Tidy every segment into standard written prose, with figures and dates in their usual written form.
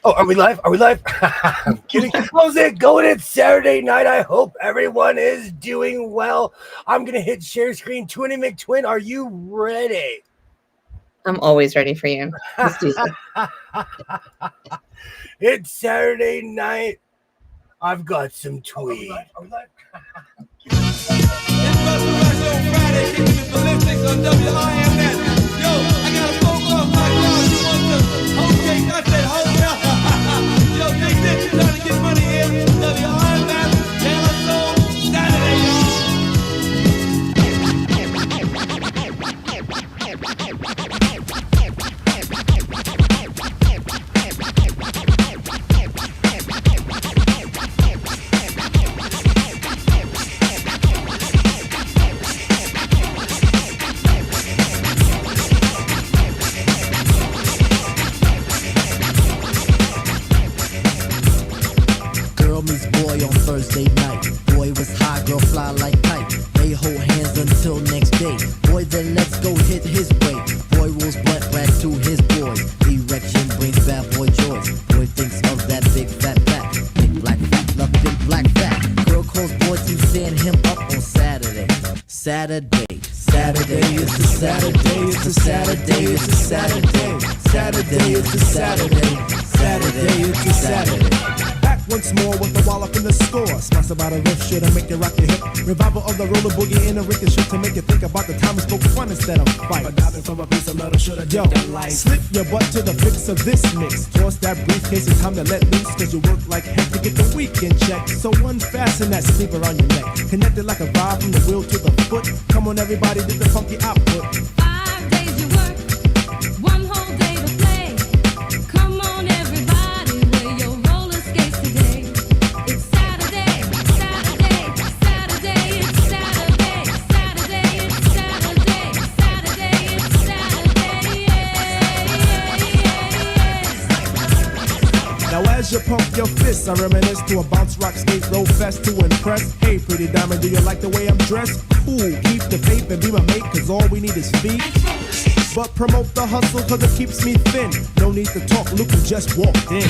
Oh, are we live? Are we live? I'm kidding. How's it going? It's Saturday night. I hope everyone is doing well. I'm going to hit share screen. Twinny McTwin, are you ready? I'm always ready for you. Let's do this. It's Saturday night. I've got some Tweed. It's Friday, kicking with ballistics on WIMS. Yo, I got a phone call from my boss. He wants to host cake. I said, hold up. Yo, Big Dick, you trying to get money here. WIMS, Taylor Soul, Saturday, y'all. Thursday night. Boy was high, girl fly like kite. They hold hands until next day. Boy, then let's go hit his way. Boy rolls blunt back to his boys. Erection brings bad boy joys. Boy thinks of that big fat back. Big black fat, love big black fat. Girl calls boy to send him up on Saturday. Saturday is the Saturday. It's a Saturday. It's a Saturday. Saturday is the Saturday. Saturday is the Saturday. Once more with the wallop in the score. Smash about a riff shit and make it rock your hip. Revival of the roller boogie in a ricochet to make you think about the time we spoke fun instead of fight. Diving from a piece of metal should have done life. Slip your butt to the fix of this mix. Toss that briefcase, it's time to let loose. Cause you work like heck to get the weekend check. So unfasten that sleeper on your neck. Connected like a vibe from the wheel to the foot. Come on everybody, get the funky output. 5 days you work, 1 whole day to play. Come on everybody, wear your roller skates today. It's Saturday, Saturday, Saturday, it's Saturday, Saturday, it's Saturday, Saturday, it's Saturday, Now as you pump your fists, I reminisce to a bounce rock skate roll fest to impress. Hey pretty diamond, do you like the way I'm dressed? Cool, keep the faith and be my mate, cause all we need is feet. But promote the hustle cause it keeps me thin. No need to talk, look who just walked in. Is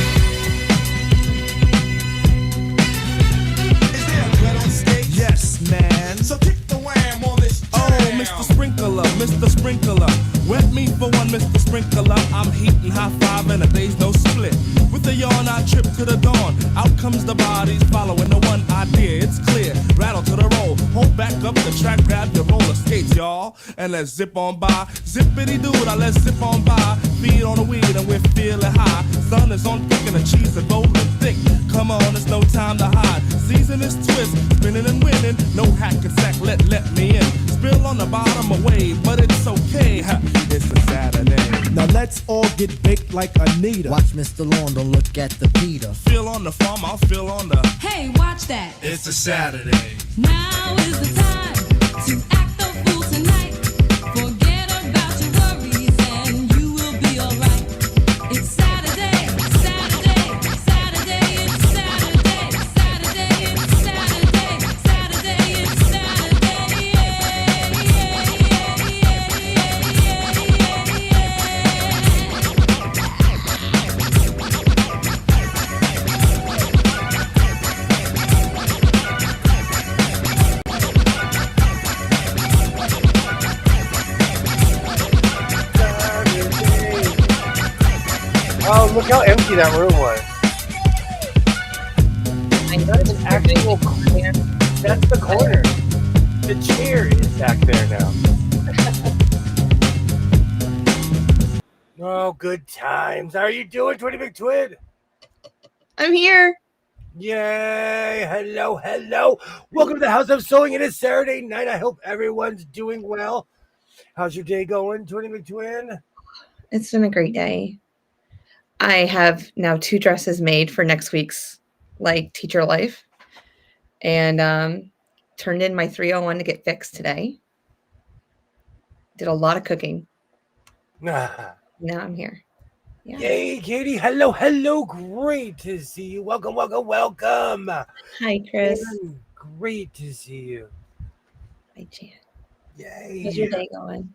there a threat on stage? Yes, man. So kick the wham on this jam. Oh, Mr. Sprinkler, Mr. Sprinkler. Wet me for one, Mr. Sprinkler. I'm heating high five and a day's no split. With the yawn, I trip to the dawn. Out comes the bodies following the one idea. It's clear. Rattle to the roll. Hold back up the track, grab your roller skates, y'all. And let's zip on by. Zippity doo, now let's zip on by. Feed on the weed and we're feeling high. Sun is on thick and the cheese is rolling thick. Come on, it's no time to hide. Season is twist, spinning and winning. No hack and sack, let me in. Spill on the bottom away, but it's okay. It's a Saturday. Now let's all get baked like Anita. Watch Mr. Lawn, don't look at the Peter. Feel on the farm, I'll feel on the. Hey, watch that. It's a Saturday. Now is the time to act the fool tonight. Forget about your worries and you will be alright. It's Saturday, Saturday, Saturday, it's Saturday, Saturday, it's Saturday, Saturday, it's Saturday, Oh, look how empty that room was. I know That's an actual corner. That's the corner. The chair is back there now. Oh, good times. How are you doing, Twinny McTwin? I'm here. Yay! Hello, hello. Welcome to the House of Sewing. It is Saturday night. I hope everyone's doing well. How's your day going, Twinny McTwin? It's been a great day. I have now 2 dresses made for next week's teacher life, and turned in my 301 to get fixed today. Did a lot of cooking. Now I'm here. Yeah. Yay, Katie. Hello, hello. Great to see you. Welcome, welcome, welcome. Hi, Chris. Great to see you. Hi, Jan. Yay. How's your day going?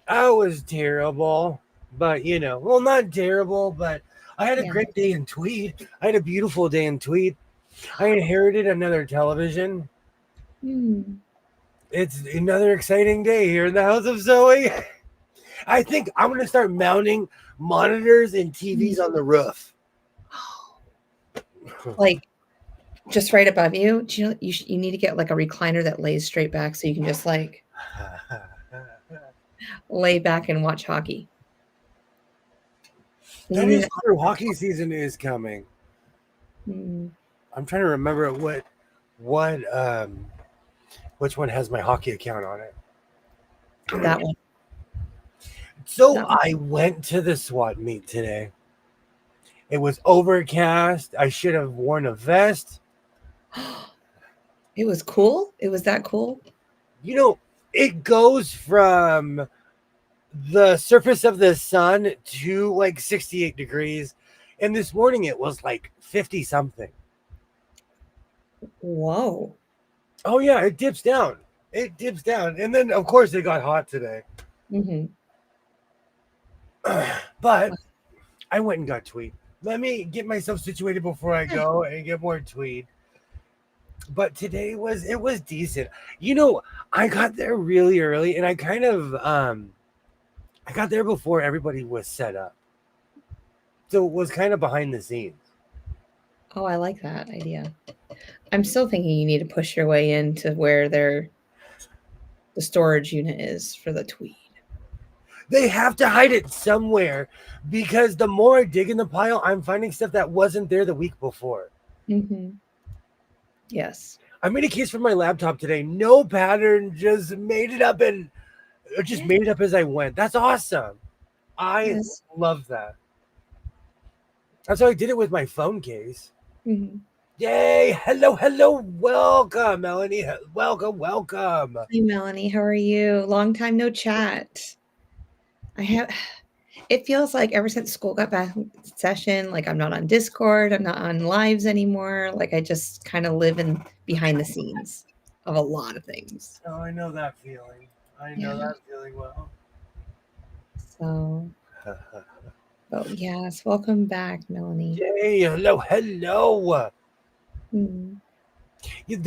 I was terrible, but well, not terrible, but I had a Yeah. great day in Tweed. I had a beautiful day in Tweed. I inherited another television. Hmm. It's another exciting day here in the house of Zoe. I think I'm going to start mounting monitors and TVs on the roof. Like just right above you. Do you know you need to get like a recliner that lays straight back so you can just like lay back and watch hockey. That is true. Hockey season is coming. Mm, I'm trying to remember which one has my hockey account on it. that one. So That one. I went to the SWAT meet today. It was overcast. I should have worn a vest. It was cool. It was that cool. You know, it goes from the surface of the sun to like 68 degrees. And this morning it was like 50 something. Whoa. Oh, yeah, it dips down. It dips down. And then, of course, it got hot today. Hmm. But I went and got Tweed. Let me get myself situated before I go and get more Tweed. But today was decent. You know, I got there really early, and I kind of I got there before everybody was set up. So it was kind of behind the scenes. Oh, I like that idea. I'm still thinking you need to push your way into where the storage unit is for the Tweed. They have to hide it somewhere because the more I dig in the pile, I'm finding stuff that wasn't there the week before. Mm-hmm. Yes. I made a case for my laptop today. No pattern, just made it up made it up as I went. That's awesome. I Yes. love that. That's how I did it with my phone case. Mm-hmm. Yay! Hello, welcome, Melanie. Welcome. Hi, Melanie. How are you? Long time no chat. It feels like ever since school got back in session, like I'm not on Discord, I'm not on lives anymore. Like I just kind of live in behind the scenes of a lot of things. Oh, I know that feeling. I know that feeling well. So, oh yes, welcome back, Melanie. Yay! Hello. Hmm. Yeah,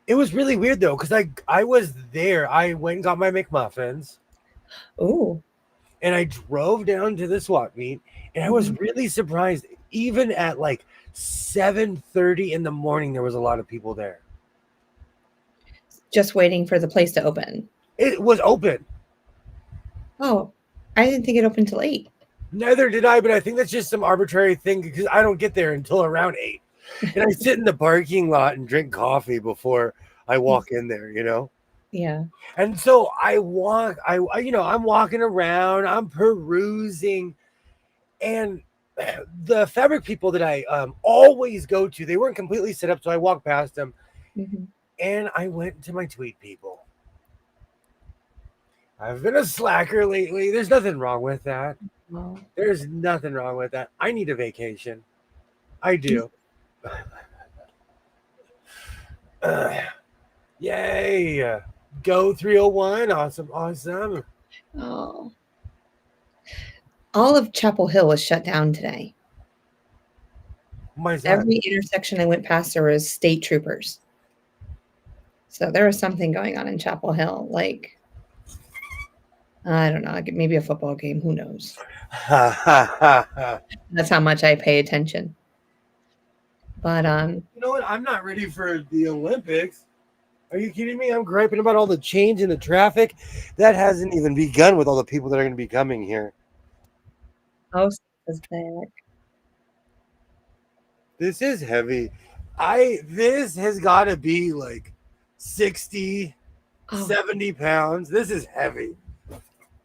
it was really weird though, because I was there. I went and got my McMuffins. Oh, And I drove down to the SWAT meet, and I was really surprised. Even at like 7:30 in the morning, there was a lot of people there. just waiting for the place to open. It was open. Oh, I didn't think it opened till 8. Neither did I, but I think that's just some arbitrary thing because I don't get there until around 8. And I sit in the parking lot and drink coffee before I walk in there, you know? Yeah. And so I'm walking around, I'm perusing, and the fabric people that I always go to, they weren't completely set up, so I walked past them, Mm-hmm. and I went to my Tweed people. I've been a slacker lately. There's nothing wrong with that. Well, There's nothing wrong with that. I need a vacation. I do. Yay. Go 301. Awesome. oh. All of Chapel Hill was shut down today. Why is that? Every intersection I went past, there was state troopers. So there was something going on in Chapel Hill. Like, I don't know, like maybe a football game. Who knows? That's how much I pay attention. But You know what? I'm not ready for the Olympics. Are you kidding me? I'm griping about all the change in the traffic. That hasn't even begun with all the people that are going to be coming here. oh, is back. This is heavy. This has got to be like 60, Oh, 70 pounds. This is heavy.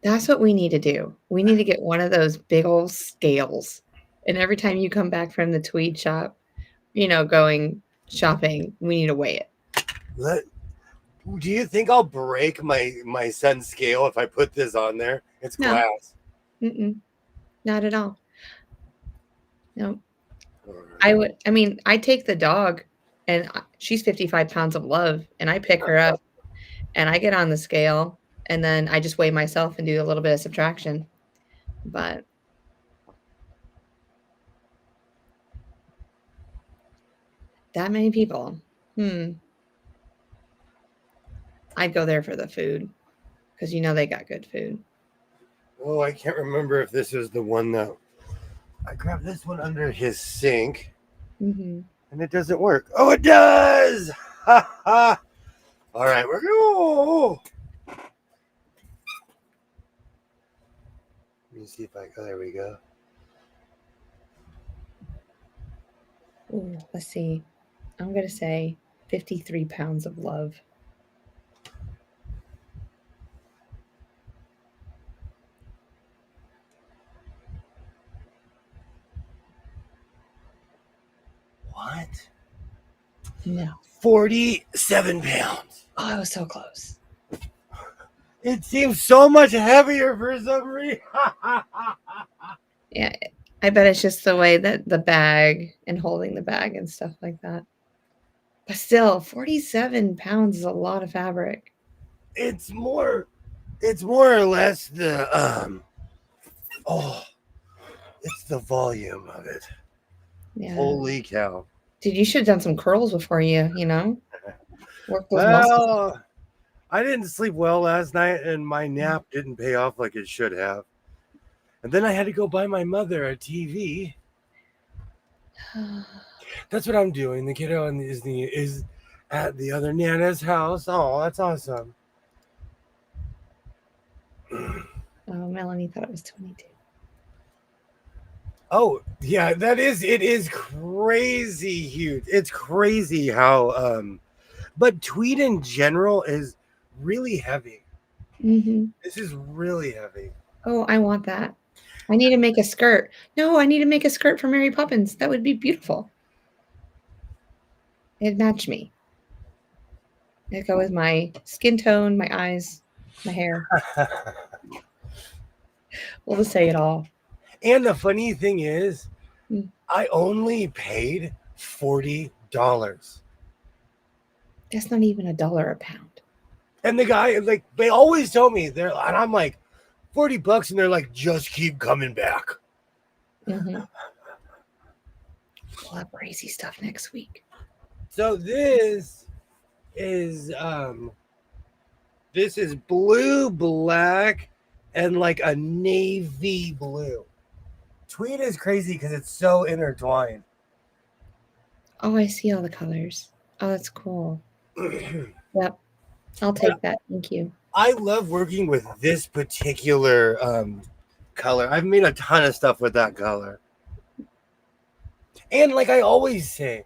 that's what we need to do. We need to get one of those big old scales. And every time you come back from the Tweed shop, going shopping, we need to weigh it. Do you think I'll break my son's scale if I put this on there? It's No. glass. Mm-mm, not at all. No. I take the dog and she's 55 pounds of love and I pick her up and I get on the scale and then I just weigh myself and do a little bit of subtraction. But That many people. I'd go there for the food because you know they got good food. Oh, I can't remember if this is the one that I grabbed this one under his sink Mm-hmm. and it doesn't work. Oh, it does! Ha ha! All right, we're going. Let me see if I. Oh, there we go. Ooh, let's see. I'm going to say 53 pounds of love. What? No. 47 pounds. Oh, I was so close. It seems so much heavier for some reason. Yeah, I bet it's just the way that the bag and holding the bag and stuff like that. But still, 47 pounds is a lot of fabric. It's more or less the it's the volume of it. Yeah. Holy cow. Dude, you should have done some curls before you work those muscles. Well, I didn't sleep well last night and my nap didn't pay off like it should have. And then I had to go buy my mother a TV. That's what I'm doing. The kiddo is at the other Nana's house. Oh, that's awesome. Oh, Melanie thought it was 22. Oh, yeah, it is crazy huge. It's crazy how but tweed in general is really heavy. Mm-hmm. This is really heavy. Oh, I want that. I need to make a skirt. No, I need to make a skirt for Mary Poppins. That would be beautiful. It'd match me. It'd go with my skin tone, my eyes, my hair. We'll just say it all. And the funny thing is, Mm. I only paid $40. That's not even $1 a pound. And the guy, like, they always tell me, and I'm like, $40, and they're like, just keep coming back. Mm-hmm. We'll have crazy stuff next week. So this is blue, black, and like a navy blue. Tweed is crazy because it's so intertwined. Oh, I see all the colors. Oh, that's cool. Yep. I'll take that. Thank you. I love working with this particular color. I've made a ton of stuff with that color. And like I always say,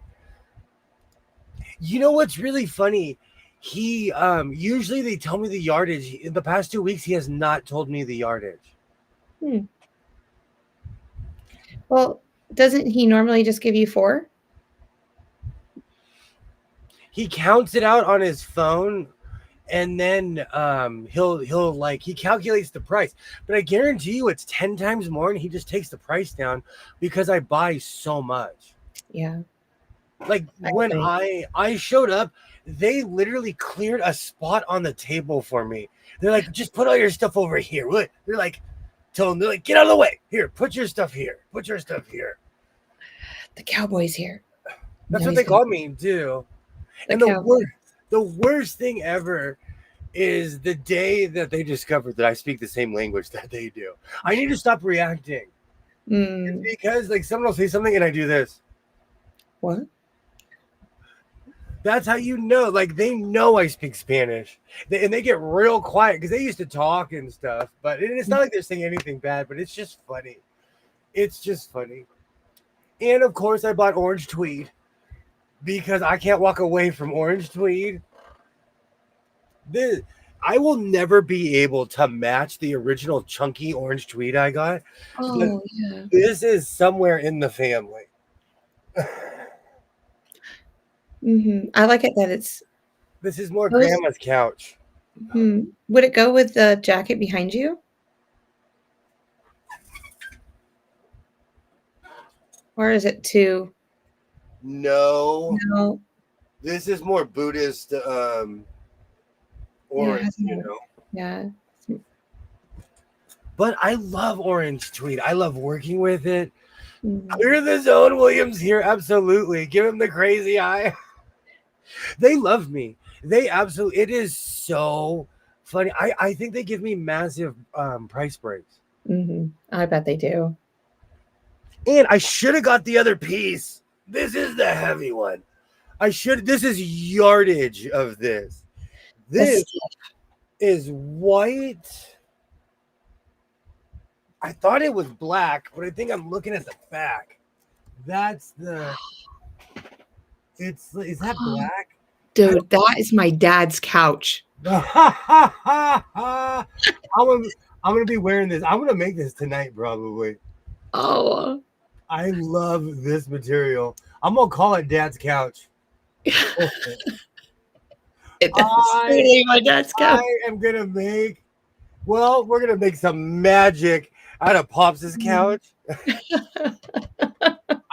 you know what's really funny? He usually they tell me the yardage. In the past 2 weeks, he has not told me the yardage. Well, doesn't he normally just give you 4? He counts it out on his phone, and then he'll like he calculates the price. But I guarantee you, it's 10 times more, and he just takes the price down because I buy so much. Yeah. Like when I showed up, they literally cleared a spot on the table for me. They're like, just put all your stuff over here. They're like, tell them, they're like, get out of the way. Here, put your stuff here. Put your stuff here. The cowboy's here. That's No, what they he's call not. me too. The And the worst thing ever is the day that they discovered that I speak the same language that they do. I need to stop reacting. It's because like someone will say something and I do this. What? That's how you know. Like they know I speak Spanish, and they get real quiet because they used to talk and stuff. But it's not like they're saying anything bad. But it's just funny. It's just funny. And of course, I bought orange tweed because I can't walk away from orange tweed. I will never be able to match the original chunky orange tweed I got. Oh, yeah. This is somewhere in the family. I like it that it's. This is more Those- grandma's couch. Would it go with the jacket behind you? Or is it too? No, No. this is more Buddhist orange, has you more- know. Yeah. But I love orange tweed. I love working with it. Mm. Clear the zone, Williams here. Absolutely. Give him the crazy eye. They love me. They absolutely. It is so funny. I think they give me massive price breaks. I bet they do. And I should have got the other piece. This is the heavy one. This is yardage of this. This is white. I thought it was black, but I think I'm looking at the back. Is that black? Dude, that is my dad's couch. I'm gonna be wearing this. I'm gonna make this tonight, probably. Oh. I love this material. I'm gonna call it Dad's couch. It's really my dad's couch. I am gonna make. Well, we're gonna make some magic out of Pops' couch. I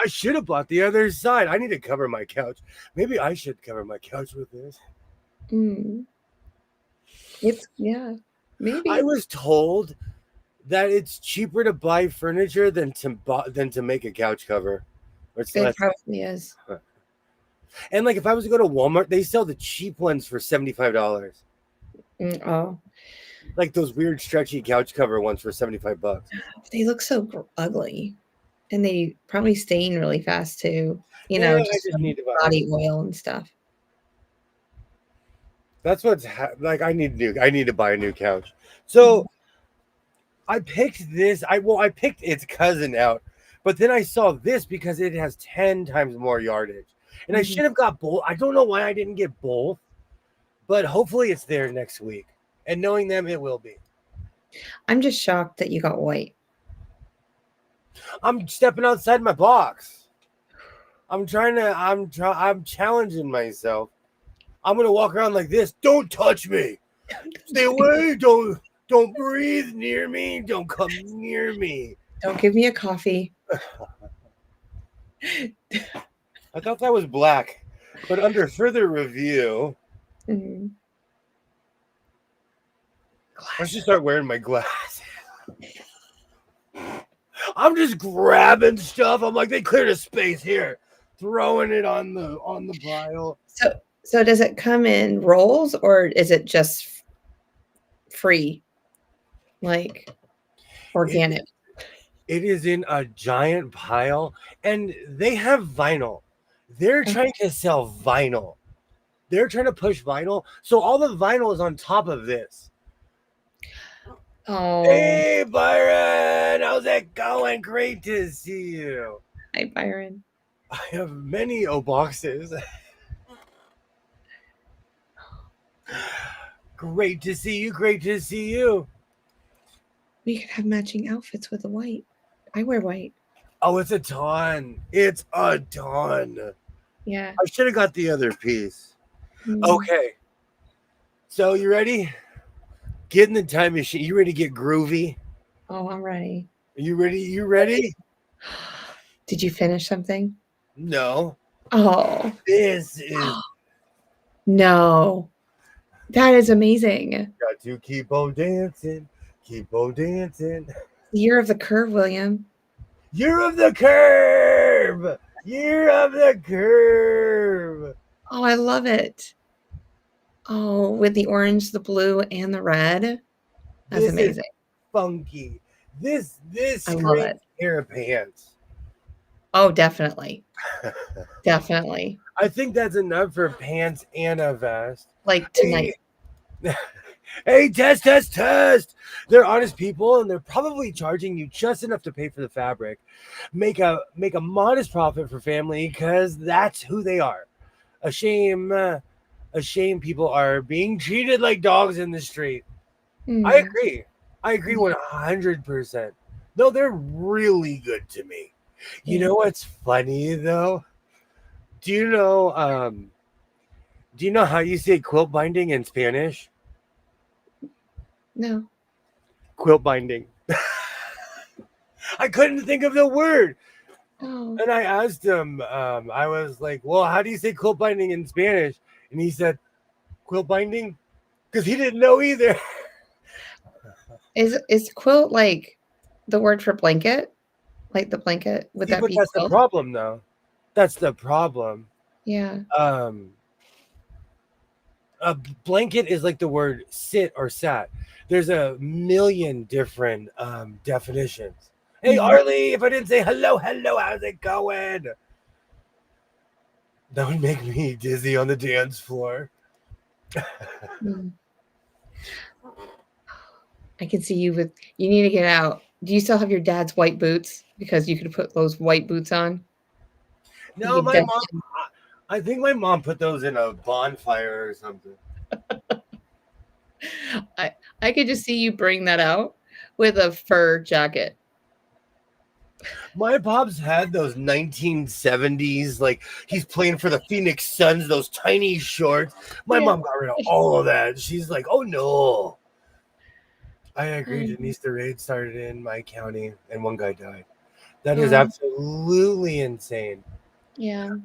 should have bought the other side. I need to cover my couch. Maybe I should cover my couch with this. Maybe. I was told that it's cheaper to buy furniture than to make a couch cover. It probably is. And like if I was to go to Walmart, they sell the cheap ones for $75. Oh, Like those weird stretchy couch cover ones for $75. they look so ugly, and they probably stain really fast too. You Yeah, know, I just just from need to buy body oil and stuff. That's what's like. I need to buy a new couch. So I picked this. I picked its cousin out, but then I saw this because it has 10 times more yardage, and I should have got both. I don't know why I didn't get both, but hopefully it's there next week. And knowing them, it will be. I'm just shocked that you got white. I'm stepping outside my box. I'm challenging myself. I'm gonna walk around like this. Don't touch me. Stay away. Don't breathe near me. Don't come near me. Don't give me a coffee. I thought that was black, but under further review, Mhm. I should start wearing my glasses. I'm just grabbing stuff. I'm like, they cleared a space here, throwing it on the pile. So does it come in rolls or is it just free, like organic? It is in a giant pile, and they have vinyl. They're trying to sell vinyl. They're trying to push vinyl. So all the vinyl is on top of this. Oh, Hey, Byron. How's it going? Great to see you. hi, Byron. I have many boxes. Great to see you. Great to see you. We could have matching outfits with the white. I wear white. Oh, it's a ton. It's a ton. Yeah. I should have got the other piece. Mm. Okay. So you ready? Get in the time machine. You ready to get groovy? Oh, I'm ready. Are you ready? You ready? Did you finish something? No. Oh, This is no. That is amazing. got to keep on dancing. Keep on dancing. Year of the curve, William. Year of the curve. Year of the curve. Oh, I love it. Oh, with the orange, the blue, and the red. That's This is amazing. funky. This I love screams it. pair of pants. Oh, definitely. Definitely. I think that's enough for pants and a vest. Like tonight. Hey, test. They're honest people, and they're probably charging you just enough to pay for the fabric. Make a modest profit for family, because that's who they are. A shame people are being treated like dogs in the street. I agree 100%. No, they're really good to me. You know what's funny though? Do you know how you say quilt binding in Spanish? No. Quilt binding. I couldn't think of the word. Oh. And I asked him, I was like, well, how do you say quilt binding in Spanish? And he said, quilt binding? Because he didn't know either. Is quilt like the word for blanket? Like the blanket? Would See, that but be that's the quilled? problem, though. That's the problem. Yeah. A blanket is like the word sit or sat. There's a million different definitions. Hey, Mhm. Arlie, if I didn't say hello, how's it going? That would make me dizzy on the dance floor. Mm. I can see you with. You need to get out. Do you still have your dad's white boots? Because you could put those white boots on. You No, could my mom, definitely. I think my mom put those in a bonfire or something. I I could just see you bring that out with a fur jacket. My pops had those 1970s, like he's playing for the Phoenix Suns, those tiny shorts. My Yeah. mom got rid of all of that. She's like, oh no. I agreed. An Um, Easter raid started in my county and one guy died. That is oh, absolutely insane. yeah.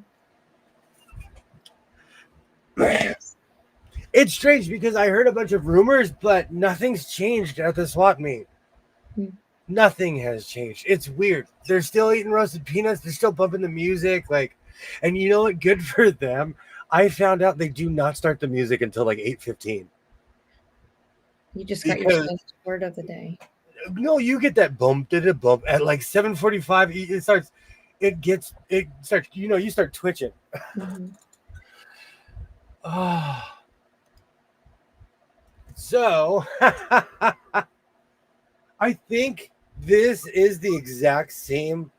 That is. It's strange because I heard a bunch of rumors, but nothing's changed at the swap meet. Hmm. Nothing has changed. It's weird. They're still eating roasted peanuts. They're still bumping the music. Like, and you know what? Good for them. I found out they do not start the music until like 8:15. You just got Because yourself word of the day. no, you get that bump, did it bump at like 7:45. It starts. It starts. You know, you start twitching. Mhm. Oh, so I think this is the exact same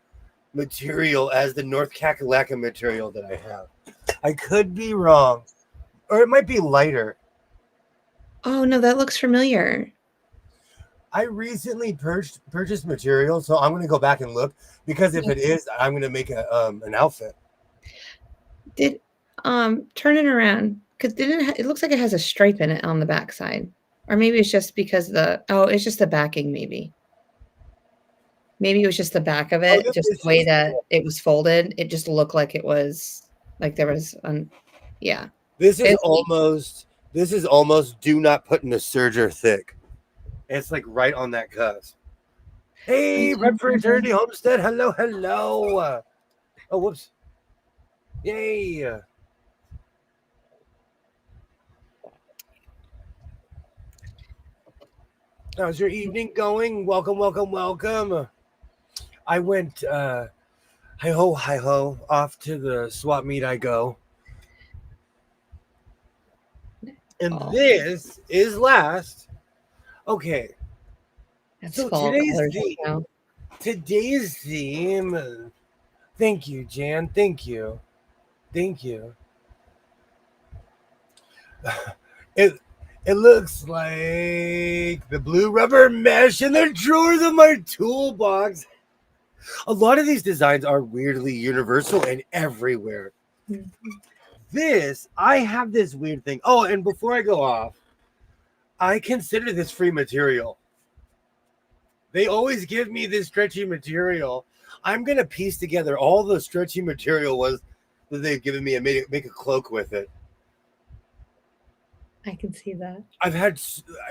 material as the North Kakalaka material that I have. I could be wrong, or it might be lighter. Oh no, that looks familiar. I recently purchased material, so I'm going to go back and look because if Yeah. it is, I'm going to make an outfit. Did turn it around because it looks like it has a stripe in it on the backside, or maybe it's just because it's just the backing. Maybe it was just the back of Oh, it, this just is the way just that it was folded. It just looked like it was like there was yeah. this is It's almost this is almost do not put in a serger thick. It's like right on that cusp. Hey, Rep for Eternity Homestead. Hello, hello. Oh, whoops. Yay. How's your evening going? Welcome, welcome, welcome. I went hi ho, off to the swap meet I go. And fall. this is last. Okay. That's So fall colors right now. today's theme. Thank you, Jan. Thank you. Thank you. It it looks like the blue rubber mesh in the drawers of my toolbox. A lot of these designs are weirdly universal and everywhere. Mhm. I have this weird thing. Oh, and before I go off, I consider this free material. They always give me this stretchy material. I'm going to piece together all the stretchy material was that they've given me and make a cloak with it. I can see that.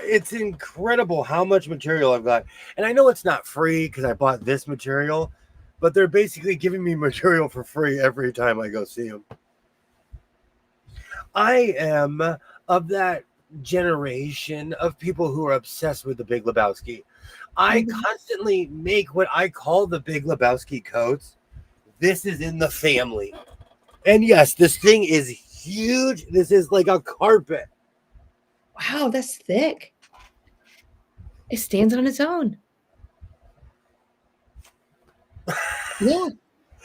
It's incredible how much material I've got. And I know it's not free because I bought this material, but they're basically giving me material for free every time I go see them. I am of that generation of people who are obsessed with the Big Lebowski. I Mhm. constantly make what I call the Big Lebowski coats. This is in the family. And yes, this thing is huge. This is like a carpet. Wow, that's thick. It stands on its own. Yeah,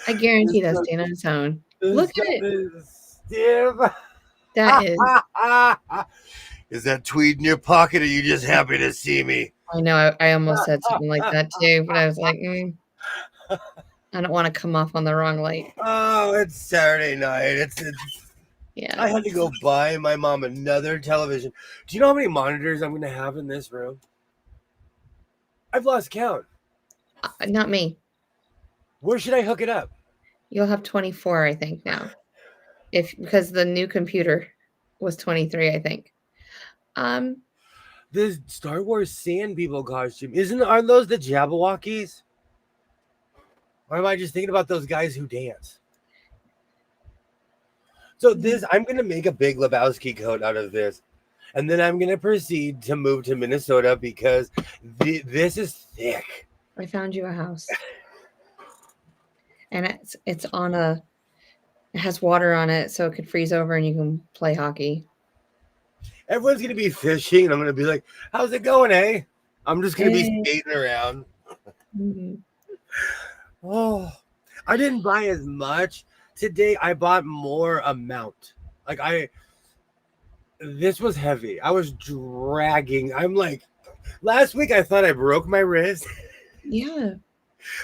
I guarantee that stand on its own. This Look at stuff it. is stiff. That is. Is that tweed in your pocket? Or are you just happy to see me? I know. I almost said something like that too, but I was like, I don't want to come off on the wrong light. Oh, it's Saturday night. It's Yeah. I had to go buy my mom another television. Do you know how many monitors I'm going to have in this room? I've lost count. Not me. Where should I hook it up? You'll have 24, I think, now. Because the new computer was 23, I think. The Star Wars Sand People costume. Aren't those the Jabberwockies? Or am I just thinking about those guys who dance? So I'm gonna make a Big Lebowski coat out of this, and then I'm gonna proceed to move to Minnesota because this is thick. I found you a house, and it's on a. It has water on it, so it could freeze over, and you can play hockey. Everyone's gonna be fishing, and I'm gonna be like, "How's it going, eh?" I'm just gonna be Hey. skating around. Mhm. Oh, I didn't buy as much today. I bought more amount. This was heavy. I was dragging. I'm like, last week I thought I broke my wrist, Yeah.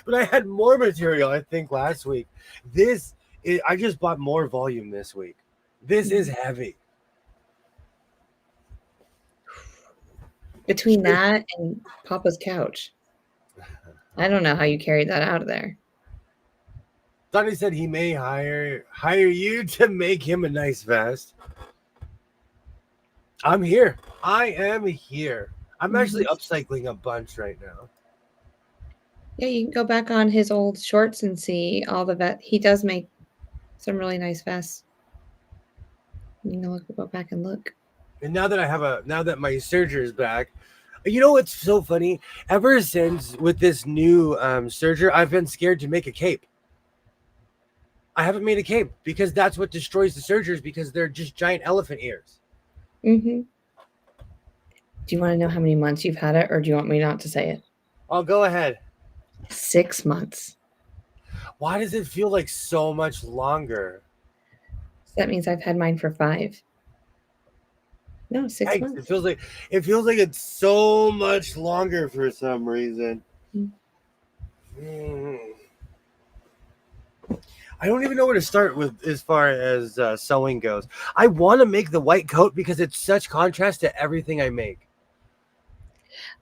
but I had more material. I think last week. I just bought more volume this week. This is heavy. Between that and Papa's couch, I don't know how you carried that out of there. Sonny said he may hire you to make him a nice vest. I'm here. I am here. I'm actually upcycling a bunch right now. Yeah, you can go back on his old shorts and see all the he does make some really nice vests. You can go back and look. And now that my serger is back, you know what's so funny? Ever since with this new serger, I've been scared to make a cape. I haven't made a cape because that's what destroys the sergers because they're just giant elephant ears. Mm-hmm. Do you want to know how many months you've had it, or do you want me not to say it? I'll go ahead. 6 months. Why does it feel like so much longer? So that means I've had mine for 5. No, 6 Yikes, months. it feels like it's so much longer for some reason. I don't even know where to start with as far as sewing goes. I want to make the white coat because it's such contrast to everything I make.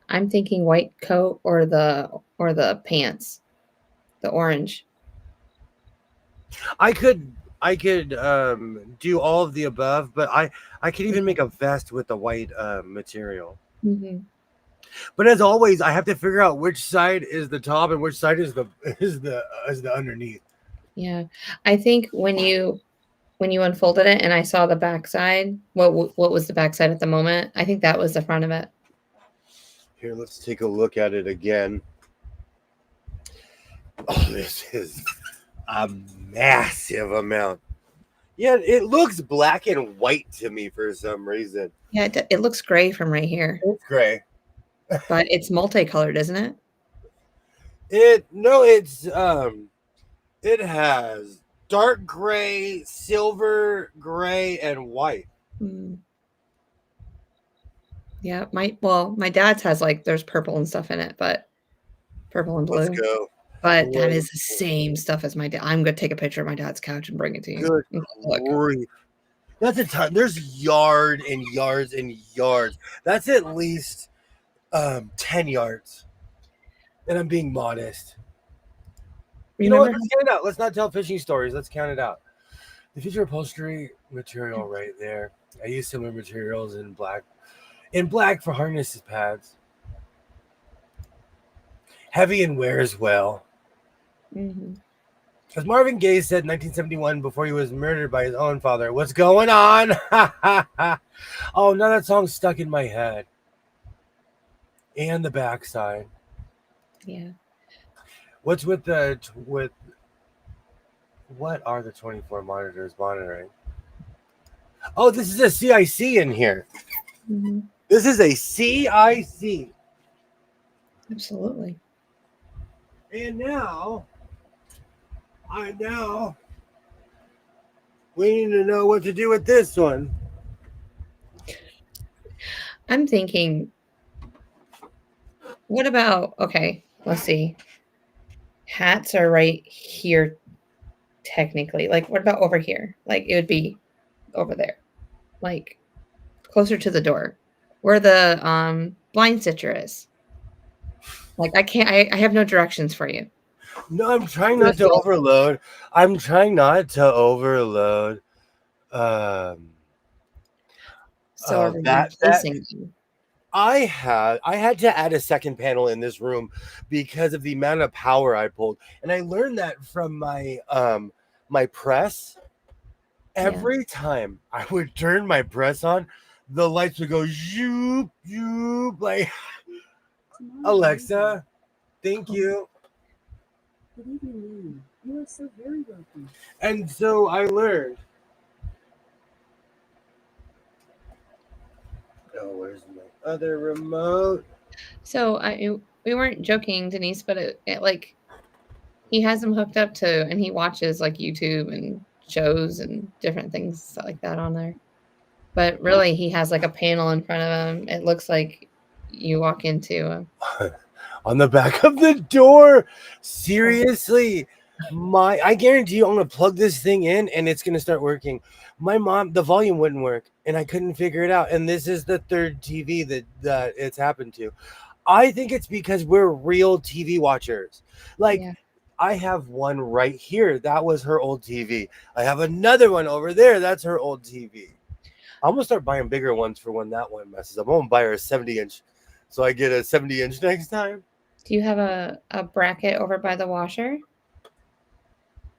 I'm thinking white coat or the pants, the orange. I could do all of the above, but I could even make a vest with the white material. Mm-hmm. But as always, I have to figure out which side is the top and which side is the underneath. Yeah, I think when you unfolded it and I saw the back side, what was the back side at the moment? I think that was the front of it. Here, let's take a look at it again. Oh, this is a massive amount. Yeah, it looks black and white to me for some reason. Yeah, it looks gray from right here, It's gray. but it's multicolored, isn't it? It has dark gray, silver gray, and white. Mm. Yeah, my dad's has there's purple and stuff in it, but purple and blue. Let's go. But that is the same stuff as my dad. I'm gonna take a picture of my dad's couch and bring it to you. Good Look. grief. That's a ton. There's yard and yards and yards. That's at least 10 yards. And I'm being modest. You know what? Let's count it out. Let's not tell fishing stories. Let's count it out. The future upholstery material right there. I use similar materials in black. In black for harnesses pads. Heavy and wear as well. Mm-hmm. As Marvin Gaye said in 1971 before he was murdered by his own father, "What's going on?" Oh, now that song's stuck in my head. And the backside. Yeah. What's what are the 24 monitors monitoring? Oh, this is a CIC in here. Mm-hmm. This is a CIC. Absolutely. And we need to know what to do with this one. I'm thinking, what about, okay, let's see. Hats are right here, technically. What about over here? It would be over there, closer to the door, where the blind stitcher is. I have no directions for you. No, I'm trying not to overload. So are we replacing them? I had to add a second panel in this room because of the amount of power I pulled. And I learned that from my press. Every time I would turn my press on, the lights would go zoop, zoop, like Alexa, thank you. Good evening, Lynn. You are so very welcome. And so I learned. Oh, where's my other remote? So we weren't joking, Denise, but it like he has him hooked up to, and he watches like YouTube and shows and different things stuff like that on there. But really, he has like a panel in front of him. It looks like you walk into. On the back of the door. Seriously, I guarantee you, I'm gonna plug this thing in and it's gonna start working. My mom, the volume wouldn't work, and I couldn't figure it out. And this is the third TV that it's happened to. I think it's because we're real TV watchers. Like, Yeah. I have one right here. That was her old TV. I have another one over there. That's her old TV. I'm gonna start buying bigger ones for when that one messes up. I'm gonna buy her a 70-inch, so I get a 70-inch next time. Do you have a bracket over by the washer?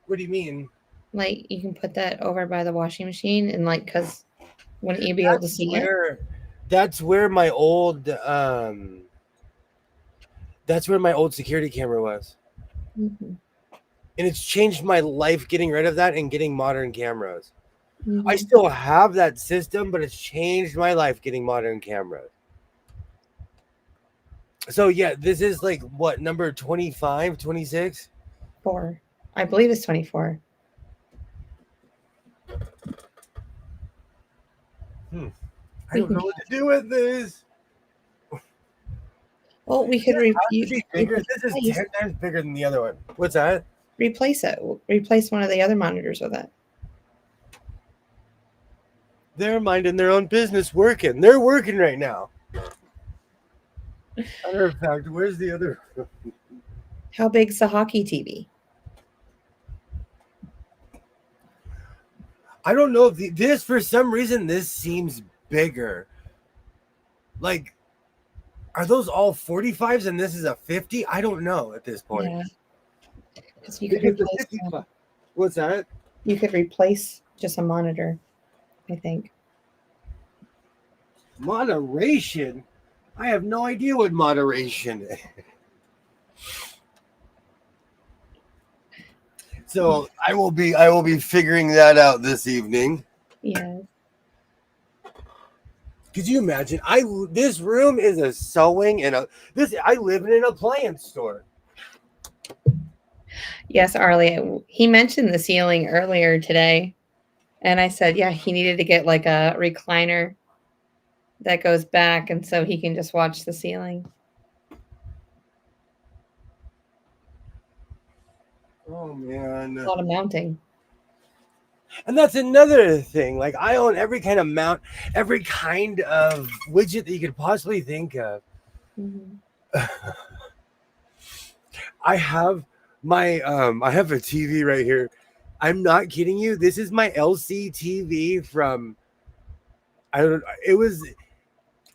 What do you mean? Like you can put that over by the washing machine, and like, cause wouldn't you be able to see it? That's where my old security camera was. Mhm. And it's changed my life getting rid of that and getting modern cameras. I Mhm. still have that system, but it's changed my life getting modern cameras. So yeah, this is like what, number 25, 26? 4. I believe it's 24. I don't know what to do with this. Well, we could Does it have to be bigger? This is 10 times bigger than the other one. What's that? replace it. Replace one of the other monitors with it. They're minding their own business working. They're working right now. Matter of fact, where's the other? How big's the hockey TV? I don't know if this, for some reason, this seems bigger. Like, are those all 45s and this is a 50? I don't know at this point. Yeah. Because you could Because the replace 55 What's that? you could replace just a monitor, I think. Moderation? I have no idea what moderation is. So I will be figuring that out this evening. Yeah. Could you imagine? This room is a sewing and I live in an appliance store. Yes, Arlie. He mentioned the ceiling earlier today. And I said, yeah, he needed to get like a recliner that goes back, and so he can just watch the ceiling. Oh man. A lot of mounting. And that's another thing. Like, I own every kind of mount, every kind of widget that you could possibly think of. Mhm. I have I have a TV right here. I'm not kidding you. This is my LC TV from it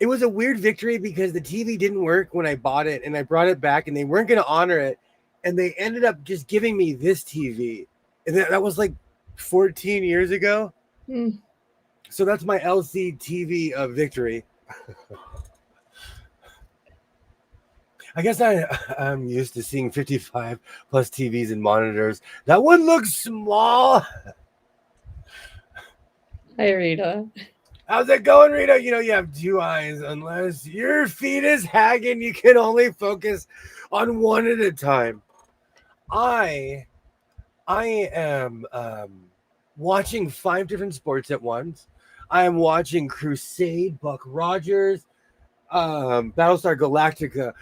was a weird victory because the TV didn't work when I bought it, and I brought it back and they weren't going to honor it, and they ended up just giving me this TV. And that was like 14 years ago. Mm. So that's my LC TV of victory. I guess I'm used to seeing 55 plus TVs and monitors. That one looks small. Hi, Rita. How's it going, Rita? You know, you have two eyes. Unless your feet is hagging, you can only focus on one at a time. I am watching 5 different sports at once. I am watching Crusade, Buck Rogers, Battlestar Galactica.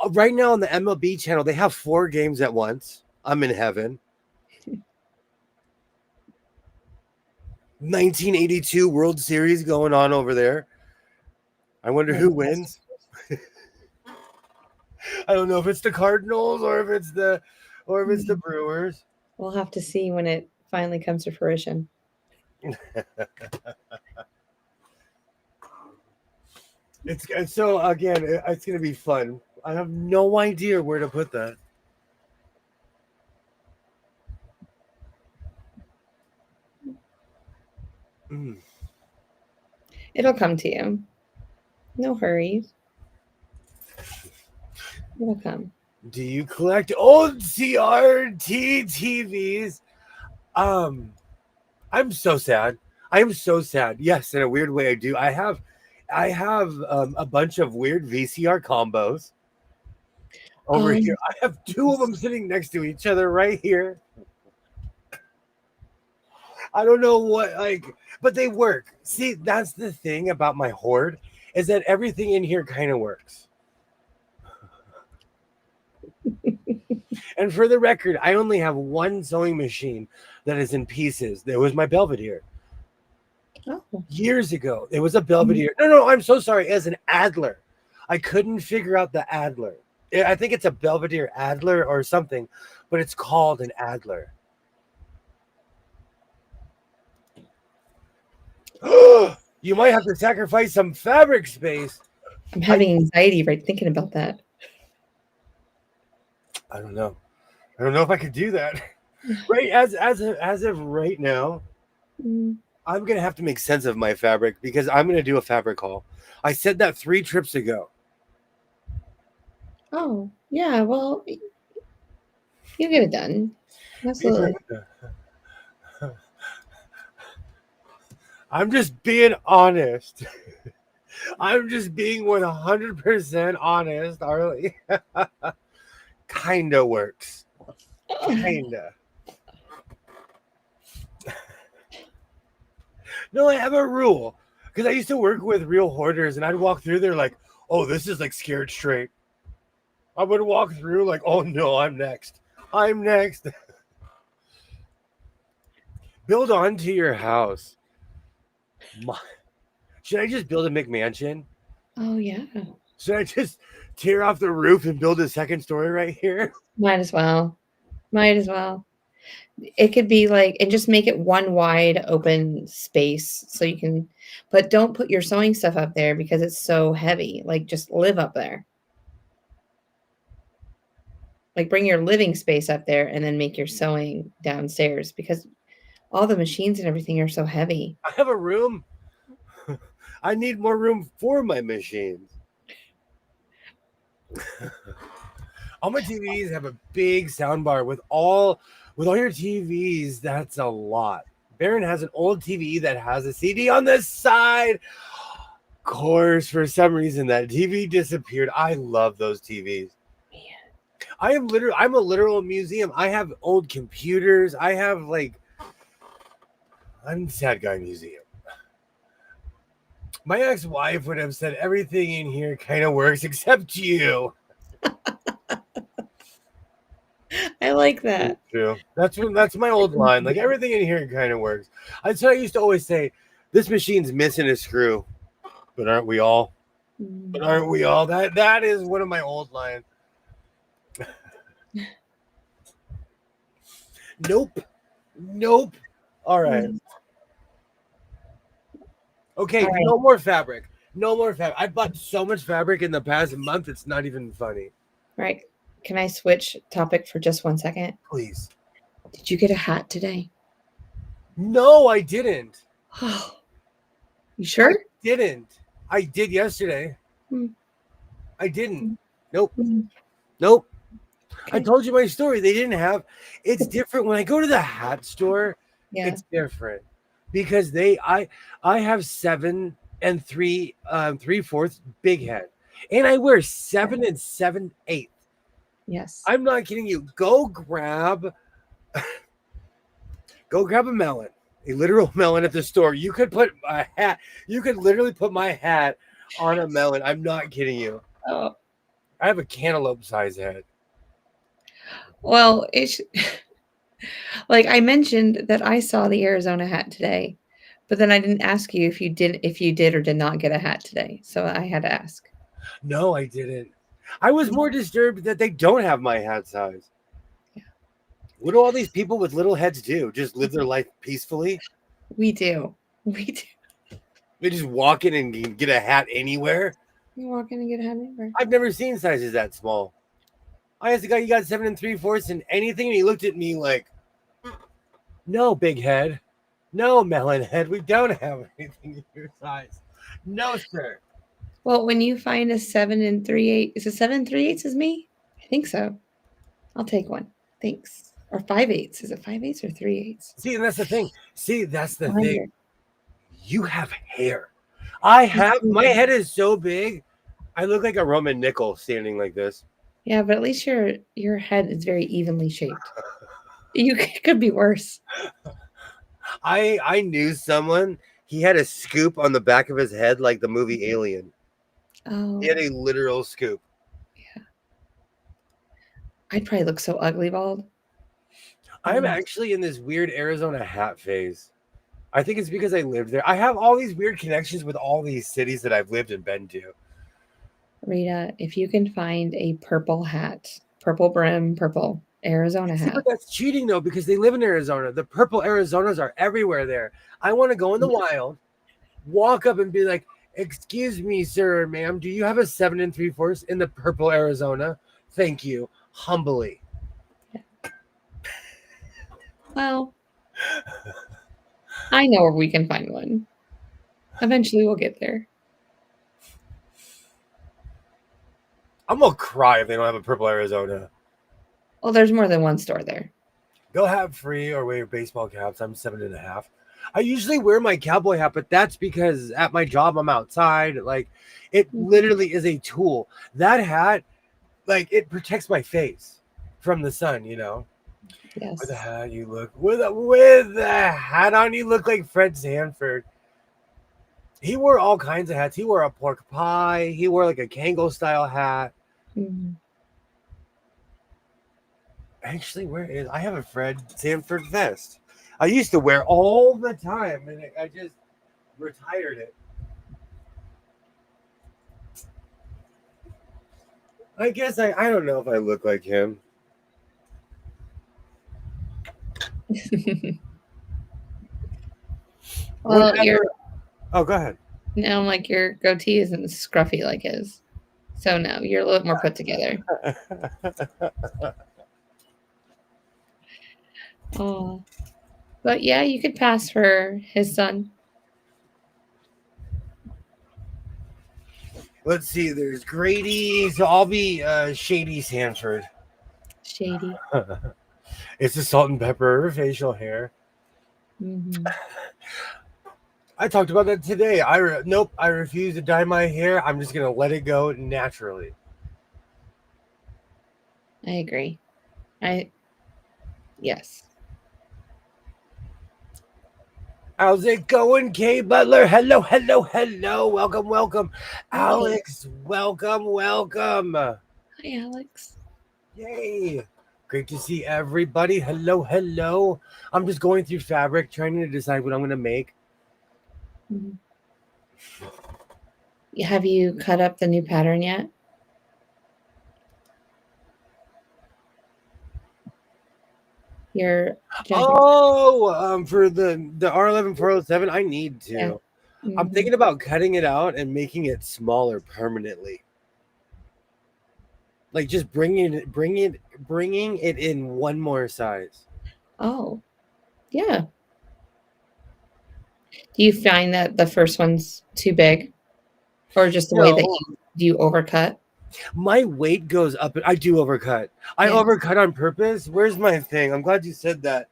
Right now on the MLB channel, they have 4 games at once. I'm in heaven. 1982 World Series going on over there. I wonder who wins. I don't know if it's the Cardinals or if it's the Brewers. We'll have to see when it finally comes to fruition. It's so again, it's gonna be fun. I have no idea where to put that. Mm. It'll come to you. No hurries. It'll come. Do you collect old CRT TVs? I'm so sad. I am so sad. Yes, in a weird way, I do. I have a bunch of weird VCR combos over Um, here. I have two of them sitting next to each other right here. I don't know what but they work. See, that's the thing about my hoard is that everything in here kind of works. And for the record, I only have one sewing machine that is in pieces. There was my Belvedere. Oh. Years ago. It was a Belvedere. No, I'm so sorry. As an Adler. I couldn't figure out the Adler. I think it's a Belvedere Adler or something, but it's called an Adler. You might have to sacrifice some fabric space. I'm having anxiety right thinking about that. I don't know. I don't know if I could do that. Right as of right now, Mm. I'm gonna have to make sense of my fabric because I'm gonna do a fabric haul. I said that 3 trips ago. Oh, yeah. Well, you get it done. Absolutely. I'm just being honest. I'm just being 100% honest, Arlie. Kinda works. Kinda. No, I have a rule. Because I used to work with real hoarders and I'd walk through there like, oh, this is like scared straight. I would walk through like, oh no, I'm next. I'm next. Build onto your house. Should I just build a McMansion? Oh, yeah. Should I just tear off the roof and build a second story right here? Might as well. Might as well. It could be like, and just make it one wide open space so you can, but don't put your sewing stuff up there because it's so heavy. Like, just live up there. Like, bring your living space up there and then make your sewing downstairs because all the machines and everything are so heavy. I have a room. I need more room for my machines. All my TVs have a big sound bar with all your TVs. That's a lot. Baron has an old TV that has a CD on the side. Of course, for some reason that TV disappeared. I love those TVs. I'm a literal museum. I have old computers. I'm Sad Guy Museum. My ex-wife would have said everything in here kind of works except you. I like that. True. That's my old line. Like everything in here kind of works. That's what I used to always say. This machine's missing a screw, but aren't we all? But aren't we all? That is one of my old lines. Nope. All right. Okay, All right. no more fabric. No more fabric. I bought so much fabric in the past month, it's not even funny. Right. Can I switch topic for just 1 second? Please. Did you get a hat today? No, I didn't. Oh, you sure? I did yesterday. Hmm. I didn't. Nope. Hmm. Nope. I Okay. told you my story. They didn't have. It's different when I go to the hat store. Yeah. It's different because I have 7 and 3/4 big head, and I wear 7 and 7/8. Yes. I'm not kidding you. Go grab a melon, a literal melon at the store. You could put a hat. You could literally put my hat on a melon. I'm not kidding you. Oh, I have a cantaloupe size head. well, it's like I mentioned that I saw the Arizona hat today, but then I didn't ask you if you did or did not get a hat today. So I had to ask. No, I didn't. I was more disturbed that they don't have my hat size. Yeah. What do all these people with little heads do? Just live their life peacefully? We do. We do. They just walk in and get a hat anywhere? You walk in and get a hat maker. I've never seen sizes that small. I asked the guy, you got 7 3/4 and anything? And he looked at me like, no, big head. No, melon head. We don't have anything your size. No, sir. Well, when you find a 7 3/8, is it 7 3/8 is me? I think so. I'll take one. Thanks. Or 5/8. Is it 5/8 or 3/8? See, and that's the thing. See, that's the Wonder. thing. You have hair. I have, my head is so big. I look like a Roman nickel standing like this. Yeah, but at least your head is very evenly shaped. It could be worse. I knew someone, he had a scoop on the back of his head like the movie Alien. Oh, He had a literal scoop. I'd probably look so ugly bald. I'm actually in this weird Arizona hat phase. I think it's because I lived there. I have all these weird connections with all these cities that I've lived and been to. Rita, if you can find a purple hat, purple brim, purple Arizona See, hat. but that's cheating though, because they live in Arizona. The purple Arizonas are everywhere there. I want to go in the wild, walk up and be like, excuse me, sir or ma'am, do you have a 7 3/4 in the purple Arizona? Thank you. Humbly. Well, I know where we can find one. Eventually we'll get there. I'm gonna cry if they don't have a purple Arizona. Well, there's more than one store there. Go have free or wear baseball caps. I'm 7.5. I usually wear my cowboy hat, but that's because at my job I'm outside. Like, it literally is a tool. That hat, like, it protects my face from the sun, you know. Yes. With a hat, you look with the hat on, you look like Fred Sanford. He wore all kinds of hats. He wore a pork pie. He wore like a Kangol style hat. Mhm. Actually, where is I have a Fred Sanford vest. I used to wear all the time, and I just retired it. I guess I don't know if I look like him. Well, Whatever. Oh, go ahead. no, like your goatee isn't scruffy like his. So no, you're a little more put together. Oh. But yeah, you could pass for his son. Let's see. There's Grady, so I'll be Shady Sanford. Shady. It's the salt and pepper facial hair. Mhm. I talked about that today. Nope. I refuse to dye my hair. I'm just gonna let it go naturally. I agree. Yes. How's it going, Kay Butler? Hello, hello, hello. Welcome, welcome. Alex, welcome, welcome. Hi, Alex. Yay. Great to see everybody. Hello, hello. I'm just going through fabric, trying to decide what I'm going to make. Mhm. Have you cut up the new pattern yet? Your jacket. Oh, for the R11 407, I need to. Yeah. I'm Mhm. thinking about cutting it out and making it smaller permanently. Like just bringing it in one more size. Oh, yeah. Do you find that the first one's too big? Or just the way that No. do you overcut? My weight goes up. I do overcut. I Yeah. overcut on purpose. Where's my thing? I'm glad you said that.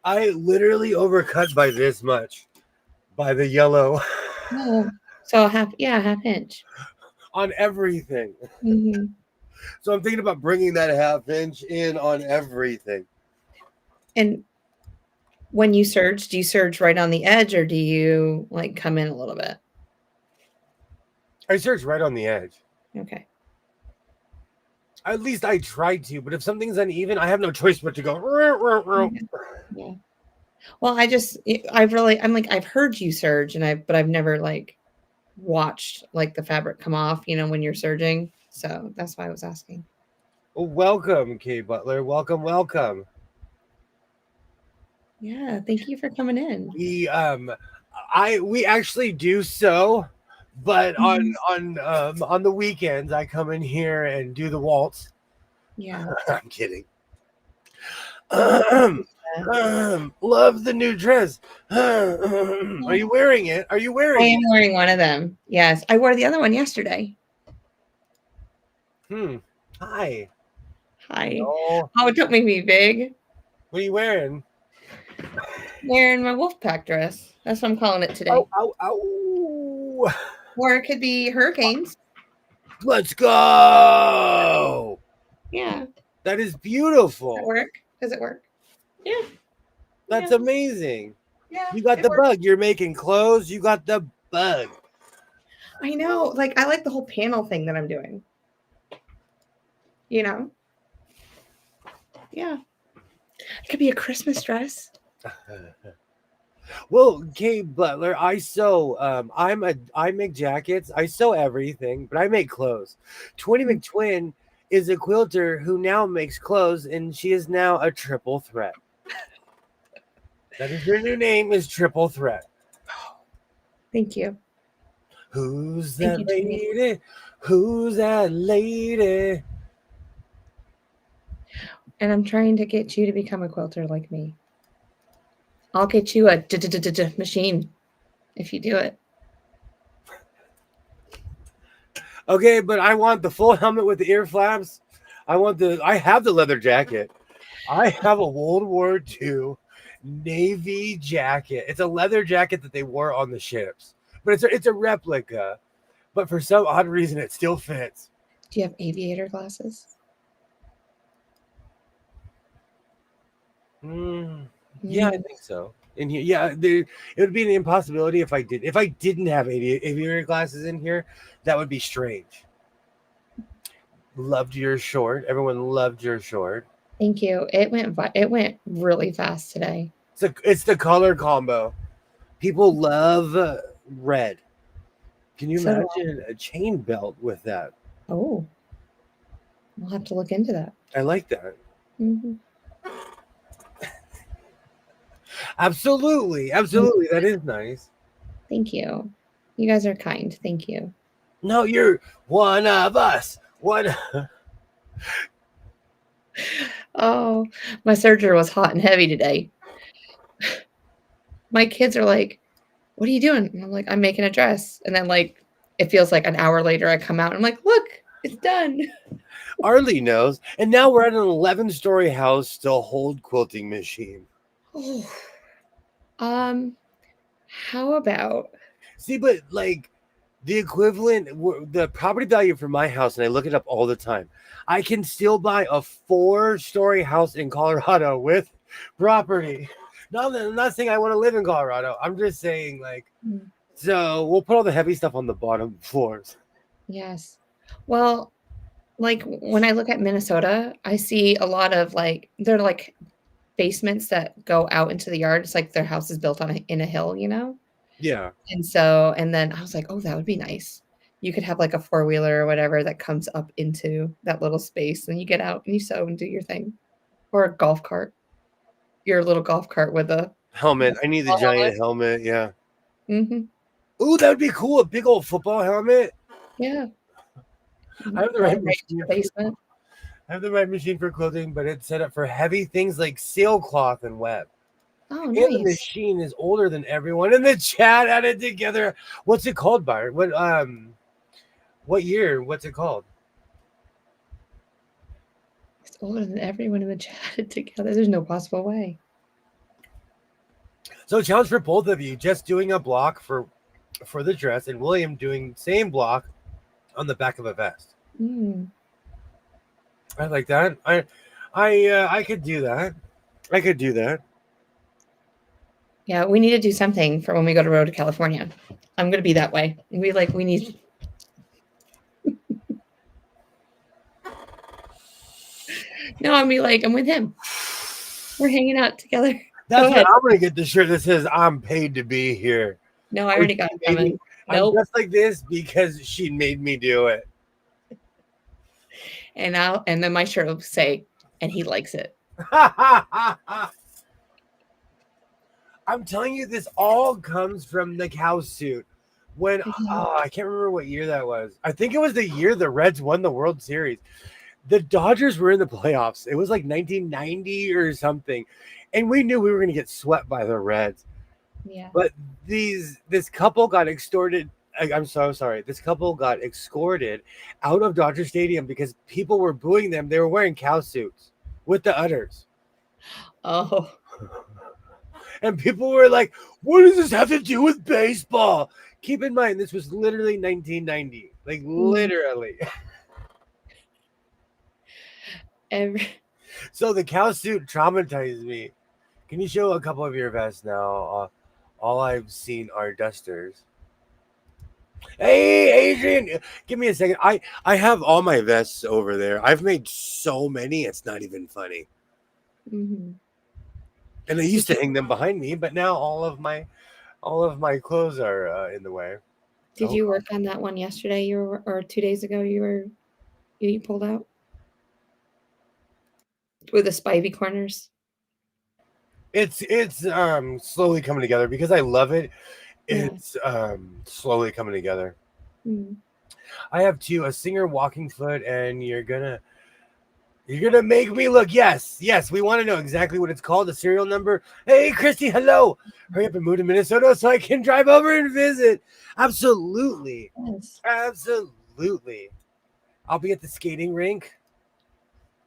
I literally overcut by this much, by the yellow No. So a half inch. on everything. Mhm. So I'm thinking about bringing that half inch in on everything. And when you serge, do you serge right on the edge or do you like come in a little bit? I search right on the edge. Okay. At least I tried to, but if something's uneven, I have no choice but to go. Yeah. Well, I've heard you serge but I've never like watched like the fabric come off, when you're serging. So that's why I was asking. Welcome, Kay Butler. Welcome, welcome. Yeah, thank you for coming in. We actually do sew But Mhm. on the weekends, I come in here and do the waltz. Yeah. I'm kidding. Oh, Love the new dress. Are yeah. you wearing it? Are you I wearing am it? wearing one of them. Yes. I wore the other one yesterday. Hi. Hi. Oh, Oh, don't make me big. what are you wearing? Wearing my Wolfpack dress. That's what I'm calling it today. Oh, ow, ow. Or it could be hurricanes. Let's go. Yeah. That is Does it beautiful. work? Does it work? Yeah. That's Yeah. amazing. Yeah. You got It the works. bug. You're making clothes. You got the bug. I know. Like, I like the whole panel thing that I'm doing. You know? Yeah. It could be a Christmas dress. Well, Kate Butler, I sew. I make jackets. I sew everything, but I make clothes. Twinny McTwin is a quilter who now makes clothes, and she is now a triple threat. That is her new name. Is Triple Threat. Thank you. Who's Thank that you, Jimmy. lady? Who's that lady? And I'm trying to get you to become a quilter like me. I'll get you a machine if you do it. Okay, but I want the full helmet with the ear flaps. I have the leather jacket. I have a World War II Navy jacket. It's a leather jacket that they wore on the ships, but it's a replica. But for some odd reason, it still fits. Do you have aviator glasses? Yeah, I think so. In here, yeah, it would be an impossibility if I did. If I didn't have aviator glasses in here, that would be strange. Loved your short. Everyone loved your short. Thank you. It went really fast today. It's the color combo. People love red. Can you So do I. imagine a chain belt with that? Oh, we'll have to look into that. I like that. Mhm. Absolutely. Absolutely. That is nice. Thank you. You guys are kind. Thank you. No, you're one of us. One. Oh, my serger was hot and heavy today. My kids are like, "What are you doing?" And I'm like, "I'm making a dress." And then like it feels like an hour later I come out and I'm like, "Look, it's done." Arlie knows. And now we're at an 11-story house to hold quilting machine. Oh. How about See, but like the equivalent, the property value for my house, and I look it up all the time. I can still buy a 4-story house in Colorado with property. I'm not saying I want to live in Colorado. I'm just saying, like, Mm. so we'll put all the heavy stuff on the bottom floors. Yes. Well, like when I look at Minnesota, I see a lot of like they're like basements that go out into the yard. It's like their house is built in a hill, you know? Yeah. And then I was like, "Oh, that would be nice." You could have like a four-wheeler or whatever that comes up into that little space, and you get out and you sew and do your thing. Or a golf cart. Your little golf cart with a Helmet. I need the giant helmet. Yeah. Mhm. Ooh, that would be cool. A big old football helmet. Yeah. I have the Go right right into machine. your basement. I have the right machine for quilting, but it's set up for heavy things like sailcloth and web. Oh, And the nice. machine is older than everyone in the chat added together. What's it called, Byron? What year? What's it called? It's older than everyone in the chat together. There's no possible way. So challenge for both of you, just doing a block for the dress, and William doing same block on the back of a vest. Mm. I like that. I could do that. I could do that. Yeah, we need to do something for when we go to road to California. I'm gonna be that way. We need No, I'm be like, I'm with him. We're hanging out together. That's Go what ahead. I'm gonna get the shirt that says "I'm paid to be here." No, I already got it Maybe coming. I'm Nope. just like this because she made me do it. And then my shirt will say, and he likes it. I'm telling you, this all comes from the cow suit. when I can't remember what year that was. I think it was the year the Reds won the World Series. The Dodgers were in the playoffs. It was like 1990 or something, and we knew we were going to get swept by the Reds. Yeah. But this couple got extorted. I'm so sorry. This couple got escorted out of Dodger Stadium because people were booing them. They were wearing cow suits with the udders. Oh. And people were like, what does this have to do with baseball? Keep in mind, this was literally 1990. Like, literally. So the cow suit traumatized me. Can you show a couple of your vests now? All I've seen are dusters. Hey, Adrian, give me a second. I have all my vests over there. I've made so many, it's not even funny. Mm-hmm. And I used to hang them behind me, but now all of my clothes are in the way. Did you work on that one yesterday? Or 2 days ago? You pulled out with the spivey corners. It's slowly coming together because I love it. It's slowly coming together. Mm. I have a singer walking foot, and you're gonna make me look. Yes, we want to know exactly what it's called, the serial number. Hey, Christy, hello. Hurry up and move to Minnesota so I can drive over and visit. Absolutely. Yes. Absolutely. I'll be at the skating rink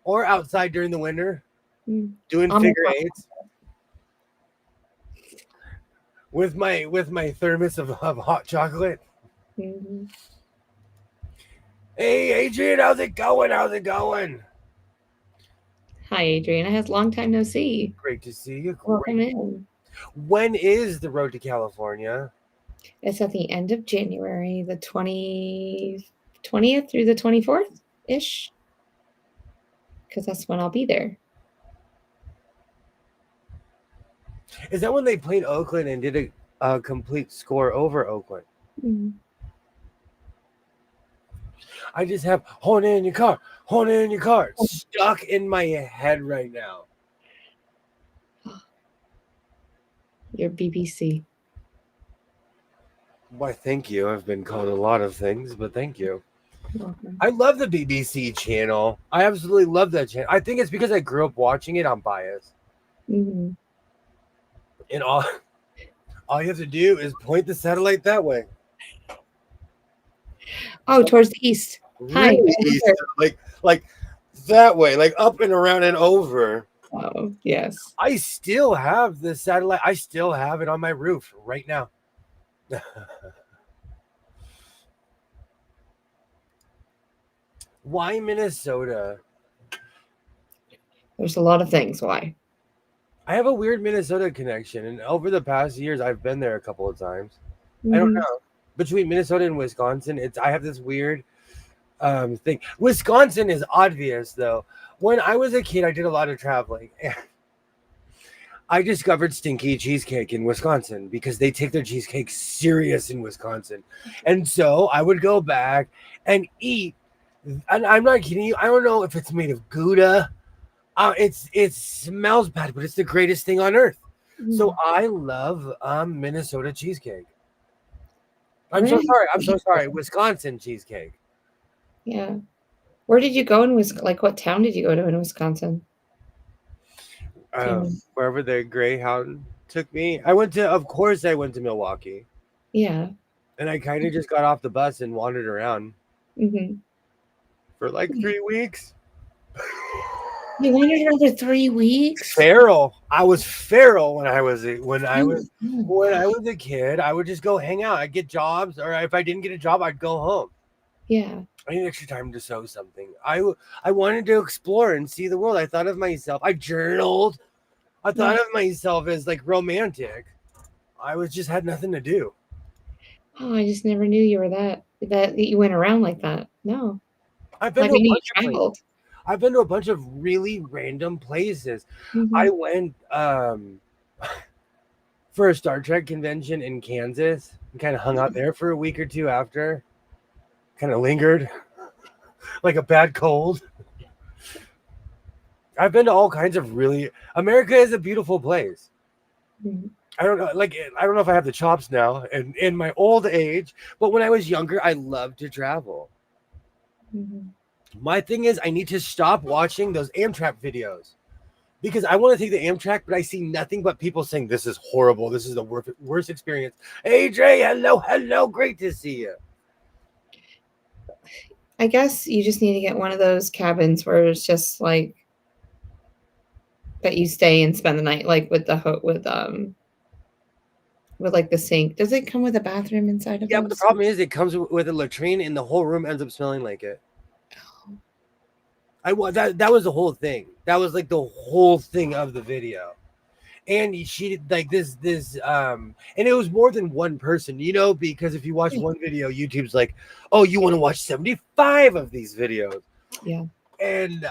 or outside during the winter doing figure eights with my thermos of hot chocolate. Mm-hmm. Hey, Adrian, how's it going? Hi, Adrian. I had a long time no see. Great to see you. Welcome in. When is the road to California? It's at the end of January, the 20th through the 24th ish, because that's when I'll be there. Is that when they played Oakland and did a complete score over Oakland? Mm-hmm. I just have horn in your car stuck in my head right now. Your BBC. Why, thank you. I've been called a lot of things, but thank you. Welcome. I love the BBC channel. I absolutely love that channel. I think it's because I grew up watching it. I'm biased. Mm-hmm. And all you have to do is point the satellite that way. Oh, towards the east. Hi. Really east, like that way, like up and around and over. Oh, yes. I still have the satellite. I still have it on my roof right now. Why Minnesota? There's a lot of things why. I have a weird Minnesota connection, and over the past years, I've been there a couple of times. Mm-hmm. I don't know. Between Minnesota and Wisconsin, I have this weird thing. Wisconsin is obvious, though. When I was a kid, I did a lot of traveling. I discovered stinky cheesecake in Wisconsin because they take their cheesecake serious in Wisconsin. And so I would go back and eat. And I'm not kidding you. I don't know if it's made of Gouda. It smells bad, but it's the greatest thing on earth. Mm. So I love Minnesota cheesecake. I'm so sorry. Wisconsin cheesecake. Yeah. Where did you go in Wisconsin? Like, what town did you go to in Wisconsin? Wherever the Greyhound took me. I went to Milwaukee. Yeah. And I kind of just got off the bus and wandered around for like 3 weeks. You wandered around for 3 weeks? Feral. I was feral when I was a kid. I would just go hang out. I'd get jobs, or if I didn't get a job, I'd go home. Yeah. I need extra time to sew something. I wanted to explore and see the world. I thought of myself. I journaled. I thought of myself as like romantic. I just had nothing to do. Oh, I just never knew you were that you went around like that. No. I've been traveled. I've been to a bunch of really random places. Mm-hmm. I went for a Star Trek convention in Kansas and kind of hung out there for a week or two after. Kind of lingered like a bad cold. I've been to all kinds of America is a beautiful place. Mhm. I don't know, like I don't know if I have the chops now in my old age, but when I was younger, I loved to travel. Mhm. My thing is, I need to stop watching those Amtrak videos because I want to take the Amtrak, but I see nothing but people saying this is horrible. This is the worst experience. Hey, Dre, hello, great to see you. I guess you just need to get one of those cabins where it's just like that you stay and spend the night, like with like the sink. Does it come with a bathroom inside of Yeah, but the those? problem is, it comes with a latrine, and the whole room ends up smelling like it. That was the whole thing. That was like the whole thing of the video. And she like and it was more than one person, because if you watch Yeah. one video, YouTube's like, oh, you want to watch 75 of these videos. Yeah. And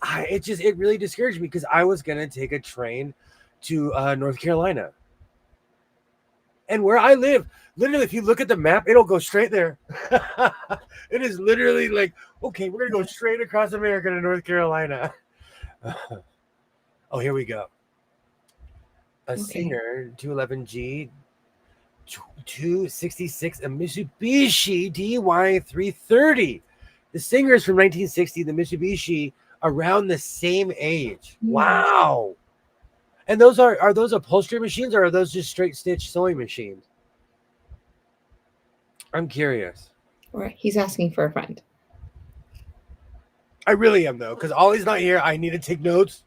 it really discouraged me because I was gonna take a train to North Carolina. And where I live, literally, if you look at the map, it'll go straight there. It is literally like, okay, we're gonna go straight across America to North Carolina. Oh, here we go. A Okay. Singer 211G 266, a Mitsubishi DY330. The Singer is from 1960. The Mitsubishi around the same age. Wow. And those are those upholstery machines, or are those just straight stitch sewing machines? I'm curious. Or he's asking for a friend. I really am though, because Ollie's not here. I need to take notes.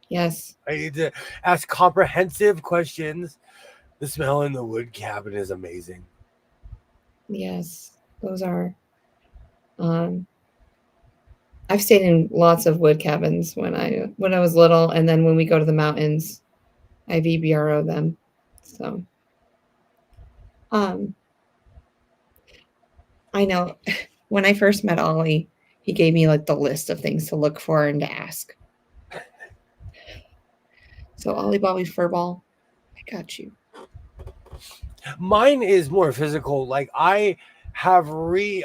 Yes. I need to ask comprehensive questions. The smell in the wood cabin is amazing. Yes. Those are. I've stayed in lots of wood cabins when I was little, and then when we go to the mountains, I VBRO them. So, I know when I first met Ollie, he gave me like the list of things to look for and to ask. So Ollie bought me furball. I got you. Mine is more physical. Like I've written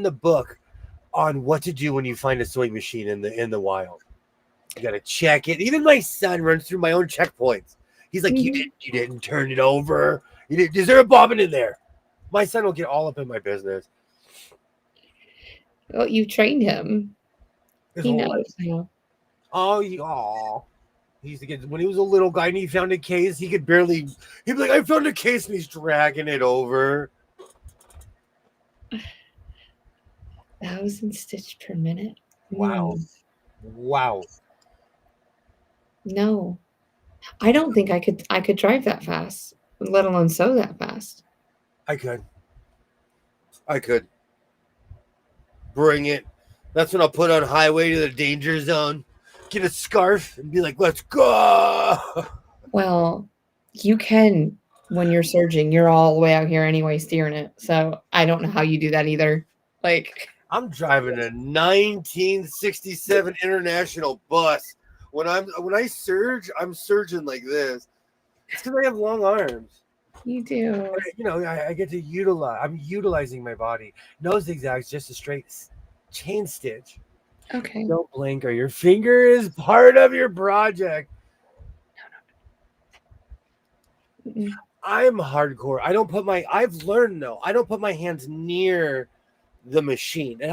the book on what to do when you find a sewing machine in the wild. You gotta check it. Even my son runs through my own checkpoints. He's like, Mhm. you didn't turn it over. Is there a bobbin in there? My son will get all up in my business. Well, you trained him. His He whole knows life. now. He used to get, when he was a little guy and he found a case, he'd be like, I found a case, and he's dragging it over. 1,000 stitch per minute. Wow. Wow. No, I don't think I could drive that fast, let alone sew that fast. I could. Bring it. That's when I'll put on highway to the danger zone, get a scarf, and be like, let's go. Well, you can when you're surging. You're all the way out here anyway, steering it. So I don't know how you do that either. Like, I'm driving a 1967 International bus. When I surge, I'm surging like this. It's because I have long arms. you do. I get to utilize. I'm utilizing my body. No zigzags, just a straight chain stitch. Okay. Don't blink, or your finger is part of your project. Mm-mm. I'm hardcore. I've learned though, I don't put my hands near the machine. And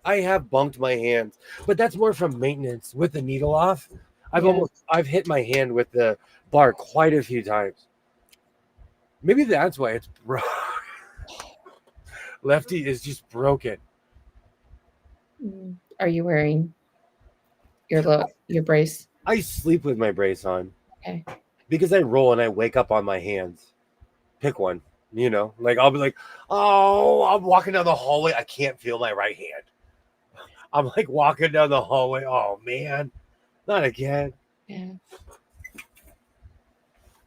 I have bunked my hands, but that's more from maintenance with the needle off. I've hit my hand with the bar quite a few times. Maybe that's why it's broke. Lefty is just broken. Are you wearing your brace? I sleep with my brace on. Okay. Because I roll and I wake up on my hands. Pick one, like I'll be like, oh, I'm walking down the hallway. I can't feel my right hand. I'm like walking down the hallway. Oh man, not again. Yeah.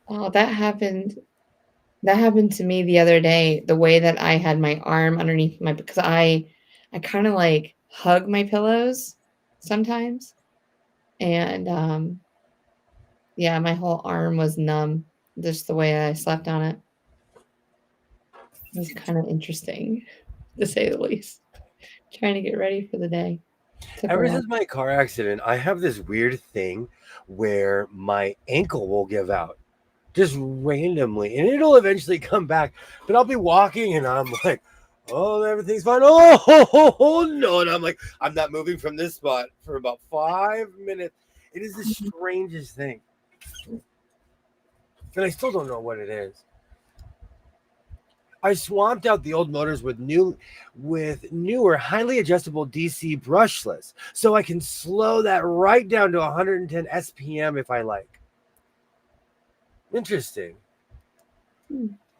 Oh, that happened. That happened to me the other day. The way that I had my arm underneath because I kind of like hug my pillows sometimes, and yeah, my whole arm was numb just the way I slept on it. It was kind of interesting, to say the least. Trying to get ready for the day. Ever since my car accident, I have this weird thing where my ankle will give out just randomly, and it'll eventually come back. But I'll be walking, and I'm like, "Oh, everything's fine." Oh, no, and I'm like, I'm not moving from this spot for about 5 minutes. It is the strangest thing, and I still don't know what it is. I swapped out the old motors with newer, highly adjustable DC brushless, so I can slow that right down to 110 SPM if I like. Interesting.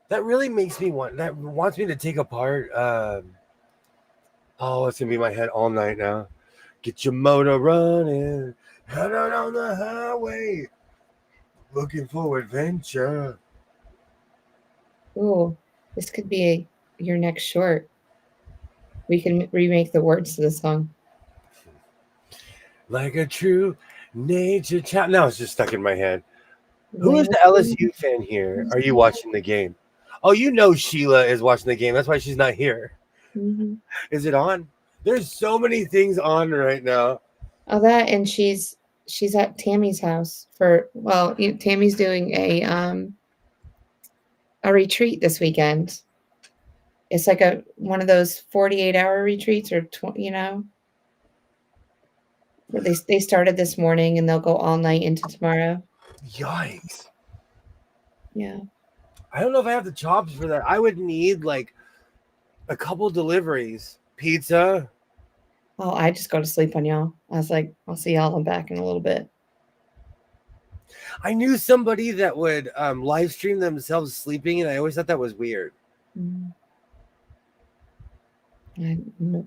That really makes me wants me to take apart. Oh, it's gonna be in my head all night now. Get your motor running, head out on the highway, looking for adventure. Ooh, this could be your next short. We can remake the words to the song. Like a true nature child. Now it's just stuck in my head. Who is the LSU fan here? Are you watching the game? Oh, you know Sheila is watching the game. That's why she's not here. Mm-hmm. Is it on? There's so many things on right now. Oh, that, and she's at Tammy's house Tammy's doing a retreat this weekend. It's like one of those 48-hour retreats or where they started this morning and they'll go all night into tomorrow. Yikes. Yeah. I don't know if I have the chops for that. I would need like a couple deliveries. Pizza. Oh, I just go to sleep on y'all. I was like, I'll see y'all back in a little bit. I knew somebody that would live stream themselves sleeping, and I always thought that was weird. Mm. And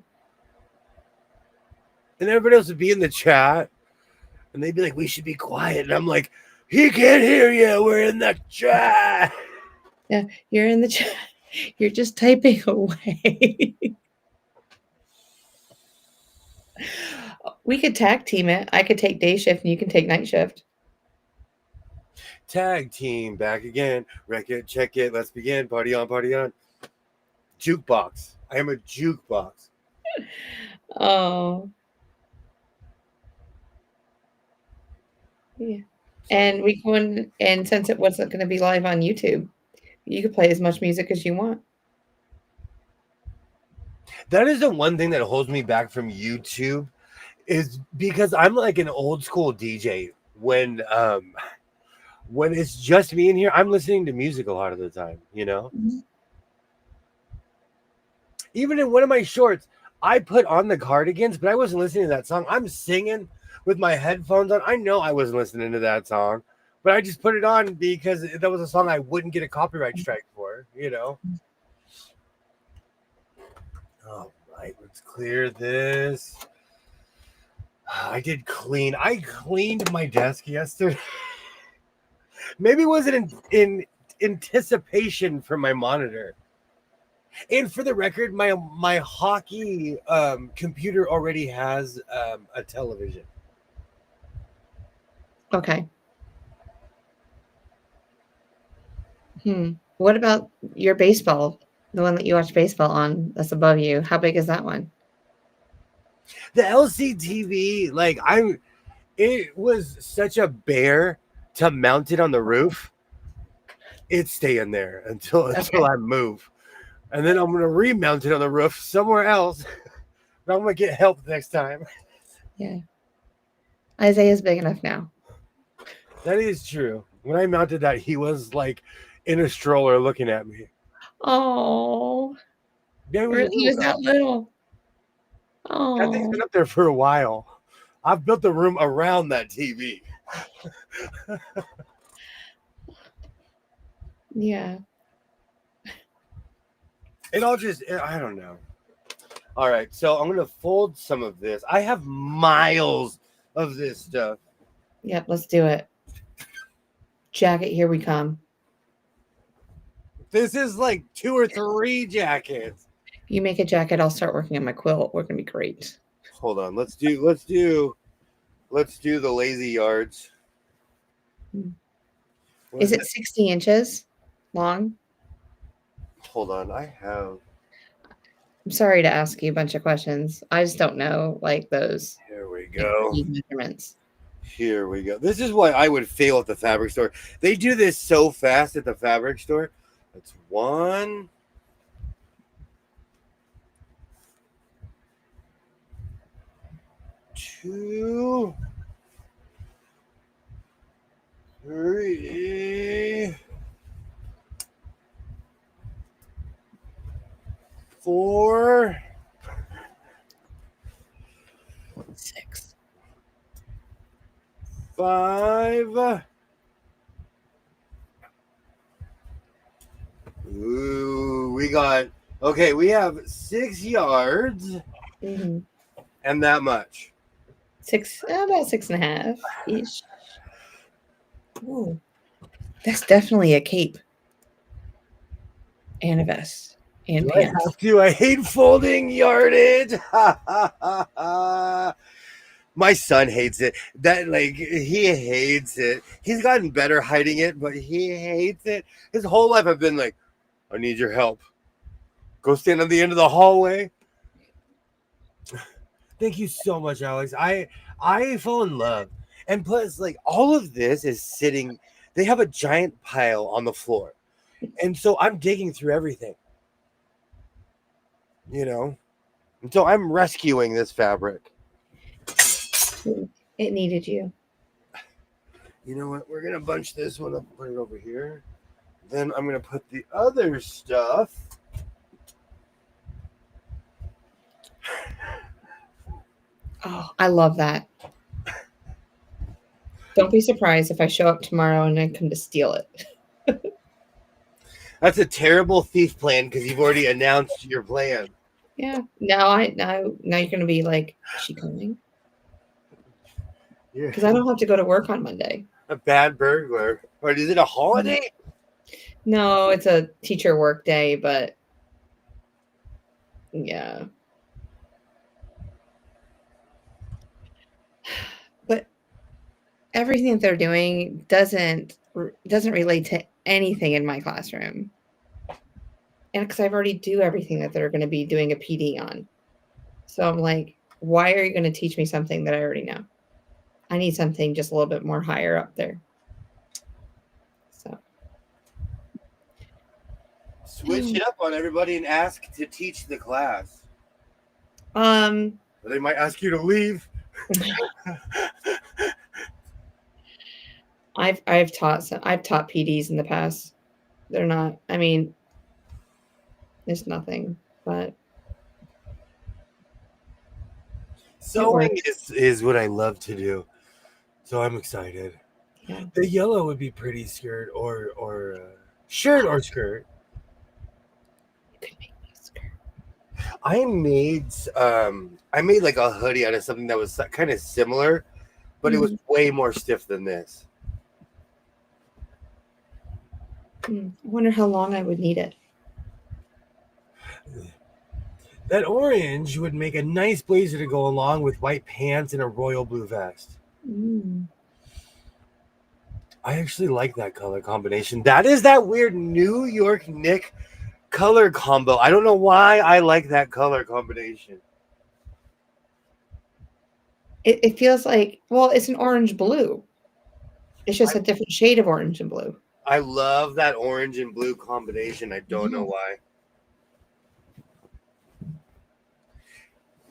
everybody else would be in the chat, and they'd be like, "We should be quiet." And I'm like, "He can't hear you. We're in the chat." Yeah, you're in the chat. You're just typing away. We could tag team it. I could take day shift and you can take night shift. Tag team back again. Wreck it, check it. Let's begin. Party on, party on. Jukebox. I am a jukebox. Oh. Yeah. And and since it wasn't going to be live on YouTube, you could play as much music as you want. That is the one thing that holds me back from YouTube, is because I'm like an old school DJ. When it's just me in here, I'm listening to music a lot of the time, Mm-hmm. Even in one of my shorts, I put on the Cardigans, but I wasn't listening to that song. I'm singing with my headphones on. I know I wasn't listening to that song, but I just put it on because that was a song I wouldn't get a copyright strike for, All right, let's clear this. I cleaned my desk yesterday. Maybe it wasn't in anticipation for my monitor. And for the record, my hockey computer already has a television. Okay. What about your baseball? The one that you watch baseball on that's above you. How big is that one? The LCTV, it was such a bear to mount it on the roof. It's staying there until I move. And then I'm going to remount it on the roof somewhere else. But I'm going to get help next time. Yeah. Isaiah's big enough now. That is true. When I mounted that, he was like in a stroller looking at me. Oh. Yeah, He was that little. Oh. That thing's been up there for a while. I've built the room around that TV. Yeah. I don't know. All right, so I'm going to fold some of this. I have miles of this stuff. Yep, let's do it. Jacket, here we come. This is like 2 or 3 jackets. You make a jacket, I'll start working on my quilt. We're going to be great. Hold on. Let's do the lazy yards. Is it 60 inches long? Hold on. I'm sorry to ask you a bunch of questions. I just don't know like those Here we like, go. key measurements. Here we go. This is why I would fail at the fabric store. They do this so fast at the fabric store. That's 1, 2, 3, 4, 6. 5. Ooh, we got okay. We have 6 yards Mm-hmm. and that much. 6, about 6.5 ish. Ooh, that's definitely a cape and a vest and Do I pants. have to? I hate folding yardage. My son hates it. That like he hates it. He's gotten better hiding it, but he hates it. His whole life I've been like, I need your help. Go stand on the end of the hallway. Thank you so much, Alex. I fall in love. And plus, like all of this is sitting, they have a giant pile on the floor. And so I'm digging through everything. You know? And so I'm rescuing this fabric. It needed you. You know what? We're gonna bunch this one up, put it over here. Then I'm gonna put the other stuff. Oh, I love that. Don't be surprised if I show up tomorrow and I come to steal it. That's a terrible thief plan because you've already announced your plan. Yeah. Now you're gonna be like, is she coming? You're Because I don't have to go to work on Monday. a bad burglar. Or is it a holiday? No, it's a teacher work day, but yeah. But everything that they're doing doesn't relate to anything in my classroom. And because I've already do everything that they're going to be doing a PD on. So I'm like, why are you going to teach me something that I already know? I need something just a little bit more higher up there. So Switch it up on everybody and ask to teach the class. um Or they might ask you to leave. I've taught PDs in the past. They're not, I mean, there's nothing, but Sewing is what I love to do. So I'm excited. yeah. The yellow would be pretty skirt or shirt or skirt. You could make me a skirt. I made like a hoodie out of something that was kind of similar, but it was way more stiff than this. I wonder how long I would need it. That orange would make a nice blazer to go along with white pants and a royal blue vest. I actually like that color combination. That is that weird New York Nick color combo. I don't know why I like that color combination. It feels like, well, it's an orange blue. It's just a different shade of orange and blue. I love that orange and blue combination. I don't know why.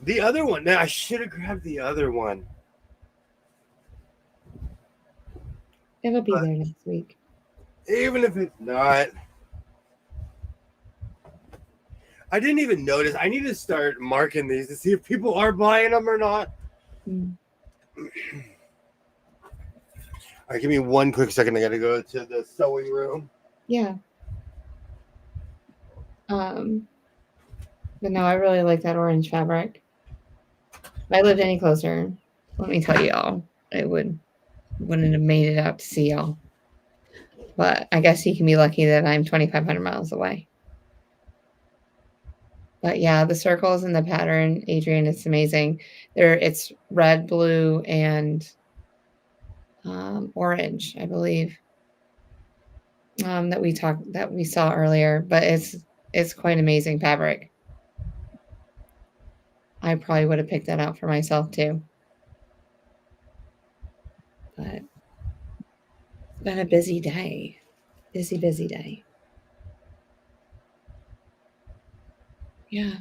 The other one. Now I should have grabbed the other one. It'll be there next week. Even if it's not. I didn't even notice. I need to start marking these to see if people are buying them or not. All right, give me one quick second. I gotta go to the sewing room. Yeah. But no, I really like that orange fabric. If I lived any closer, let me tell y'all, I wouldn't have made it out to see y'all. But I guess he can be lucky that I'm 2,500 miles away. But yeah, the circles and the pattern, Adrian, it's amazing. It's red, blue, and orange, I believe. That we saw earlier, but it's quite amazing fabric. I probably would have picked that out for myself too. But it's been a busy day. Busy day. Yeah.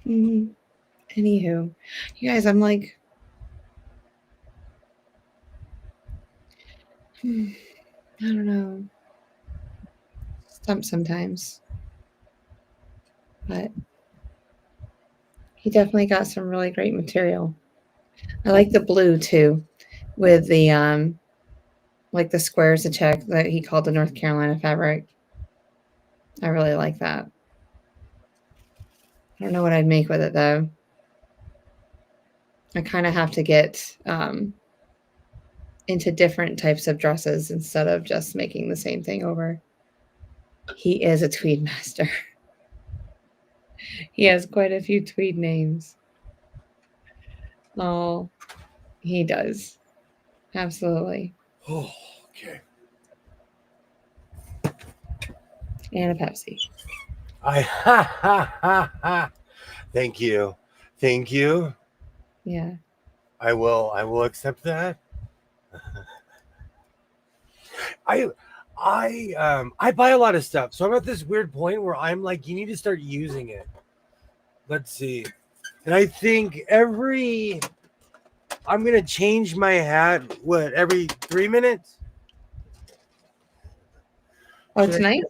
Anywho, you guys, I'm like, I don't know. Stumped sometimes. But he definitely got some really great material. I like the blue too, with the like the squares to check that he called the North Carolina fabric. I really like that. I don't know what I'd make with it though. I kind of have to get into different types of dresses instead of just making the same thing over. He is a tweed master. He has quite a few tweed names. Oh, he does. Absolutely. Oh, okay. And a Pepsi. Thank you. Thank you. Yeah. I will accept that. I buy a lot of stuff. So I'm at this weird point where I'm like, you need to start using it. Let's see. And I think I'm gonna change my hat every 3 minutes? Oh, tonight?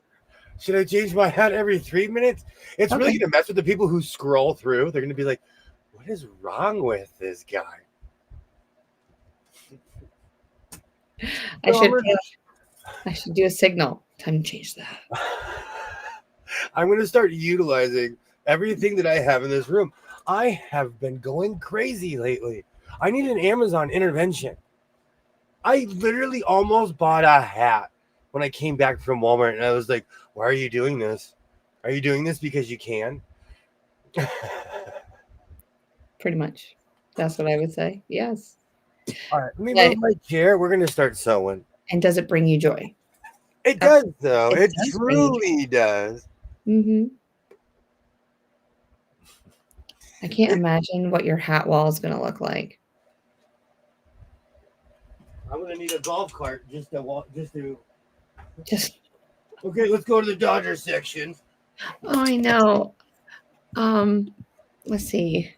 Should I change my hat every 3 minutes? It's really gonna mess with the people who scroll through. They're gonna be like, what is wrong with this guy? I should do a signal. Time to change that. I'm going to start utilizing everything that I have in this room. I have been going crazy lately. I need an Amazon intervention. I literally almost bought a hat when I came back from Walmart, and I was like, why are you doing this? Are you doing this because you can? Pretty much. That's what I would say. Yes. All right, let me move my chair. We're going to start sewing. And does it bring you joy? It does, though. It It does bring you truly does. Mm-hmm. I can't imagine what your hat wall is going to look like. I'm going to need a golf cart just to. Just. Okay, let's go to the Dodger section. Oh, I know. Let's see.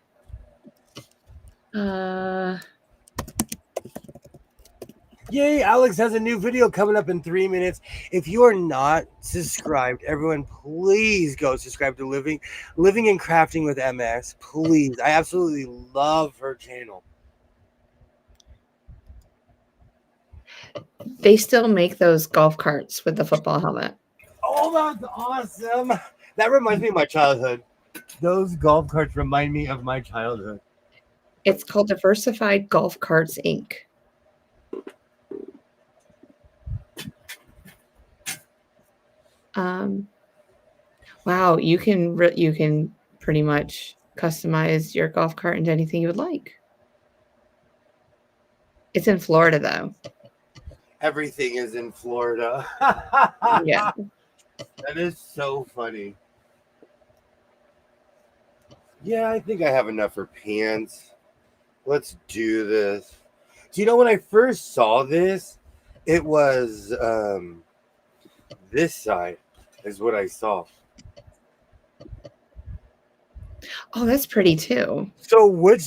Yay, Alex has a new video coming up in 3 minutes. If you are not subscribed, everyone, please go subscribe to Living and Crafting with MS. Please. I absolutely love her channel. They still make those golf carts with the football helmet. Oh, that's awesome. That reminds me of my childhood. Those golf carts remind me of my childhood. It's called Diversified Golf Carts, Inc. Wow, you can pretty much customize your golf cart into anything you would like. It's in Florida, though. Everything is in Florida. Yeah. That is so funny. Yeah, I think I have enough for pants. Let's do this. Do you know when I first saw this, it was this side is what I saw. Oh, that's pretty too. So well,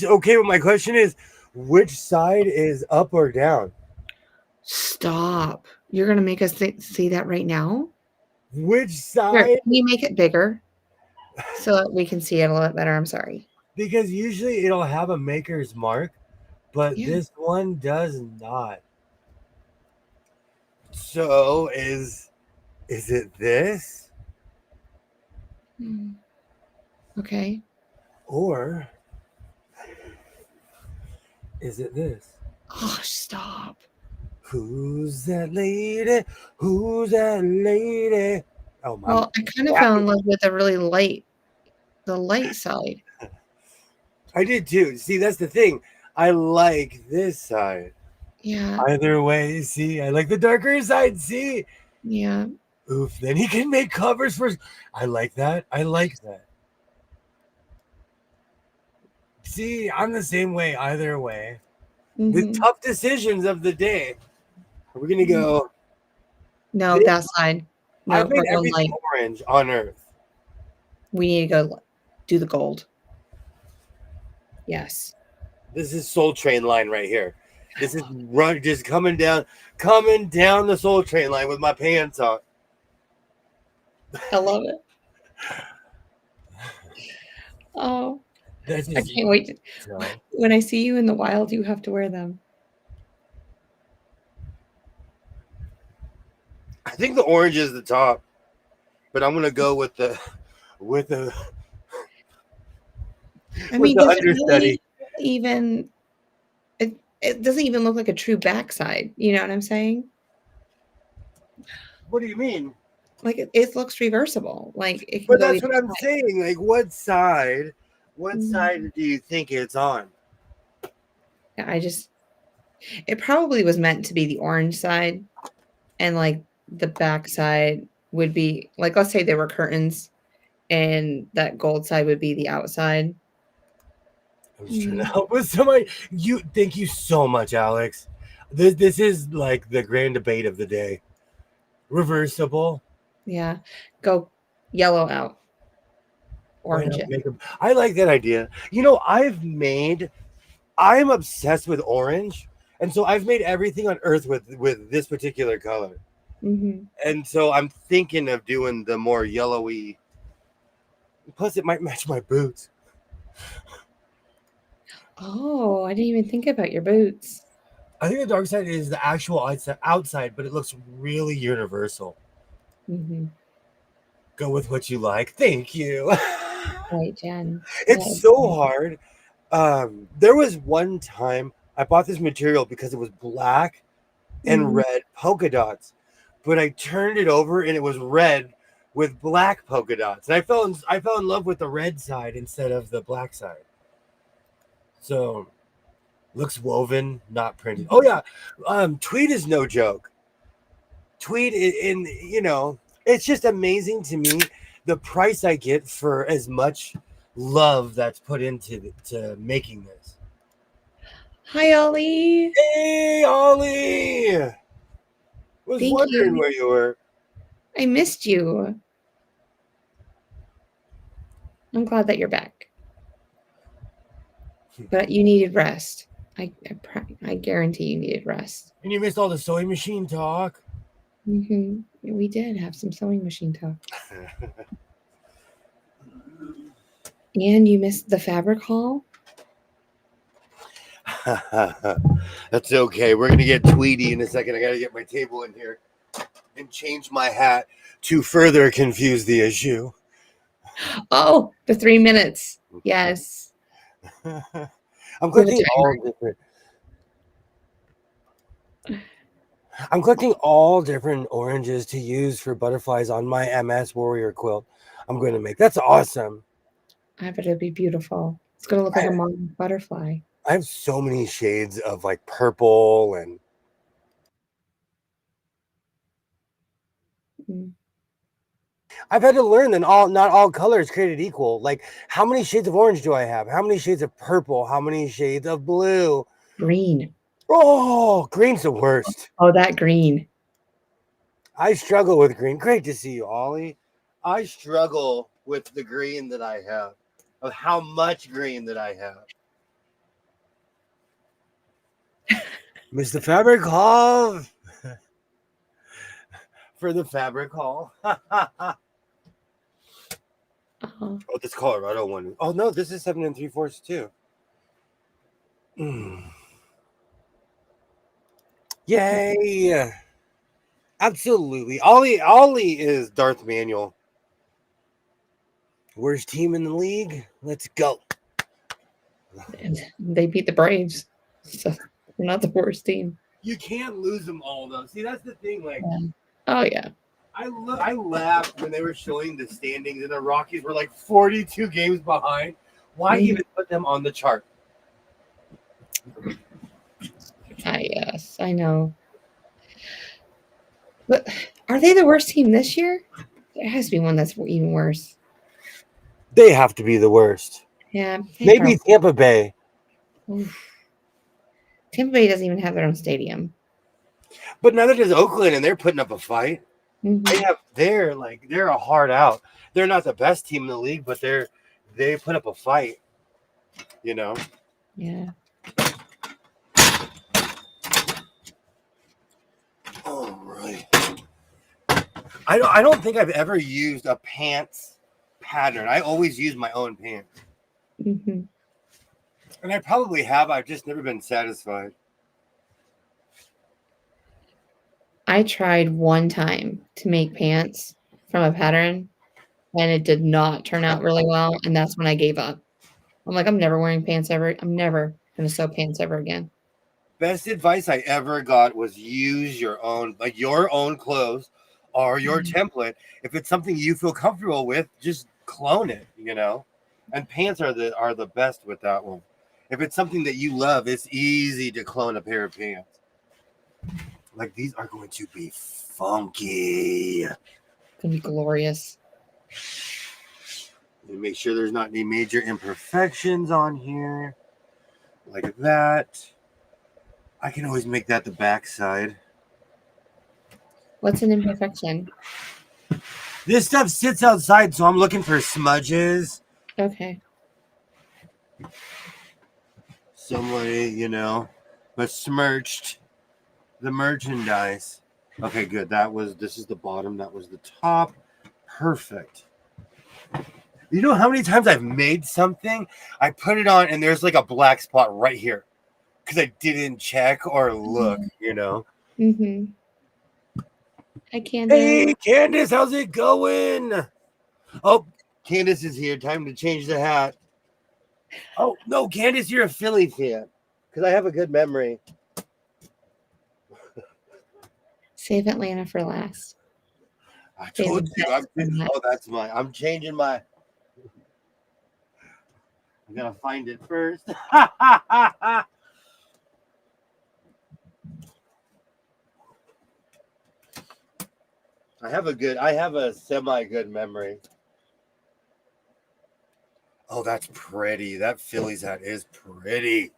my question is, which side is up or down? Stop. You're going to make us see that right now? Which side? Here, can you make it bigger so that we can see it a little bit better? I'm sorry. Because usually it'll have a maker's mark, but this one does not. So is it this? Okay. Or is it this? Oh, stop. Who's that lady? Who's that lady? Oh my. Well, I kind of fell in love with the light side. I did too. See, that's the thing. I like this side. Yeah. Either way, see, I like the darker side. See? Yeah. Oof. Then he can make covers for. I like that. I like that. See, I'm the same way either way. The Mhm. tough decisions of the day. Are we gonna go? No, This- that side. No, I've made we're going everything light. orange on Earth. We need to go do the gold. Yes. This is Soul Train line right here. This is run just coming down the Soul Train line with my pants on. I love it. Oh, That's I just can't wait. so. When I see you in the wild, you have to wear them. I think the orange is the top, but I'm gonna go with the with the I with mean, the does it understudy. really even it doesn't even look like a true backside. You know what I'm saying? What do you mean? Like it looks reversible. Like it can But go that's either what I'm side. saying. Like, what side? What Mhm. side do you think it's on? Yeah, it probably was meant to be the orange side, and like the back side would be like, let's say there were curtains, and that gold side would be the outside. I was trying to help with somebody. Thank you so much, Alex. This is like the grand debate of the day. Reversible. Yeah, go yellow out, Why orange not in. make them? I like that idea. You know, I'm obsessed with orange, and so I've made everything on Earth with this particular color. Mhm. And so I'm thinking of doing the more yellowy. Plus, it might match my boots. Oh, I didn't even think about your boots. I think the dark side is the actual outside, but it looks really universal. Mhm. Go with what you like. Thank you. Right, Jen. It's Yeah. so hard. There was one time I bought this material because it was black and Mhm. red polka dots, but I turned it over and it was red with black polka dots, and I fell in love with the red side instead of the black side. So looks woven, not printed. Oh yeah, Tweed is no joke. Tweed in it's just amazing to me the price I get for as much love that's put into to making this. Hi, Ollie. Hey, Ollie! Was Thank wondering you. where you were. I missed you. I'm glad that you're back. But you needed rest. I guarantee you needed rest. And you missed all the sewing machine talk. Mm-hmm. We did have some sewing machine talk. And you missed the fabric haul? That's okay. We're gonna get Tweedy in a second. I gotta get my table in here and change my hat to further confuse the issue. Oh, the 3 minutes. Yes. I'm We have a collecting all timer. different. I'm collecting all different oranges to use for butterflies on my MS Warrior quilt. I'm going to make. That's awesome. I bet it'd be beautiful. It's gonna look like a modern butterfly. I have so many shades of like purple and Mm. I've had to learn that not all colors created equal. Like how many shades of orange do I have? How many shades of purple? How many shades of blue? Green. Oh, green's the worst. Oh, that green. I struggle with green. Great to see you, Ollie. I struggle with the green that I have, of how much green that I have. Mr. Fabric Hall for the Fabric Hall. Oh, Oh, this Colorado one. Oh no, this is 7 3/4 too. Yay! Absolutely. Ollie is Darth Manuel. Worst team in the league. Let's go. and they beat the Braves. So they're not the worst team. You can't lose them all though. See, that's the thing. Like, Oh yeah. I laughed when they were showing the standings and the Rockies were like 42 games behind. Why even put them on the chart? Yes, I know. But are they the worst team this year? There has to be one that's even worse. They have to be the worst. Yeah. Maybe Tampa Bay. Oof. Tampa Bay doesn't even have their own stadium. But neither does Oakland, and they're putting up a fight. Mhm. They're a hard out. They're not the best team in the league, but they put up a fight. You know. Yeah. All right. I don't think I've ever used a pants pattern. I always use my own pants, hmm and I probably have. I've just never been satisfied. I tried one time to make pants from a pattern, and it did not turn out really well. And that's when I gave up. I'm like, I'm never wearing pants ever. I'm never going to sew pants ever again. Best advice I ever got was use your own clothes or your template. If it's something you feel comfortable with, just clone it, you know. And pants are the best with that one. If it's something that you love, it's easy to clone a pair of pants. Like these are going to be funky. It's going to be glorious. And make sure there's not any major imperfections on here. Like that. I can always make that the back side. What's an imperfection? This stuff sits outside, so I'm looking for smudges. Okay. Somebody, you know, besmirched the merchandise. Okay, good. This is the bottom. That was the top. Perfect. You know how many times I've made something, I put it on, and there's like a black spot right here because I didn't check or look, you know. Mm-hmm. Hi, Candace. Hey, Candace, how's it going? Oh, Candace is here. Time to change the hat. Oh, no, Candace, you're a Philly fan because I have a good memory. Save Atlanta for last. I told you. I'm changing my. I'm going to find it first. I have a semi-good memory. Oh, that's pretty. That Phillies hat is pretty.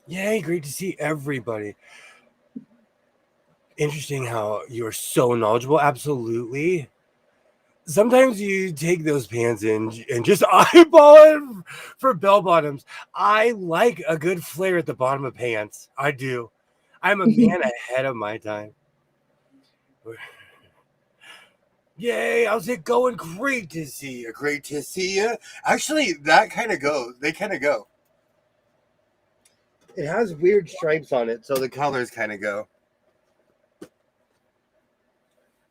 Yay, great to see everybody. Interesting how you're so knowledgeable. Absolutely. Sometimes you take those pants and just eyeball it for bell bottoms. I like a good flare at the bottom of pants. I do. I'm a man ahead of my time. Yay, how's it going? Great to see you. Great to see you. Actually, that kind of goes. They kind of go. It has weird stripes on it, so the colors kind of go.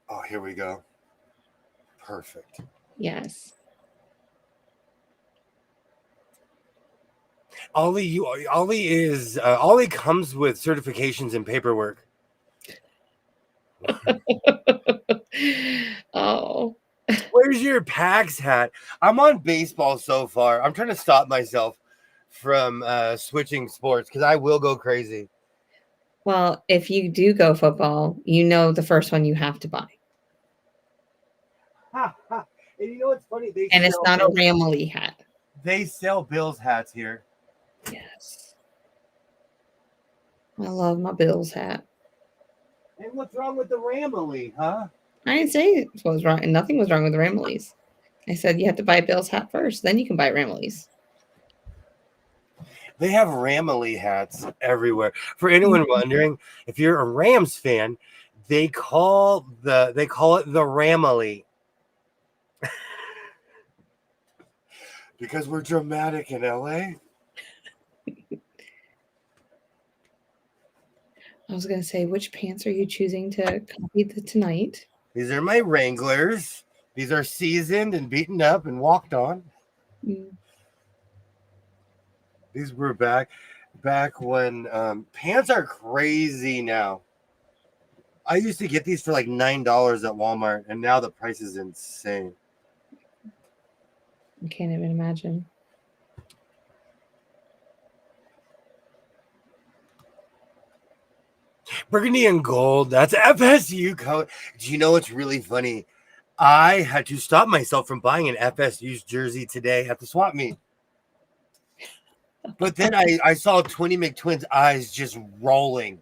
Oh, here we go. Perfect. Yes. Ollie comes with certifications and paperwork. Oh. Where's your PAX hat? I'm on baseball so far. I'm trying to stop myself from switching sports because I will go crazy. Well, if you do go football, you know the first one you have to buy. And you know what's funny? And it's not a Ramley hat. They sell Bills hats here. Yes. I love my Bills hat. And what's wrong with the Ramley, huh? I didn't say what was wrong, and nothing was wrong with the Ramleys. I said you have to buy Bill's hat first, then you can buy Ramleys. They have Ramley hats everywhere. For anyone wondering, if you're a Rams fan, they call it the Ramley. Because we're dramatic in LA. I was going to say, which pants are you choosing to copy tonight? These are my Wranglers. These are seasoned and beaten up and walked on. Mm. These were back when pants are crazy now. I used to get these for like $9 at Walmart, and now the price is insane. I can't even imagine. Burgundy and gold. That's FSU color. Do you know what's really funny? I had to stop myself from buying an FSU's jersey today at the swap meet. But then I saw 20 McTwin's eyes just rolling.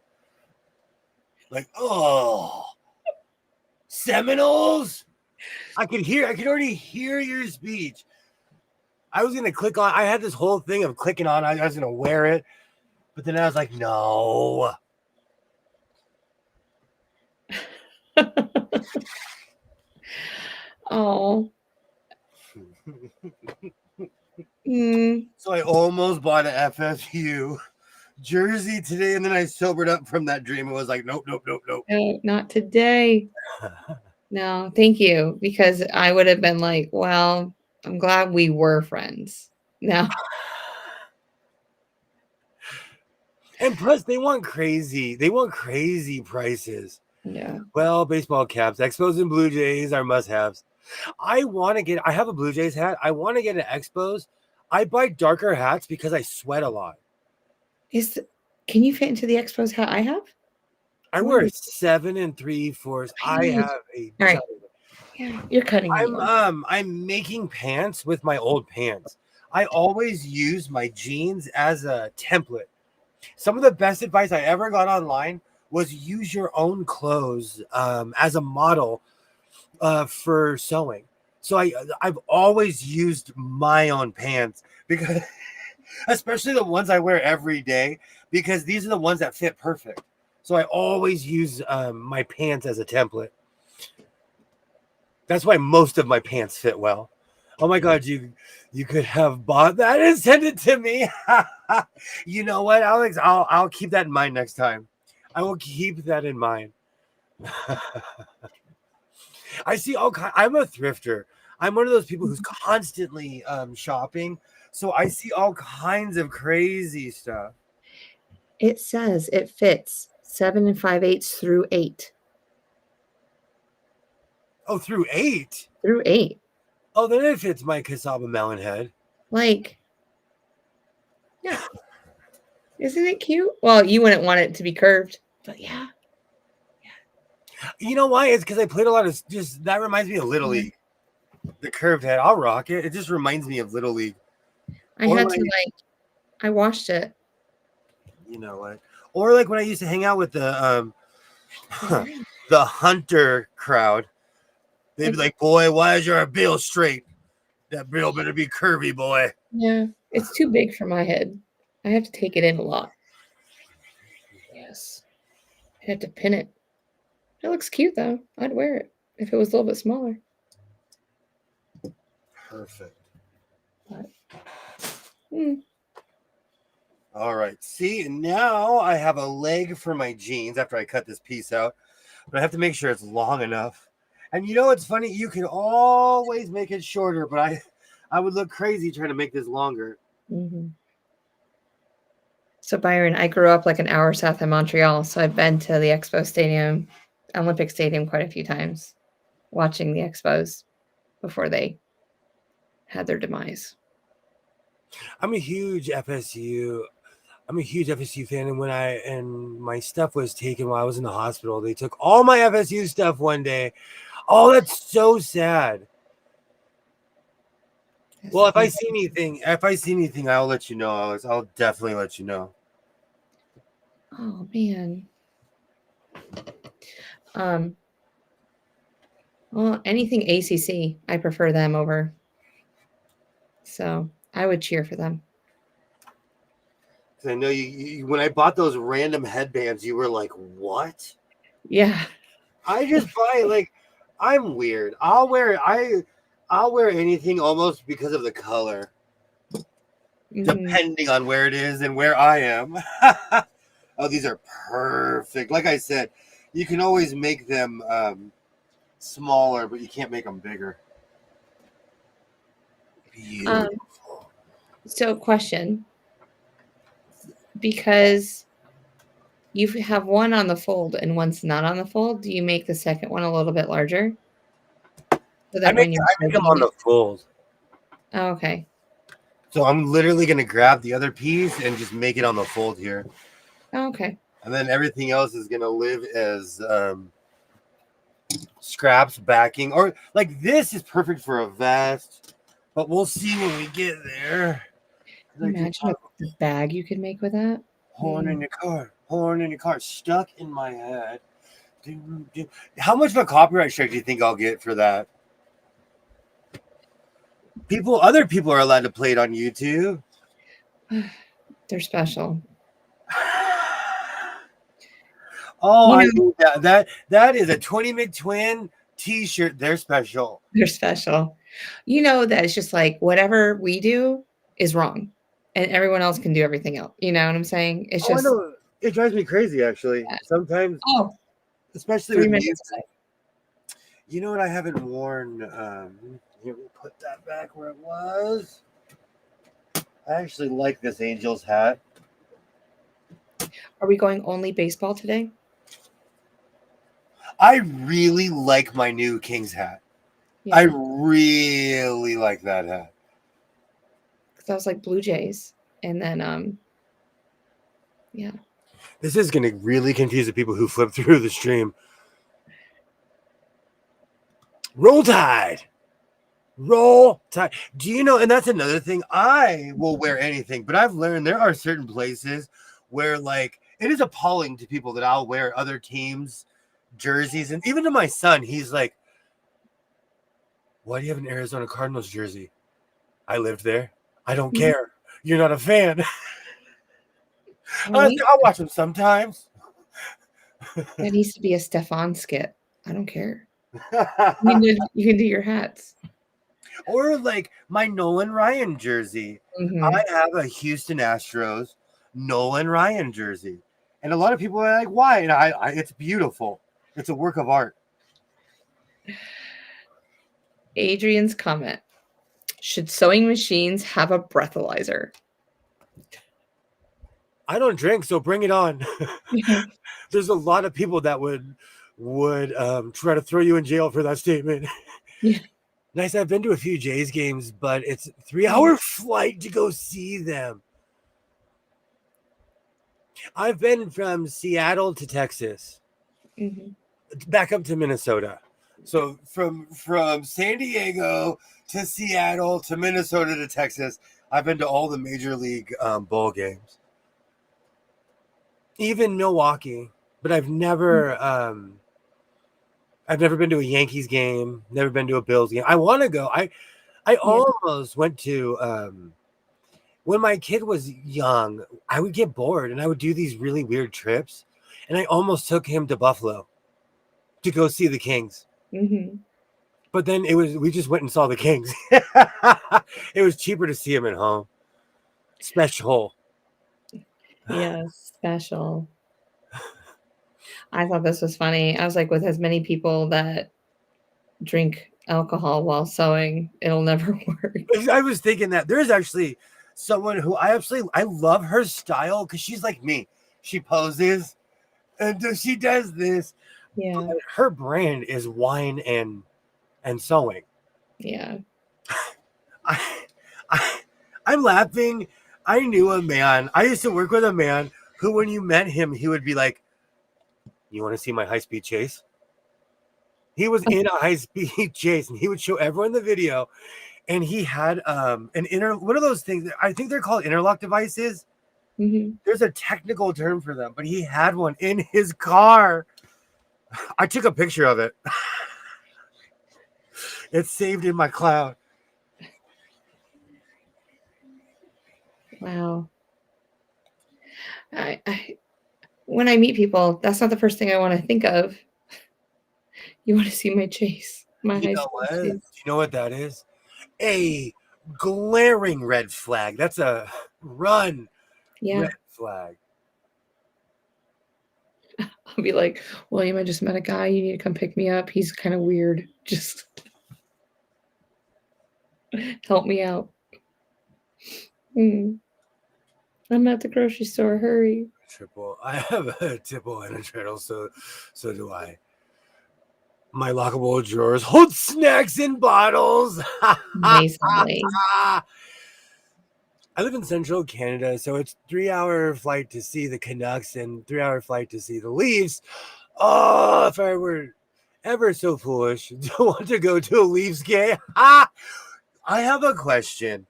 Like, oh, Seminoles? I could already hear your speech. I was gonna click on. I had this whole thing of clicking on. I was gonna wear it, but then I was like, no. Oh. So I almost bought an FSU jersey today, and then I sobered up from that dream and was like, nope. No, not today. No, thank you. Because I would have been like, well, I'm glad we were friends. No. And plus, they want crazy prices. Yeah. Well, baseball caps, Expos and Blue Jays are must-haves. I have a Blue Jays hat. I want to get an Expos. I buy darker hats because I sweat a lot. Can you fit into the Expos hat I have? I wear 7 3/4. I have a. All right. Yeah, you're cutting. I'm making pants with my old pants. I always use my jeans as a template. Some of the best advice I ever got online was use your own clothes as a model for sewing. So I've always used my own pants because, especially the ones I wear every day, because these are the ones that fit perfect. So I always use my pants as a template. That's why most of my pants fit well. Oh my God, you could have bought that and sent it to me. You know what, Alex? I'll keep that in mind next time. I will keep that in mind. I see all kinds. I'm a thrifter. I'm one of those people who's constantly shopping. So I see all kinds of crazy stuff. It says it fits 7 5/8 through 8. Oh, through 8? Through 8. Oh, then it fits my cassava melon head. Like, yeah. Isn't it cute? Well, you wouldn't want it to be curved, but yeah. You know why? It's because I played a lot of that reminds me of Little League. The curved head. I'll rock it. It just reminds me of Little League. I washed it. You know what? Or like when I used to hang out with the the hunter crowd. They'd be like, boy, why is your bill straight? That bill better be curvy, boy. Yeah. It's too big for my head. I have to take it in a lot. Yes. I had to pin it. It looks cute though. I'd wear it if it was a little bit smaller. Perfect. But, All right. See, now I have a leg for my jeans after I cut this piece out. But I have to make sure it's long enough. And you know what's funny? You can always make it shorter, but I would look crazy trying to make this longer. Mm-hmm. So Byron, I grew up like an hour south of Montreal, so I've been to the Expo Stadium, Olympic Stadium quite a few times, watching the Expos before they had their demise. I'm a huge FSU fan, and my stuff was taken while I was in the hospital. They took all my FSU stuff one day. Oh, that's so sad. Well, if I see anything, I'll let you know, Alex. I'll definitely let you know. Oh man. Well, anything ACC, I prefer them over. So I would cheer for them. I know you when I bought those random headbands, you were like, "What?" Yeah. I just buy like I'm weird. I'll wear anything almost because of the color, depending on where it is and where I am. Oh, these are perfect. Like I said, you can always make them smaller, but you can't make them bigger. Beautiful. So question. Because you have one on the fold and one's not on the fold, do you make the second one a little bit larger? So I make them on the fold. Oh, okay. So I'm literally going to grab the other piece and just make it on the fold here. Oh, okay. And then everything else is going to live as scraps backing, or like this is perfect for a vest, but we'll see when we get there. Like, Imagine the bag you could make with that. horn in your car, stuck in my head. How much of a copyright strike do you think I'll get for that? Other people are allowed to play it on YouTube. They're special. Oh, You I know- need that is a 20 McTwin t-shirt. They're special. They're special. You know that it's just like whatever we do is wrong, and everyone else can do everything else. You know what I'm saying? It's Oh, I just know. It drives me crazy, actually. Sometimes, especially 3 with minutes music. away. You know what? I haven't worn. Here, we'll put that back where it was. I actually like this Angels hat. Are we going only baseball today? I really like my new Kings hat. Yeah, I really like that hat. because I was like Blue Jays, and then yeah. This is going to really confuse the people who flip through the stream. Roll Tide. Roll Tide. Do you know? And that's another thing. I will wear anything, but I've learned there are certain places where, like, it is appalling to people that I'll wear other teams' jerseys. And even to my son, he's like, why do you have an Arizona Cardinals jersey? I lived there. I don't care. You're not a fan. I'll watch them sometimes. That needs to be a Stefan skit. I don't care. You can do your hats. Or like my Nolan Ryan jersey. Mhm. I have a Houston Astros Nolan Ryan jersey. And a lot of people are like, why? And I it's beautiful. It's a work of art. Adrian's comment. Should sewing machines have a breathalyzer? I don't drink, so bring it on. There's a lot of people that would try to throw you in jail for that statement. Yeah. Nice. I've been to a few Jays games, but it's a 3-hour flight to go see them. I've been from Seattle to Texas, back up to Minnesota. So from San Diego to Seattle to Minnesota to Texas, I've been to all the major league bowl games. Even Milwaukee, but I've never been to a Yankees game, never been to a Bills game. I want to go. I almost went to when my kid was young, I would get bored and I would do these really weird trips. And I almost took him to Buffalo to go see the Kings. But then we just went and saw the Kings. It was cheaper to see him at home. Special. Yeah, special. I thought this was funny. I was like, with as many people that drink alcohol while sewing, it'll never work. I was thinking that there's actually someone who I love her style because she's like me. She poses and she does this. Yeah. But her brand is wine and sewing. Yeah. I'm laughing. I knew a man. I used to work with a man who, when you met him, he would be like, "You want to see my high-speed chase?" He was in a high-speed chase, and he would show everyone the video. And he had one of those things. I think they're called interlock devices. There's a technical term for them, but he had one in his car. I took a picture of it. It's saved in my cloud. Wow. When I meet people, that's not the first thing I want to think of. You want to see my chase? My You high know school what? chase. Do you know what that is? A glaring red flag. That's a red flag. I'll be like, William, I just met a guy. You need to come pick me up. He's kind of weird. Just help me out. I'm at the grocery store. Hurry. Triple. I have a tipple and a treadle, so do I. My lockable drawers hold snacks in bottles. Amazingly. I live in central Canada, so it's 3-hour flight to see the Canucks and 3-hour flight to see the Leafs. Oh, if I were, ever so foolish to want to go to a Leafs game. I have a question.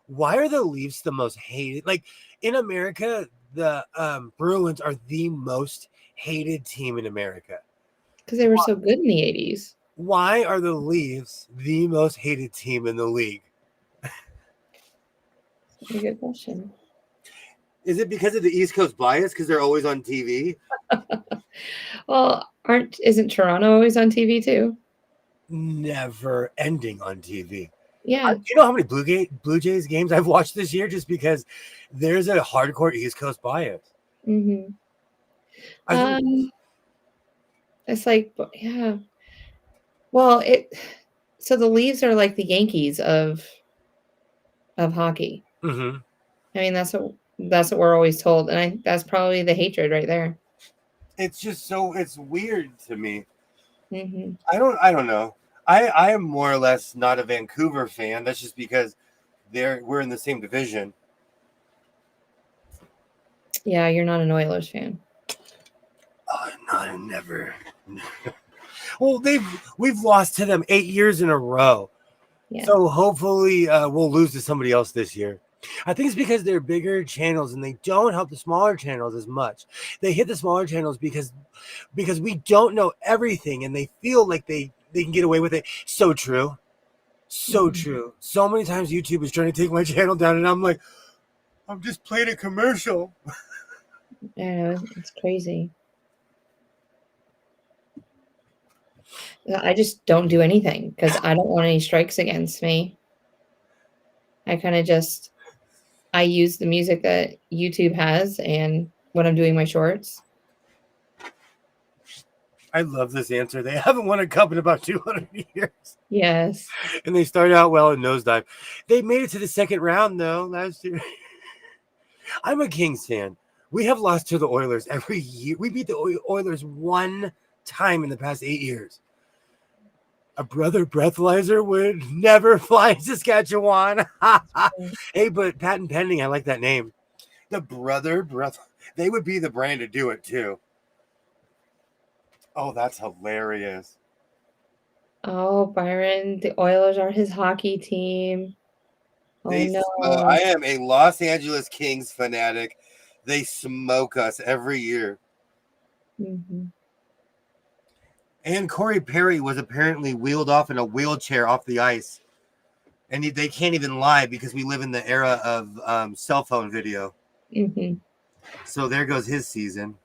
Why are the Leafs the most hated? Like in America, the Bruins are the most hated team in America. Because they were so good in the 80s. Why are the Leafs the most hated team in the league? That's a good question. Is it because of the East Coast bias? Because they're always on TV? Well, isn't Toronto always on TV too? Never ending on TV. Yeah. Do you know how many Blue Jays games I've watched this year just because there's a hardcore East Coast bias? Mm-hmm. I think- It's like, yeah. Well, so the Leafs are like the Yankees of hockey. Mhm. I mean, that's what we're always told, and that's probably the hatred right there. It's just it's weird to me. Mm-hmm. I don't know. I am more or less not a Vancouver fan. That's just because we're in the same division. Yeah, you're not an Oilers fan. Oh, not never. Well, we've lost to them 8 years in a row. Yeah. So hopefully we'll lose to somebody else this year. I think it's because they're bigger channels and they don't help the smaller channels as much. They hit the smaller channels because we don't know everything and they feel like they can get away with it. So true. So true. So many times YouTube is trying to take my channel down and I'm like, I'm just playing a commercial. Yeah, it's crazy. I just don't do anything because I don't want any strikes against me. I kind of I use the music that YouTube has and when I'm doing my shorts. I love this answer. They haven't won a cup in about 200 years. Yes. And they started out well in nosedive. They made it to the second round, though, last year. I'm a Kings fan. We have lost to the Oilers every year. We beat the Oilers one time in the past 8 years. A brother breathalyzer would never fly in Saskatchewan. Hey, but patent pending. I like that name. The brother breath. They would be the brand to do it, too. Oh, that's hilarious. Oh, Byron, the Oilers are his hockey team. Oh, no. I am a Los Angeles Kings fanatic. They smoke us every year. Mm-hmm. And Corey Perry was apparently wheeled off in a wheelchair off the ice. And they can't even lie because we live in the era of cell phone video. Mm-hmm. So there goes his season.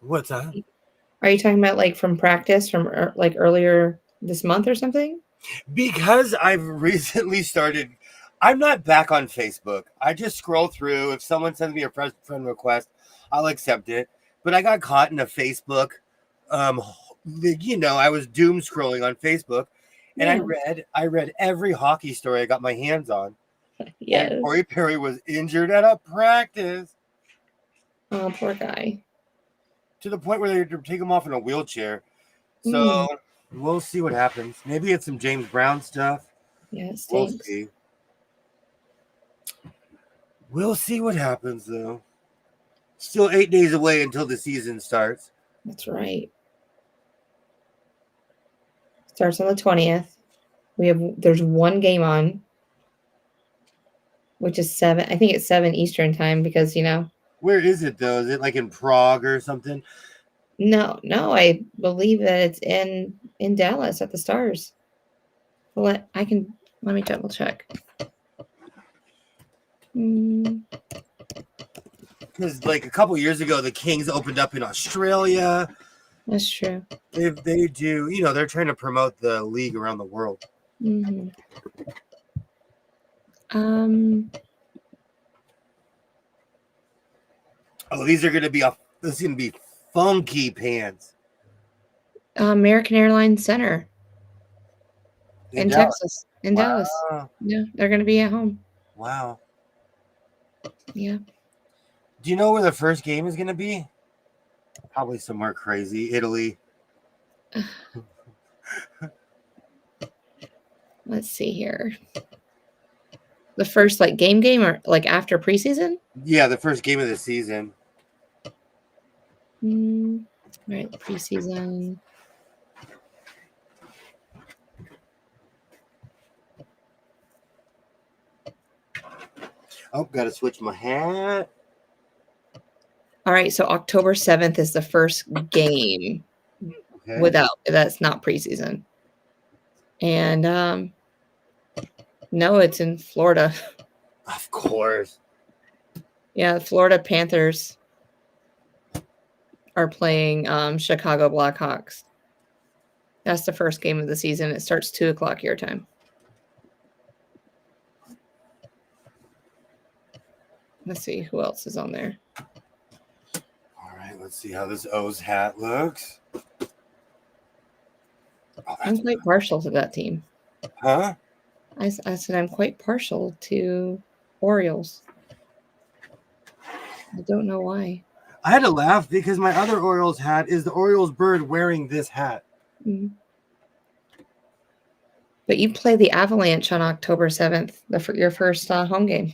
What's that? Are you talking about like from practice from like earlier this month or something? Because I've recently started, I'm not back on Facebook. I just scroll through. If someone sends me a friend request, I'll accept it. But I got caught in a Facebook. I was doom scrolling on Facebook, and I read every hockey story I got my hands on. Yes. And Corey Perry was injured at a practice. Oh, poor guy. To the point where they take him off in a wheelchair. So we'll see what happens. Maybe it's some James Brown stuff. Yeah, it We'll stinks. see. We'll see what happens, though. Still 8 days away until the season starts. That's right. Starts on the 20th. There's one game on, which is 7. I think it's 7 Eastern time because, Where is it, though? Is it like in Prague or something? No, I believe that it's in Dallas at the Stars. Let me double check. Because like a couple years ago, the Kings opened up in Australia. That's true. They do, they're trying to promote the league around the world. Mm-hmm. Oh, these are going to be funky pants. American Airlines Center in Dallas. Texas. In Dallas. Yeah, they're going to be at home. Wow. Yeah. Do you know where the first game is going to be? Probably somewhere crazy. Italy. Let's see here. The first game or like after preseason? Yeah, the first game of the season. All right, preseason. Oh, gotta switch my hat. All right, so October 7th is the first game Okay. that's not preseason. And no, it's in Florida. Of course. Yeah, Florida Panthers are playing Chicago Blackhawks. That's the first game of the season. It starts 2:00 your time. Let's see who else is on there. All right, let's see how this O's hat looks. Oh, I'm quite partial to that team. huh? I said I'm quite partial to Orioles. I don't know why. I had to laugh because my other Orioles hat is the Orioles bird wearing this hat. Mhm. But you play the Avalanche on October 7th, your first home game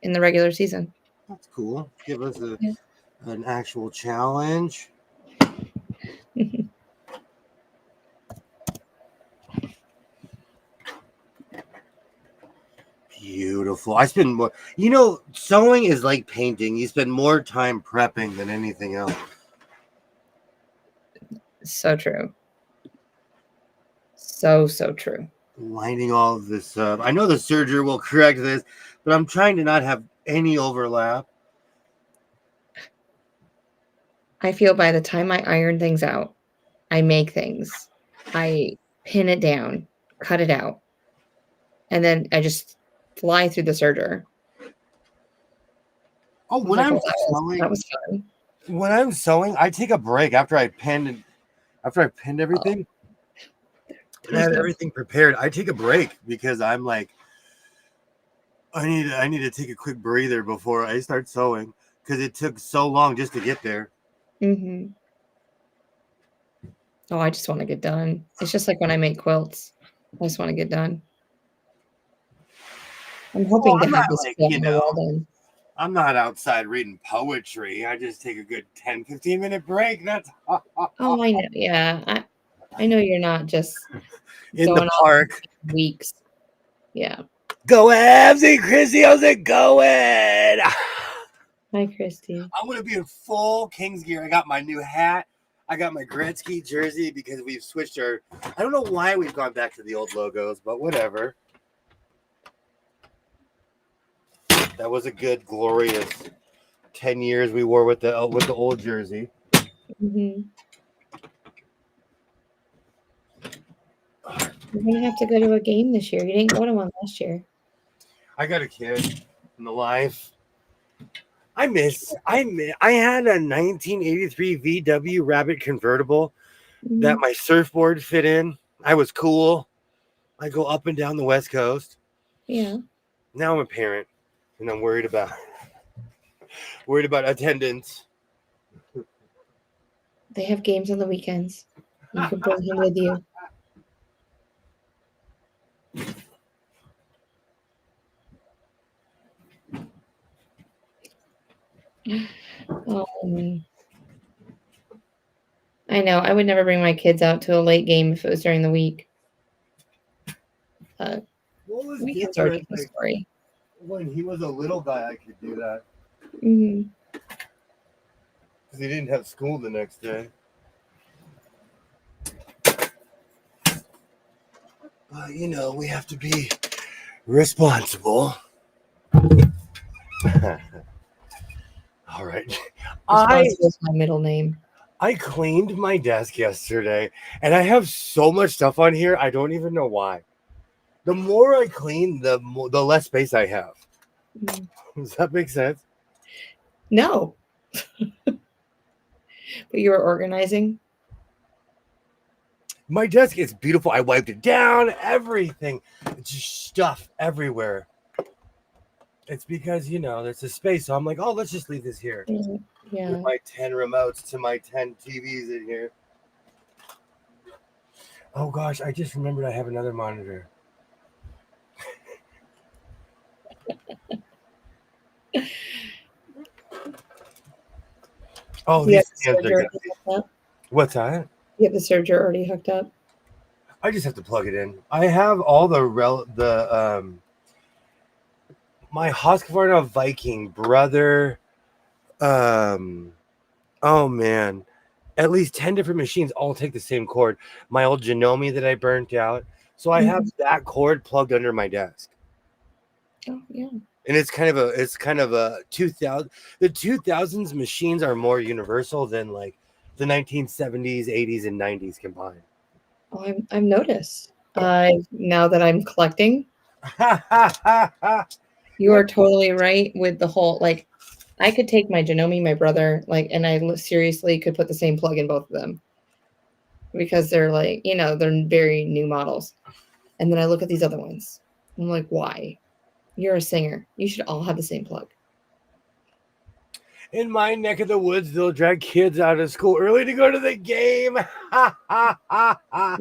in the regular season. That's cool. Give us Yeah. an actual challenge. Beautiful. I spend more, sewing is like painting. You spend more time prepping than anything else. So true. So true. Lining all of this up. I know the serger will correct this, but I'm trying to not have any overlap. I feel by the time I iron things out, I make things, I pin it down, cut it out, and then I just fly through the serger. Oh, when Like, I'm well, sewing, that was fun. when I'm sewing, I take a break after I pinned everything. And I have everything prepared. I take a break because I'm like, I need to take a quick breather before I start sewing because it took so long just to get there. Mm-hmm. Oh, I just want to get done. It's just like when I make quilts. I just want to get done. I'm hoping to I'm have not this like, quilt on the wall done. I'm not outside reading poetry. I just take a good 10, 15-minute break. That's Oh, I know. Yeah, I know you're not just in going the off park. weeks. Yeah. Go Avsy, Chrissy, how's it going? Hi, Christy. I'm gonna be in full Kings gear. I got my new hat. I got my Gretzky jersey because we've switched our. I don't know why we've gone back to the old logos, but whatever. That was a good, glorious 10 years we wore with the old jersey. Mm-hmm. You're gonna have to go to a game this year. You didn't go to one last year. I got a kid in the life. I had a 1983 VW Rabbit convertible that my surfboard fit in. I was cool. I go up and down the West Coast. Yeah. Now I'm a parent, and I'm worried about attendance. They have games on the weekends. You can bring him with you. I know. I would never bring my kids out to a late game if it was during the week. What was Weekends are a different? different story. When he was a little guy, I could do that Mm-hmm. because he didn't have school the next day. But we have to be responsible. All right. Responsible is my middle name. I cleaned my desk yesterday, and I have so much stuff on here. I don't even know why. The more I clean, the less space I have. Does that make sense? No. But you were organizing? My desk is beautiful. I wiped it down, everything. It's just stuff everywhere. It's because, there's a space. So I'm like, oh, let's just leave this here. Yeah. With my 10 remotes to my 10 TVs in here. Oh, gosh. I just remembered I have another monitor. Oh, You have these the stands are serger good. already hooked up? What's that? You have the serger already hooked up? I just have to plug it in. I have all my Husqvarna Viking brother. Oh man, at least 10 different machines all take the same cord. My old Janome that I burnt out. So I have that cord plugged under my desk. Oh, yeah. And it's kind of a 2000. The 2000s machines are more universal than like the 1970s, 80s, and 90s combined. Oh, I've noticed. Now that I'm collecting, you are totally right with the whole, like, I could take my Janome, my brother, like, and seriously could put the same plug in both of them because they're like, they're very new models. And then I look at these other ones. I'm like, why? You're a singer. You should all have the same plug. In my neck of the woods, they'll drag kids out of school early to go to the game.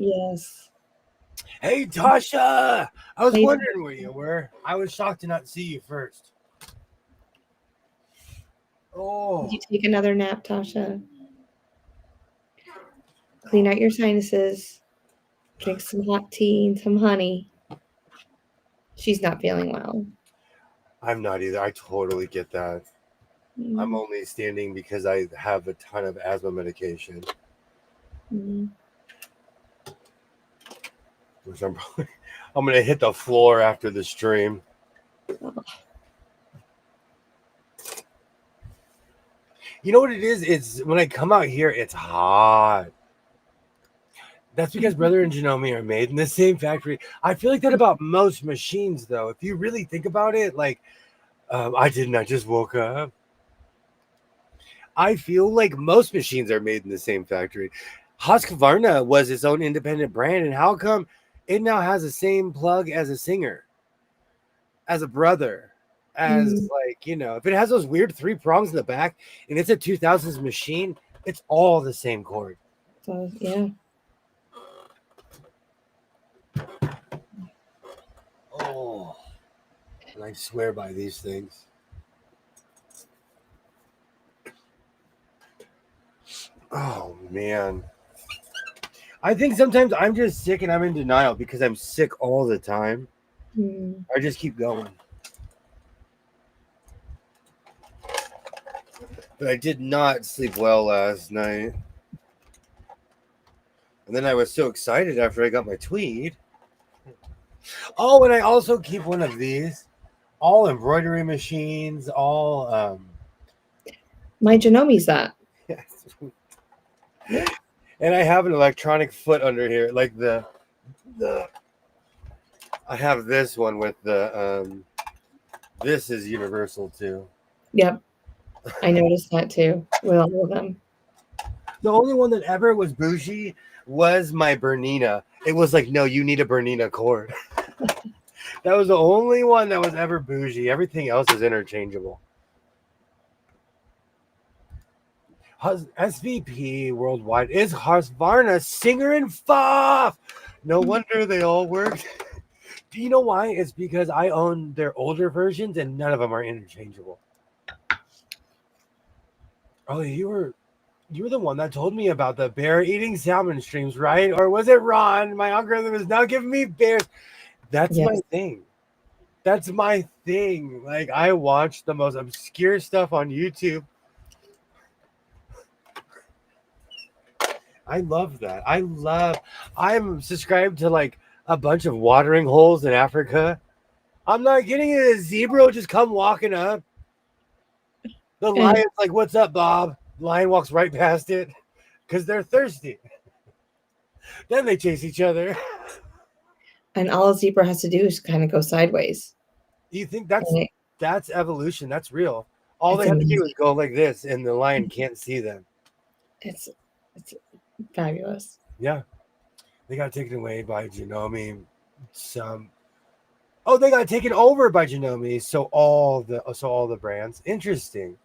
Yes. Hey, Tasha. I was Hey. wondering where you were. I was shocked to not see you first. Oh, Did you take another nap, Tasha? Clean out your sinuses. Drink some hot tea and some honey. She's not feeling well. I'm not either. I totally get that. I'm Mm, only standing because I have a ton of asthma medication, mm. which I'm going to hit the floor after the stream. You know what it is? It's when I come out here, it's hot. That's because Brother and Janome are made in the same factory. I feel like that about most machines, though. If you really think about it, like, I didn't. I just woke up. I feel like most machines are made in the same factory. Husqvarna was its own independent brand, and how come it now has the same plug as a singer, as a brother, as if it has those weird 3 prongs in the back, and it's a 2000s machine, it's all the same cord. So, yeah. Oh, and I swear by these things. Oh man. I think sometimes I'm just sick and I'm in denial because I'm sick all the time. Mm. I just keep going. But I did not sleep well last night. And then I was so excited after I got my Tweed. Oh, and I also keep one of these. All embroidery machines, all My Janome's that. And I have an electronic foot under here, like the I have this one with the this is universal too. Yep. I noticed that too with all of them. The only one that ever was bougie was my Bernina. It was like, no, you need a Bernina cord. That was the only one that was ever bougie. Everything else is interchangeable. SVP worldwide is Husqvarna, Singer, and Pfaff. No wonder they all worked. Do you know why? It's because I own their older versions and none of them are interchangeable. Oh, you were the one that told me about the bear eating salmon streams, right? Or was it Ron? My algorithm is now giving me bears. That's my thing. That's my thing. Like, I watch the most obscure stuff on YouTube. I love that. I'm subscribed to like a bunch of watering holes in Africa. I'm not getting it. A zebra will just come walking up. The lion's like, "What's up, Bob?" The lion walks right past it because they're thirsty. Then they chase each other. And all a zebra has to do is kind of go sideways. You think that's evolution? That's real. All they It's have to do amazing. is go like this, and the lion can't see them. It's fabulous. Yeah, they got taken away by Janome. They got taken over by Janome. So all the brands. Interesting.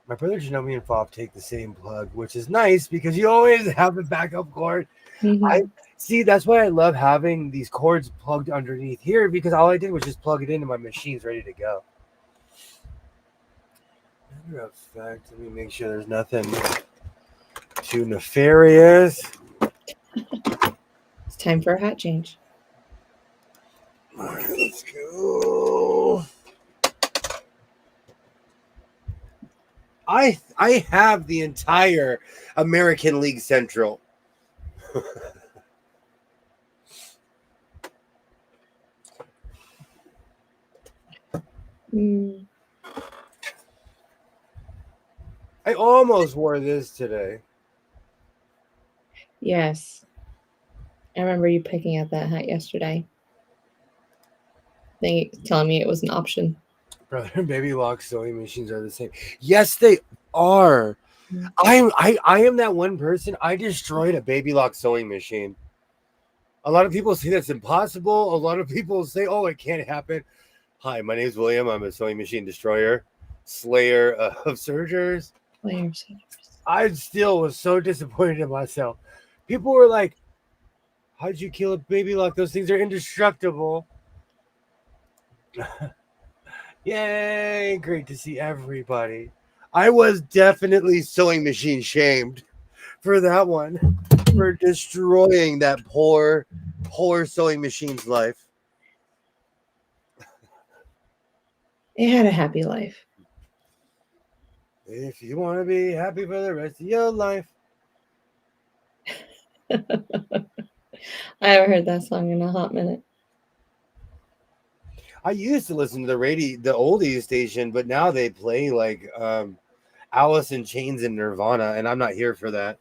My brother Janome and Pfaff take the same plug, which is nice because you always have a backup cord. Mhm. I see. That's why I love having these cords plugged underneath here because all I did was just plug it into my machines ready to go. Matter of fact, let me make sure there's nothing too nefarious. It's time for a hat change. All right, let's go. I have the entire American League Central. Mm, I almost wore this today. yes. I remember you picking out that hat yesterday. Telling me it was an option. Brother, baby lock sewing machines are the same. Yes, they are. Mm. I am that one person. I destroyed a baby lock sewing machine. A lot of people say that's impossible. A lot of people say, "Oh, it can't happen." Hi, my name is William. I'm a sewing machine destroyer, slayer of surgers. Players. I still was so disappointed in myself. People were like, "How'd you kill a baby lock? Those things are indestructible." Yay! Great to see everybody. I was definitely sewing machine shamed for that one, for destroying that poor sewing machine's life. It had a happy life. If you want to be happy for the rest of your life. I haven't heard that song in a hot minute. I used to listen to the oldies station, but now they play like Alice in Chains and Nirvana, and I'm not here for that.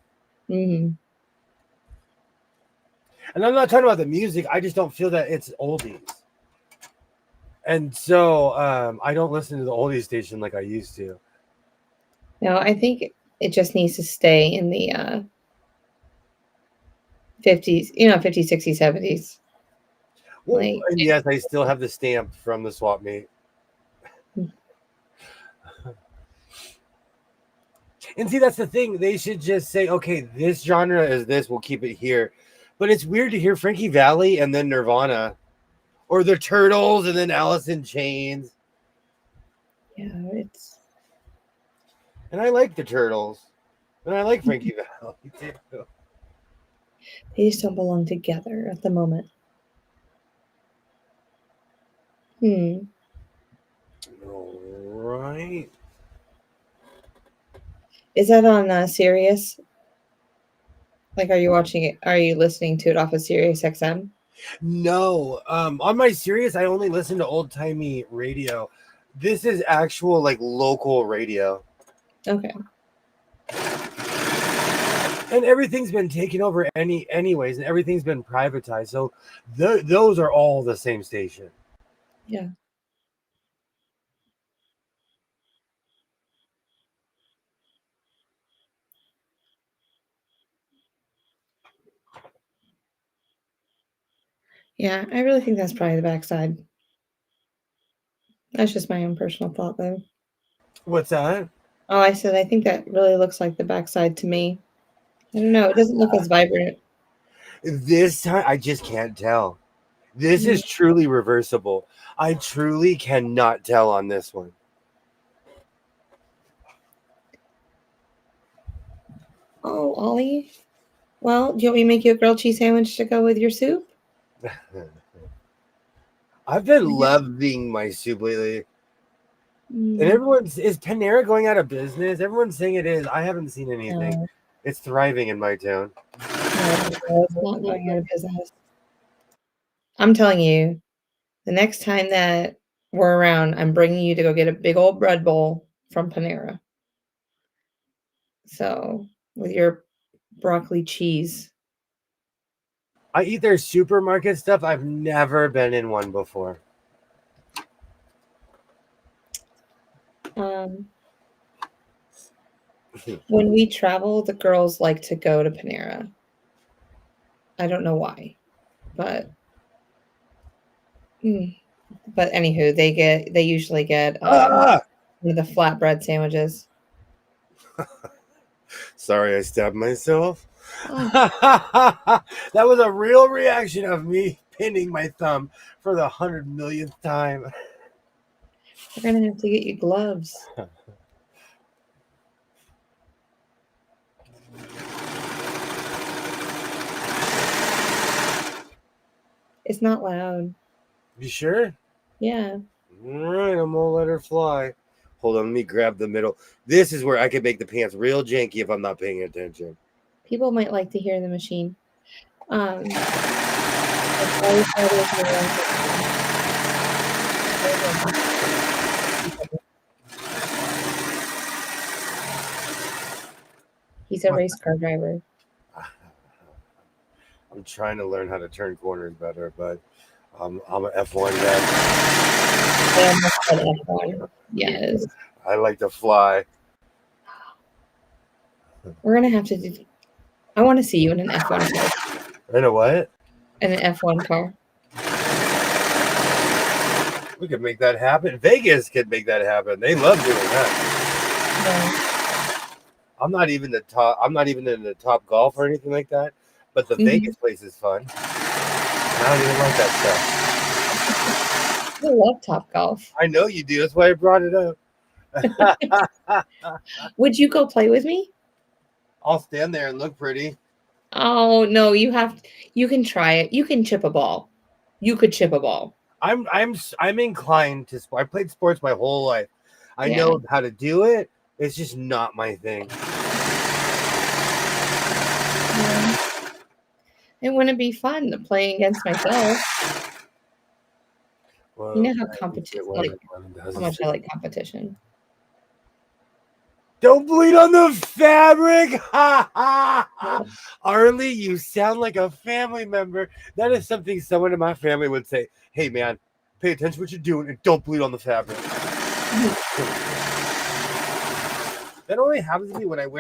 Mm-hmm. And I'm not talking about the music. I just don't feel that it's oldies. And so I don't listen to the oldies station like I used to. No, I think it just needs to stay in the 50s, 50s, 60s, 70s. Well, Like, and yes, I still have the stamp from the swap meet. And see, that's the thing. They should just say, okay, this genre is this. We'll keep it here. But it's weird to hear Frankie Valli and then Nirvana. Or the Turtles and then Alice in Chains. yeah, it's... And I like the Turtles. And I like Frankie Valli too. They just don't belong together at the moment. All right. Is that on Sirius? Like, are you watching it? Are you listening to it off of Sirius XM? No. On my Sirius, I only listen to old timey radio. This is actual like local radio. Okay. And everything's been taken over anyways, and everything's been privatized. So those are all the same station. Yeah. Yeah, I really think that's probably the backside. That's just my own personal thought, though. What's that? Oh, I said I think that really looks like the backside to me. I don't know. It doesn't look as vibrant. This time, I just can't tell. This is truly reversible. I truly cannot tell on this one. Oh, Ollie. Well, do you want me to make you a grilled cheese sandwich to go with your soup? I've been loving my soup lately. And is Panera going out of business? Everyone's saying it is. I haven't seen anything. No. It's thriving in my town. No, it's not going out of business. I'm telling you, the next time that we're around, I'm bringing you to go get a big old bread bowl from Panera. So, with your broccoli cheese. I eat their supermarket stuff. I've never been in one before. When we travel, the girls like to go to Panera. I don't know why, but anywho, they usually get one of the flatbread sandwiches. Sorry, I stabbed myself. That was a real reaction of me pinning my thumb for the 100 millionth time. We're gonna have to get you gloves. It's not loud. You sure? Yeah. All right, I'm gonna let her fly. Hold on, let me grab the middle. This is where I can make the pants real janky if I'm not paying attention. People might like to hear the machine. It's always better if you run He's a race car driver. I'm trying to learn how to turn corners better, but I'm an F1 guy. I almost said F1. Yes. I like to fly. We're gonna have to do. I want to see you in an F1 car. In a what? In an F1 car. We could make that happen. Vegas could make that happen. They love doing that. Yeah. I'm not even in the top golf or anything like that. But the Vegas place is fun. I don't even like that stuff. I love Top Golf. I know you do. That's why I brought it up. Would you go play with me? I'll stand there and look pretty. Oh no, you can try it. You can chip a ball. You could chip a ball. I'm inclined to sport. I played sports my whole life. I Yeah. know how to do it. It's just not my thing. Yeah. It wouldn't be fun playing against myself. Well, You know how I competition, get like one does. how much I like competition. Don't bleed on the fabric. Ha ha ha. Arlie, you sound like a family member. That is something someone in my family would say. Hey man, pay attention to what you're doing and don't bleed on the fabric. That only happens to me when I'm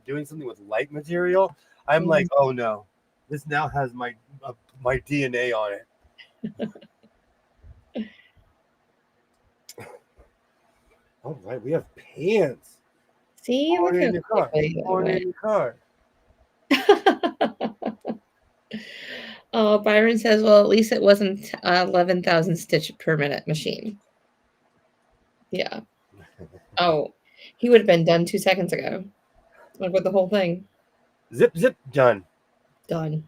doing something with light material. I'm like, oh no, this now has my DNA on it. All right, we have pants. See, look Born how in the car. quickly that Born went. in the car. Oh, Byron says, well, at least it wasn't 11,000 stitch per minute machine. Yeah. Oh, he would have been done 2 seconds ago. Like with the whole thing. Zip, zip, done. Done.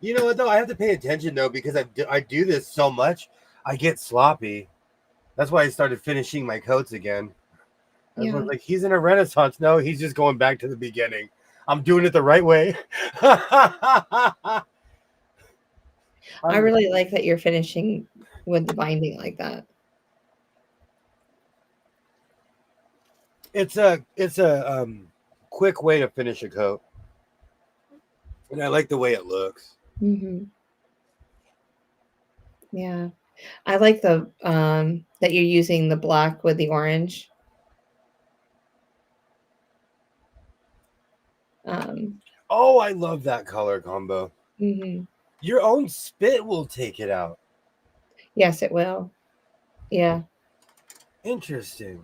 You know what though? I have to pay attention though because I do this so much. I get sloppy. That's why I started finishing my coats again. I Yeah. was like, he's in a renaissance. No, he's just going back to the beginning. I'm doing it the right way. I really like that you're finishing with the binding like that. It's a quick way to finish a coat, and I like the way it looks. Mm-hmm. Yeah. I like the that you're using the black with the orange. Oh, I love that color combo. Mm-hmm. Your own spit will take it out. Yes, it will. Yeah. Interesting.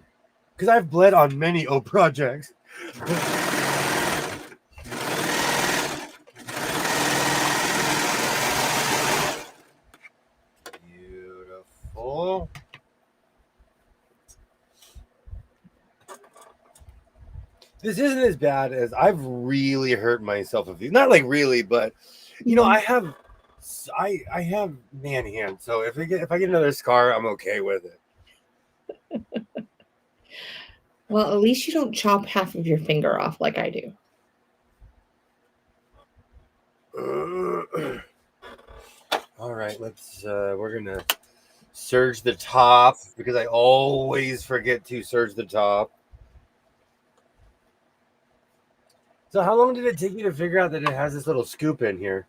Because I've bled on many O projects. Beautiful. This isn't as bad as I've really hurt myself a few. Not like really, but you know, I have man hand. So if I get another scar, I'm okay with it. Well, at least you don't chop half of your finger off like I do. All right, we're gonna serge the top because I always forget to serge the top. So how long did it take you to figure out that it has this little scoop in here?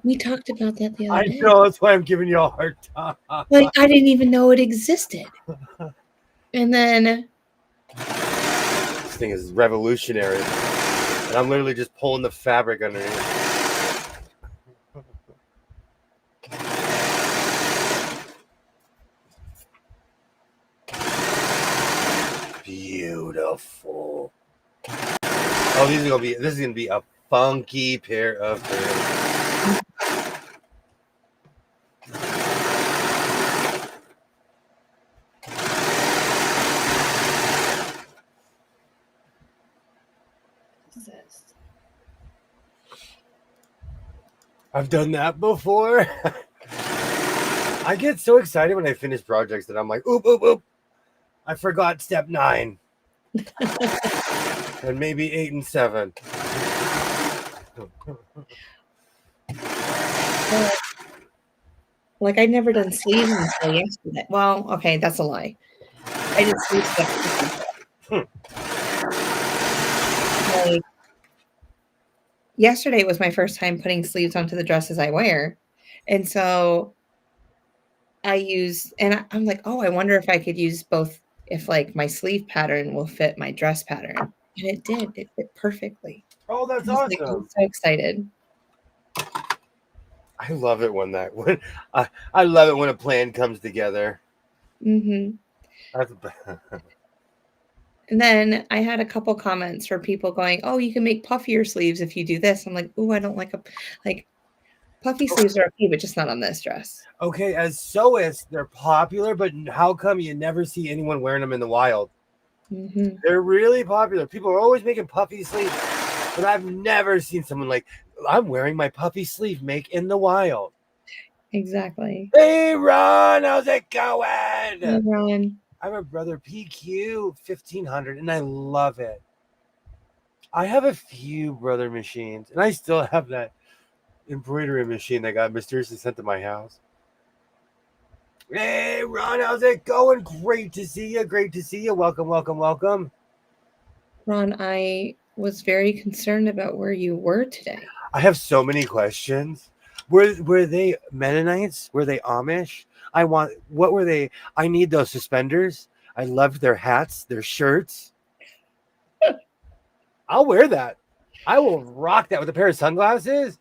We talked about that the other I day. know, that's why I'm giving you a hard time. Like I didn't even know it existed. And then This thing is revolutionary. And I'm literally just pulling the fabric underneath. Beautiful. Oh, this is gonna be a funky pair of pants. what is this? I've done that before. I get so excited when I finish projects that I'm like, oop, oop, oop. I forgot step 9. And maybe 8 and 7. Like I'd never done sleeves until yesterday. Well, okay, that's a lie. I did sleeves yesterday. Like yesterday was my first time putting sleeves onto the dresses I wear. And so I use, and I'm like, oh, I wonder if I could use both, if like my sleeve pattern will fit my dress pattern. And it did. It fit perfectly. Oh, that's I was like, awesome. I'm so excited. I love it when I love it when a plan comes together. Mm-hmm. That's And then I had a couple comments for people going, oh, you can make puffier sleeves if you do this. I'm like, oh, I don't like puffy sleeves are okay, but just not on this dress. okay. As sewists, they're popular, but how come you never see anyone wearing them in the wild? Mm-hmm. They're really popular. People are always making puffy sleeves, but I've never seen someone like, I'm wearing my puffy sleeve make in the wild. Exactly. Hey, Ron, how's it going? Hey, Ron. I have a brother PQ 1500, and I love it. I have a few brother machines, and I still have that embroidery machine that got mysteriously sent to my house. Hey, Ron, how's it going? Great to see you. Great to see you. Welcome, welcome, welcome. Ron, I was very concerned about where you were today. I have so many questions. Were they Mennonites? Were they Amish? What were they? I need those suspenders. I loved their hats, their shirts. I'll wear that. I will rock that with a pair of sunglasses.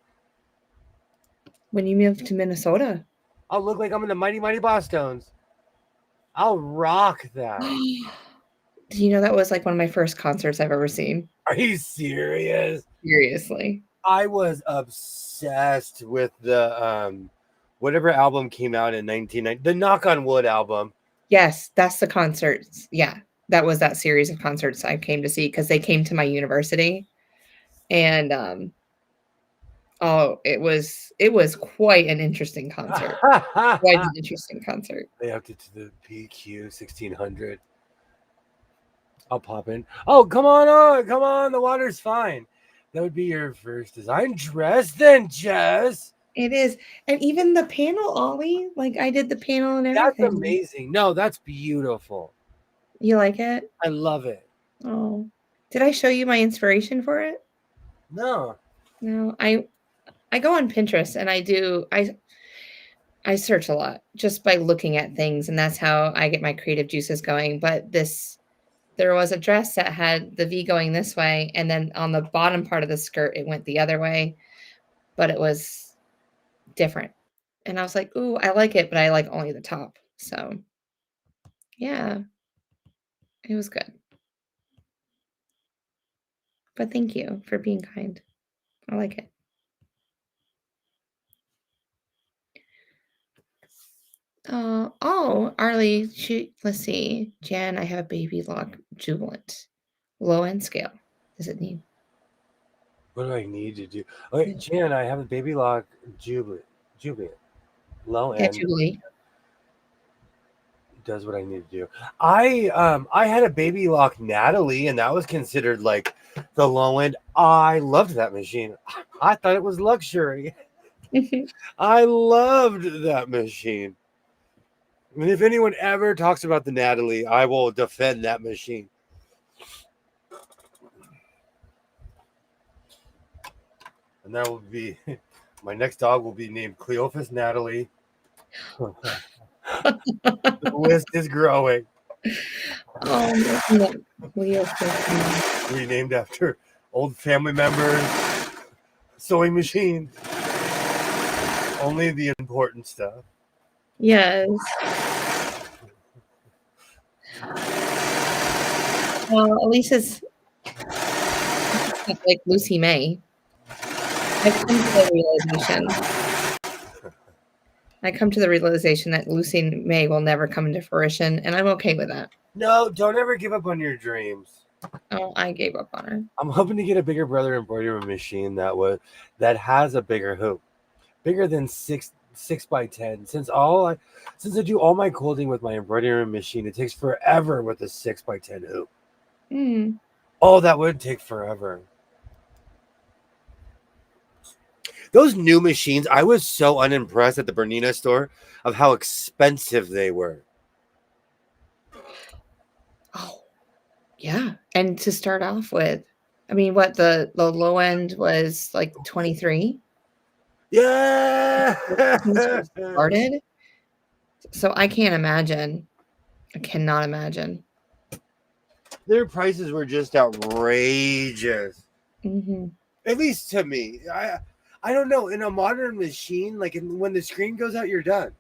When you moved to Minnesota. I'll look like I'm in the Mighty Mighty Bosstones. I'll rock that. Did you know that was like one of my first concerts I've ever seen? Are you serious? Seriously. I was obsessed with the whatever album came out in 1990, the Knock on Wood album. Yes, that's the concerts. Yeah, that was that series of concerts I came to see because they came to my university, and oh, it was quite an interesting concert. Quite an interesting concert. They upped it to the PQ 1600. I'll pop in. Oh, come on, the water's fine. That would be your first design dress then, Jess. It is. And even the panel, Ollie, like I did the panel and everything. That's amazing. No, that's beautiful. You like it? I love it. Oh. Did I show you my inspiration for it? No. No, I go on Pinterest and I search a lot just by looking at things, and that's how I get my creative juices going. But there was a dress that had the V going this way, and then on the bottom part of the skirt, it went the other way, but it was different. And I was like, ooh, I like it, but I like only the top. So yeah, it was good. But thank you for being kind. I like it. Oh, Arlie, let's see. Jan, I have a baby lock jubilant. Low end scale. Does it need? What do I need to do? Okay, Jan, I have a baby lock jubilant. Low Yeah, end Jubilee. does what I need to do. I had a baby lock Natalie, and that was considered like the low end. I loved that machine. I thought it was luxury. I loved that machine. And if anyone ever talks about the Natalie, I will defend that machine. And that will be my next dog will be named Cleophas Natalie. The list is growing. Oh, Renamed after old family members, sewing machines. Only the important stuff. yes. Well, Elisa's like Lucy May. I've come to the realization that Lucy May will never come into fruition, and I'm okay with that. No, don't ever give up on your dreams. Oh, I gave up on her. I'm hoping to get a bigger brother embroidery machine that has a bigger hoop. bigger than 6 by 10. Since I do all my quilting with my embroidery machine, it takes forever with a 6 by 10 hoop. Mm. Oh, that would take forever. Those new machines, I was so unimpressed at the Bernina store of how expensive they were. Oh, yeah. And to start off with, I mean, what the low end was like 23 Yeah. when it started. So I can't imagine. I cannot imagine. Their prices were just outrageous. Hmm. At least to me. I don't know. In a modern machine, like when the screen goes out, you're done.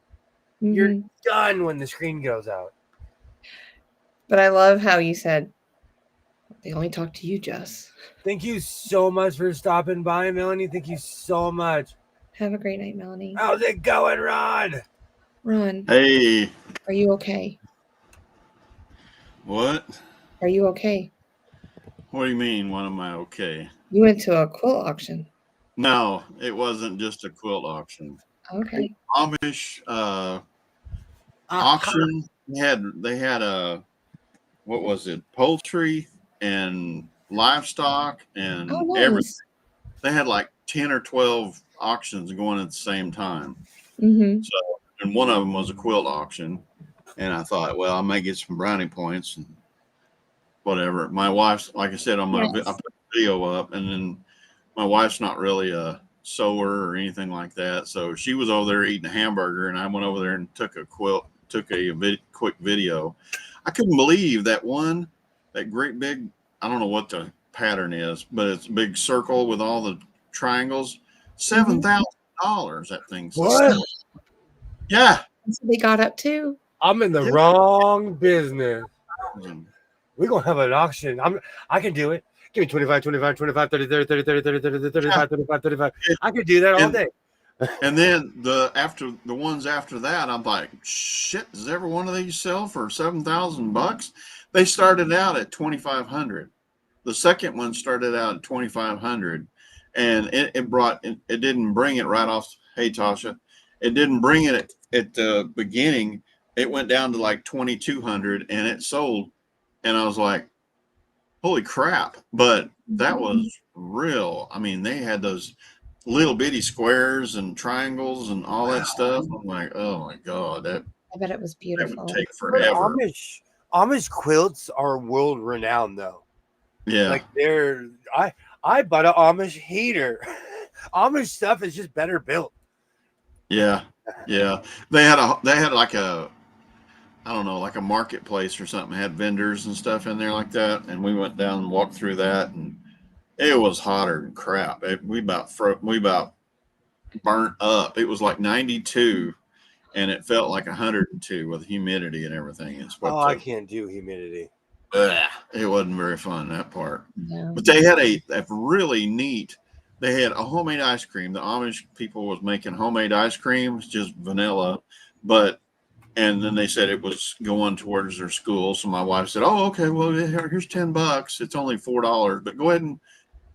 You're Hmm. done when the screen goes out. But I love how you said they only talk to you, Jess. Thank you so much for stopping by, Melanie. Thank you so much. Have a great night, Melanie. How's it going, Ron? Ron, Hey, are you okay? what? Are you okay? What do you mean? When am I okay? You went to a quilt auction. No, it wasn't just a quilt auction. Okay. Amish auction. They had a what was it? Poultry and livestock and Oh, everything. nice. They had like 10 or 12 auctions going at the same time. Mm-hmm. So, and one of them was a quilt auction. And I thought, well, I may get some brownie points and whatever. My wife's, like I said, I put the video up, and then my wife's not really a sewer or anything like that. So she was over there eating a hamburger, and I went over there and took a quick video. I couldn't believe that great big, I don't know what the pattern is, but it's a big circle with all the triangles. $7,000 that thing's. What? Yeah. That's what they got up to. I'm in the Yeah. wrong business. We're gonna have an auction. I can do it. Give me 25, 25, 25, 30, 30, 30, 30, 30, 30, 35, 35, 35. I could do that all day. And then the ones after that, I'm like, shit, does every one of these sell for $7,000? They started out at 2,500. The second one started out at 2,500, and it didn't bring it right off. Hey, Tasha, it didn't bring it at the beginning. It went down to like 2,200, and it sold. And I was like, holy crap. But that was real. I mean, they had those little bitty squares and triangles and all that stuff. I'm like, oh my God, that I bet it was would beautiful. take But forever. Amish quilts are world renowned though. Yeah. Like I bought an Amish heater. Amish stuff is just better built. Yeah. Yeah. They had like I don't know, like a marketplace or something, had vendors and stuff in there like that. And we went down and walked through that, and it was hotter than crap. We about burnt up. It was like 92, and it felt like 102 with humidity and everything. I can't do humidity. It wasn't very fun, that part. No. But they had a really neat. They had a homemade ice cream. The Amish people was making homemade ice cream, just vanilla, and then they said it was going towards their school. So my wife said, "Oh, okay. Well, here's $10. It's only $4, but go ahead and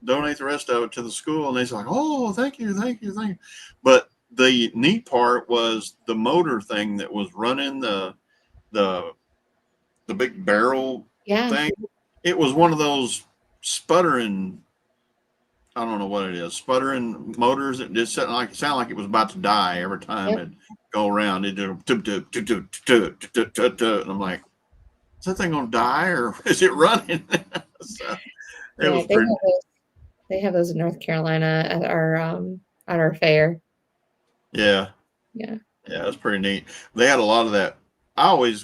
donate the rest of it to the school." And they're like, "Oh, thank you. But the neat part was the motor thing that was running the big barrel Yeah. thing. It was one of those sputtering. I don't know what it is. Sputtering motors that just sounded like it was about to die every time Yep. it go around. It did and I'm like, is that thing gonna die or is it running? So it was pretty. They have those in North Carolina at our fair. Yeah. Yeah. Yeah, it's pretty neat. They had a lot of that.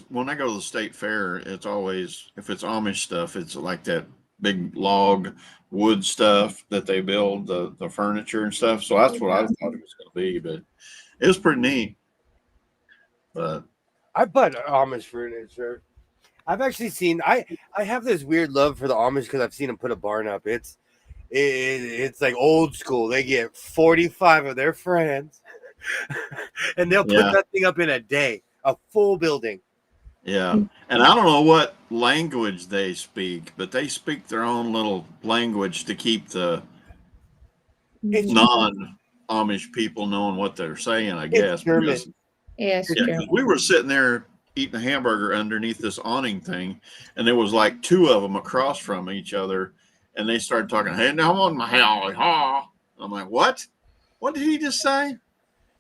When I go to the state fair, it's always, if it's Amish stuff, it's like that big log wood stuff that they build, the furniture and stuff. So that's what I thought it was going to be, but it was pretty neat. But I bought Amish furniture. I've actually seen. I have this weird love for the Amish because I've seen them put a barn up. It's like old school. They get 45 of their friends, and they'll put that thing up in a day, a full building. yeah, and I don't know what language they speak, but they speak their own little language to keep the It's non Amish people knowing what they're saying, I It's guess. German. Because, Yeah, it's yeah, true. 'cause we were sitting there eating a hamburger underneath this awning thing, and there was like two of them across from each other, and they started talking, "Hey, now on my house, ha." I'm like, "What? What did he just say?"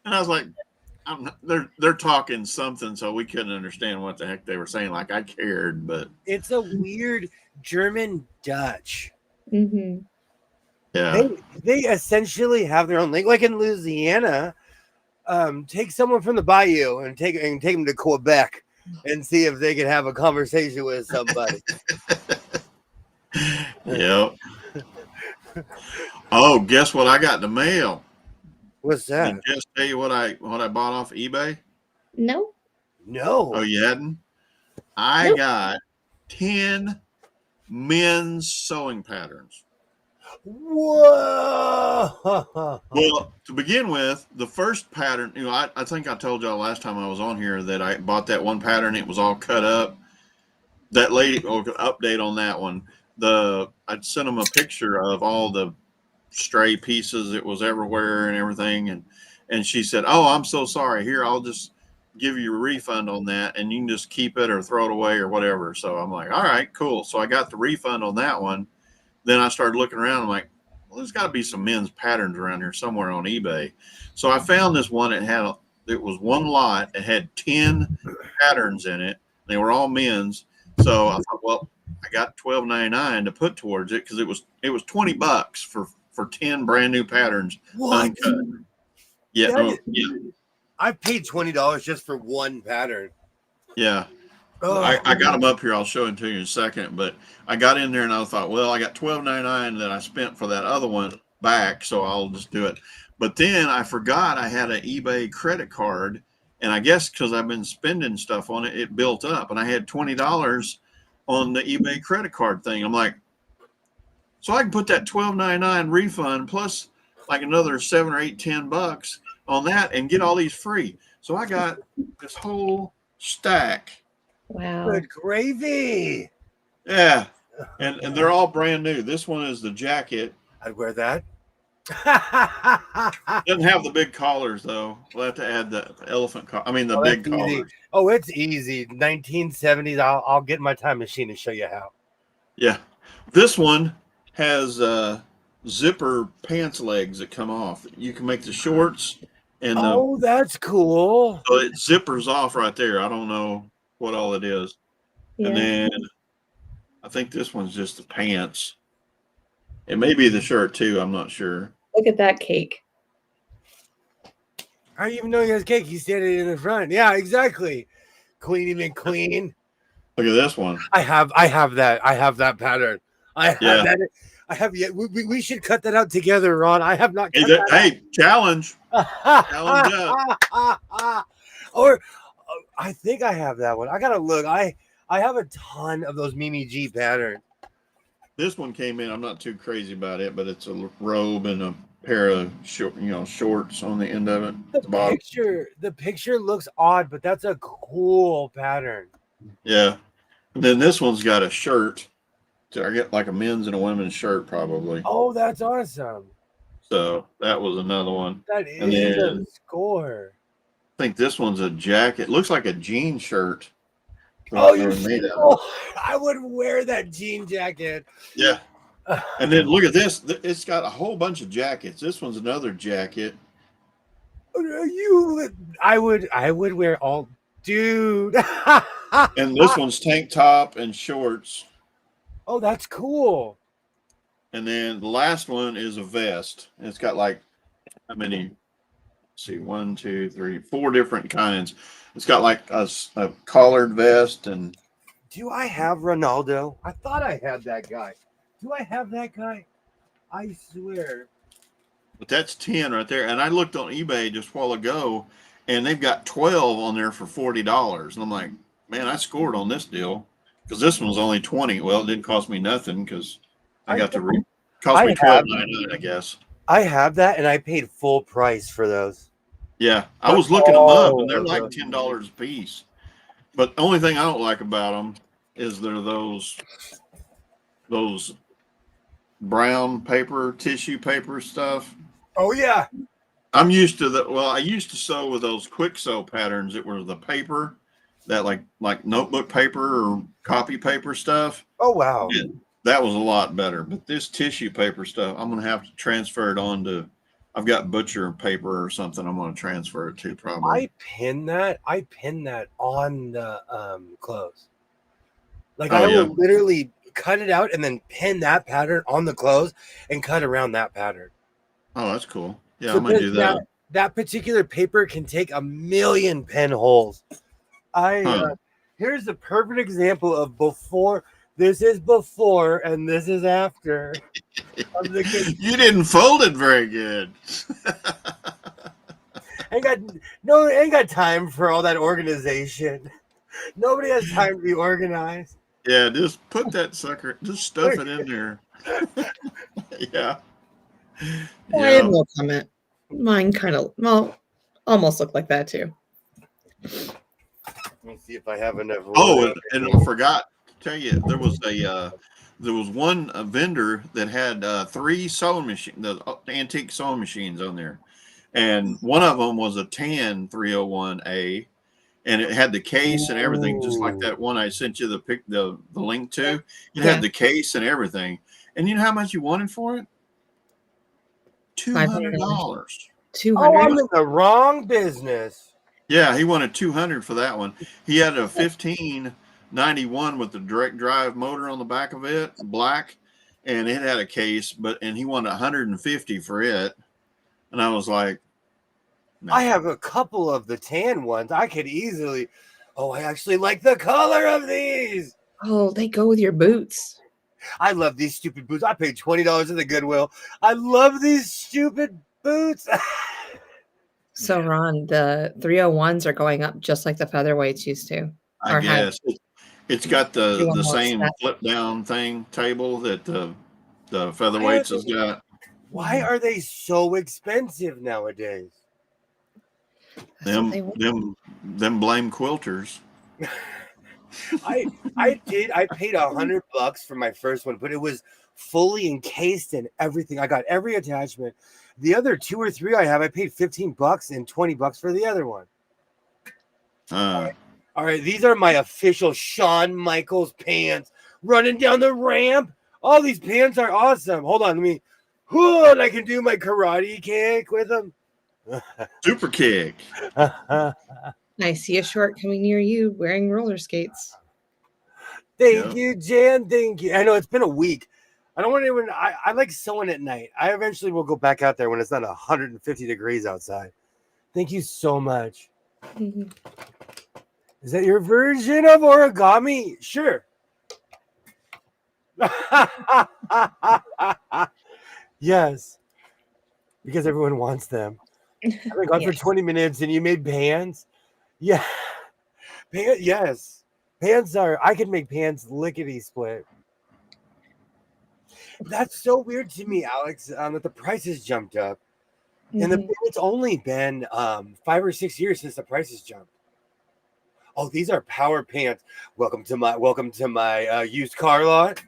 And I was like, they're talking something, so we couldn't understand what the heck they were saying. Like I cared, but It's a weird German Dutch. Hmm. yeah, They essentially have their own language. Like in Louisiana, take someone from the bayou and take them to Quebec and see if they can have a conversation with somebody. yep. Oh, guess what I got in the mail? What's that? Did just tell you what I bought off eBay? No. No. Oh, you hadn't? I Nope. got 10 men's sewing patterns. Whoa. Well, to begin with, the first pattern, I think I told y'all last time I was on here that I bought that one pattern. It was all cut up. That lady, update on that one. I'd sent them a picture of all the stray pieces. It was everywhere and everything. And she said, "Oh, I'm so sorry. Here, I'll just give you a refund on that, and you can just keep it or throw it away or whatever." So I'm like, "All right, cool." So I got the refund on that one. Then I started looking around. I'm like, well, there's got to be some men's patterns around here somewhere on eBay. So I found this one. It was one lot. It had 10 patterns in it. They were all men's. So I thought, well, I got $12.99 to put towards it because it was $20 for 10 brand new patterns. What? Uncut. Yeah, yeah, I paid $20 just for one pattern. yeah. Oh, I got them up here. I'll show it to you in a second. But I got in there and I thought, well, I got $12.99 that I spent for that other one back, so I'll just do it. But then I forgot I had an eBay credit card, and I guess because I've been spending stuff on it, it built up, and I had $20 on the eBay credit card thing. I'm like, so I can put that $12.99 refund plus like another $7 or $8, $10 on that and get all these free. So I got this whole stack. Wow. good gravy. Yeah. And they're all brand new. This one is the jacket. I'd wear that. Doesn't have the big collars though. We'll have to add the elephant collar. I mean the big that's easy. collars. Oh, it's easy. 1970s. I'll get my time machine and show you how. Yeah. This one has zipper pants legs that come off. You can make the shorts and Oh, that's cool. so it zippers off right there. I don't know what all it is. Yeah. And then I think this one's just the pants. It may be the shirt too. I'm not sure. Look at that cake. I didn't even know he has cake. He's standing in the front. Yeah, exactly. Queenie McQueen. Look at this one. I have that. I have that pattern. I have Yeah. that. I have yet. We should cut that out together, Ron. I have not. Hey, Cut hey, challenge. that or I think I have that one. I gotta look. I have a ton of those Mimi G patterns. This one came in. I'm not too crazy about it, but it's a robe and a pair of shorts on the end of it. The at the bottom. the picture looks odd, but that's a cool pattern. Yeah. And then this one's got a shirt. So I get like a men's and a women's shirt probably. Oh, that's awesome. So that was another one. That And is a then- score. I think this one's a jacket. Looks like a jean shirt. Oh, They you were made out of. I would wear that jean jacket. Yeah. And then look at this. It's got a whole bunch of jackets. This one's another jacket. I would wear all, dude. And this one's tank top and shorts. Oh, that's cool. And then the last one is a vest. And it's got like how many? Let's see, 1, 2, 3, 4 different kinds. It's got like a collared vest and Do I have Ronaldo? I thought I had that guy. Do I have that guy? I swear. but that's 10 right there. And I looked on eBay just a while ago and they've got 12 on there for $40. And I'm like, man, I scored on this deal because this one was only 20. Well, it didn't cost me nothing because I got to cost me $12.99, I guess. I have that, and I paid full price for those. Yeah, I was looking them up, and they're Oh, like okay. $10 a piece. But the only thing I don't like about them is they're those brown paper, tissue paper stuff. Oh yeah, I'm used to the. Well, I used to sew with those quick sew patterns. It was the paper, that like notebook paper or copy paper stuff. Oh wow. And that was a lot better. But this tissue paper stuff, I'm gonna have to transfer it on to. I've got butcher paper or something. I'm gonna transfer it to probably. I pin that on the clothes. Like Oh I yeah. will literally cut it out and then pin that pattern on the clothes and cut around that pattern. Oh, that's cool. Yeah, So I'm gonna do that. that particular paper can take a million pin holes. Huh. Here's a perfect example of before. This is before and this is after. Of the You didn't fold it very good. ain't got time for all that organization. Nobody has time to be organized. Yeah, just put that sucker, just stuff it in there. Yeah. I have Yeah. no comment. Mine kind of, well, almost look like that too. Let me see if I have enough. Oh, and I forgot to tell you, there was one vendor that had 3 sewing machines, the antique sewing machines on there, and one of them was a tan 301A, and it had the case and everything, just like that one I sent you the link to. It Yeah. had the case and everything, and you know how much you wanted for it? $200. Oh, 200. I'm in the wrong business. Yeah, he wanted $200 for that one. He had a 1591 with the direct drive motor on the back of it, black, and it had a case, and he wanted $150 for it. And I was like, no. I have a couple of the tan ones. I could easily. Oh, I actually like the color of these. Oh, they go with your boots. I love these stupid boots. I paid $20 at the Goodwill. I love these stupid boots. So, Ron, the 301s are going up just like the featherweights used to. I or had. guess it's got You the almost same said- flip down table that the featherweights has got. Why are they so expensive nowadays? That's what they want. Them blame quilters. I paid $100 for my first one, but it was fully encased in everything. I got every attachment. The other 2 or 3 I have, I paid $15 and $20 for the other one. All right, these are my official Shawn Michaels pants running down the ramp. All these pants are awesome. Hold on, and I can do my karate kick with them. Super kick. I see a short coming near you wearing roller skates. Thank you, Jan. Thank you. I know it's been a week. I don't want anyone. I like sewing at night. I eventually will go back out there when it's not 150 degrees outside. Thank you so much. Mhm. Is that your version of origami? Sure. Yes. Because everyone wants them. I've been gone for Yes. 20 minutes and you made pans? Yeah. Yes. Pans are, I can make pans lickety split. That's so weird to me, Alex, that the prices jumped up. And Mhm. it's only been 5 or 6 years since the prices jumped. Oh, these are power pants. Welcome to my used car lot.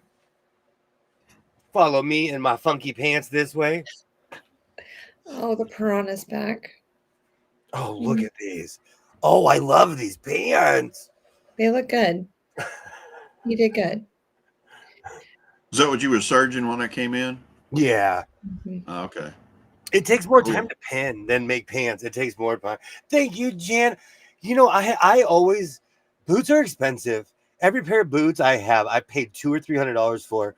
Follow me in my funky pants this way. Oh, the piranha's back. Oh, look at these. Oh, I love these pants. They look good. You did good. Is that what you were serging when I came in? Yeah. Mhm. Oh, okay. It takes more time Cool. to pin than make pants. It takes more time. Thank you, Jan. You know, I always, boots are expensive. Every pair of boots I have, I paid $200 or $300 for.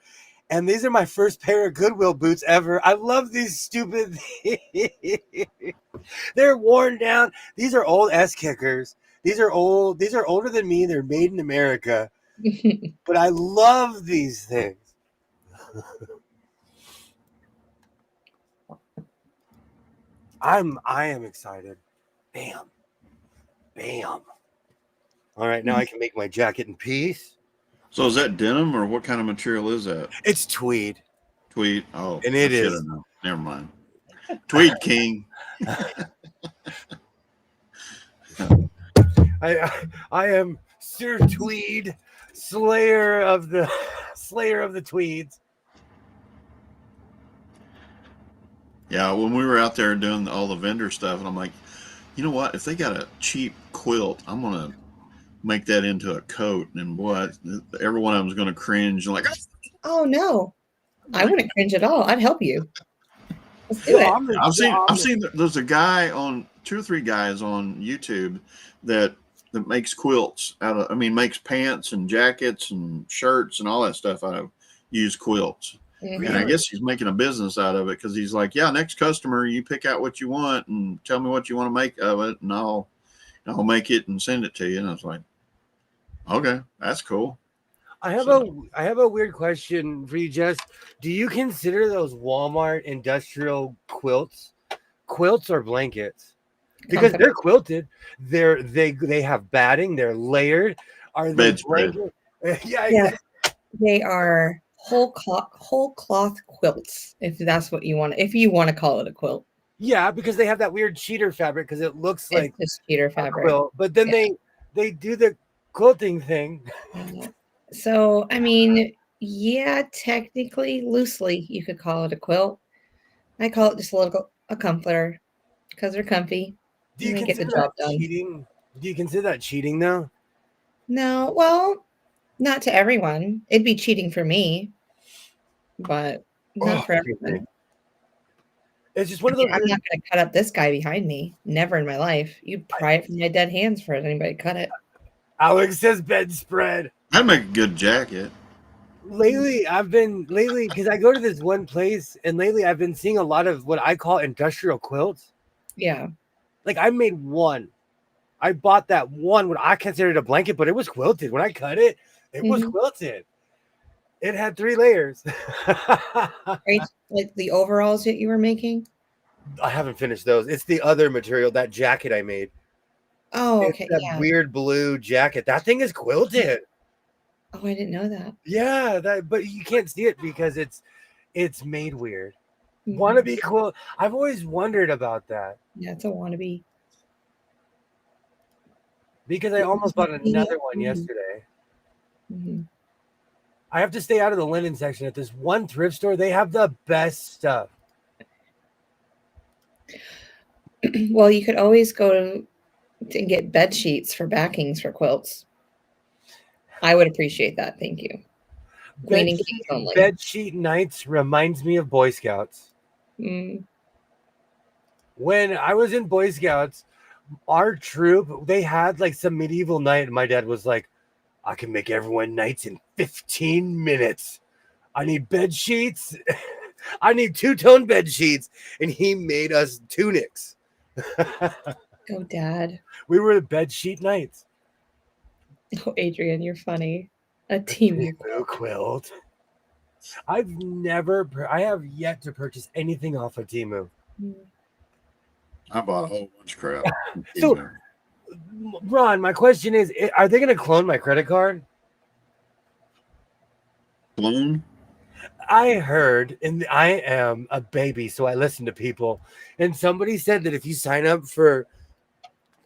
And these are my first pair of Goodwill boots ever. I love these stupid things. They're worn down. These are old S kickers. These are old. These are older than me. They're made in America. But I love these things. I am excited. Bam. Bam. All right, now I can make my jacket in peace. So is that denim or what kind of material is that? It's tweed. Tweed. Oh, And it I shoulda is. known. Never mind. Tweed King. I am Sir Tweed, slayer of the Tweeds. Yeah, when we were out there doing all the vendor stuff, and I'm like, you know what? If they got a cheap quilt, I'm gonna make that into a coat. And boy, every one of them's gonna cringe and like, Oh no, I wouldn't cringe at all. I'd help you. Let's do Well, it. I've seen there's a guy on 2 or 3 guys on YouTube that makes quilts out of, I mean, makes pants and jackets and shirts and all that stuff out of used quilts. Mhm. And I guess he's making a business out of it because he's like, yeah, next customer, you pick out what you want and tell me what you want to make of it, and I'll make it and send it to you. And I was like, okay, that's cool. I have a weird question for you, Jess. Do you consider those Walmart industrial quilts or blankets? Because Comfortable. they're quilted, they have batting, they're layered. Are they Bedspread. blanket? Yeah. Exactly. They are whole cloth quilts, if that's what you want. If you want to call it a quilt, Yeah, because they have that weird cheater fabric because it looks like it's just cheater a fabric. quilt, but then they do the quilting thing. So I mean, yeah, technically, loosely, you could call it a quilt. I call it just a comforter because they're comfy. Do you And they get the consider job that done. cheating? Do you consider that cheating though? No, well, not to everyone. It'd be cheating for me, but not for Excuse everyone. me. It's just one of I those mean, I'm weird. not going to cut up this guy behind me. Never in my life. You'd pry it from my dead hands for anybody to cut it. Alex says bedspread. That'd make a good jacket. Lately because I go to this one place, and lately I've been seeing a lot of what I call industrial quilts. Yeah. Like I made one. I bought that one what I considered a blanket, but it was quilted. When I cut it, it was Mhm. quilted. It had 3 layers. Right? Like the overalls that you were making? I haven't finished those. It's the other material, that jacket I made. Oh, It's okay. that Yeah. weird blue jacket. That thing is quilted. Oh, I didn't know that. Yeah, but you can't see it because it's made weird. Mhm. Want to be cool? I've always wondered about that Yeah, it's a wannabe. because I almost bought another one Mhm. yesterday. Mhm. I have to stay out of the linen section at this one thrift store. They have the best stuff. Well, you could always go to get bed sheets for backings for quilts. I would appreciate that. Thank you. Cleaning games only. Bed sheet nights reminds me of Boy Scouts. Mm. When I was in Boy Scouts, our troop, they had like some medieval night, and my dad was like, I can make everyone nights in 15 minutes. I need bed sheets. I need 2-tone bed sheets. And he made us tunics. Go, Dad. We were the bed sheet knights. Oh, Adrian, you're funny. A team. Quilt. I have yet to purchase anything off of Temu. I bought a whole bunch of crap. So, Ron, my question is, are they going to clone my credit card? Clone? I heard, and I am a baby, so I listen to people. And somebody said that if you sign up for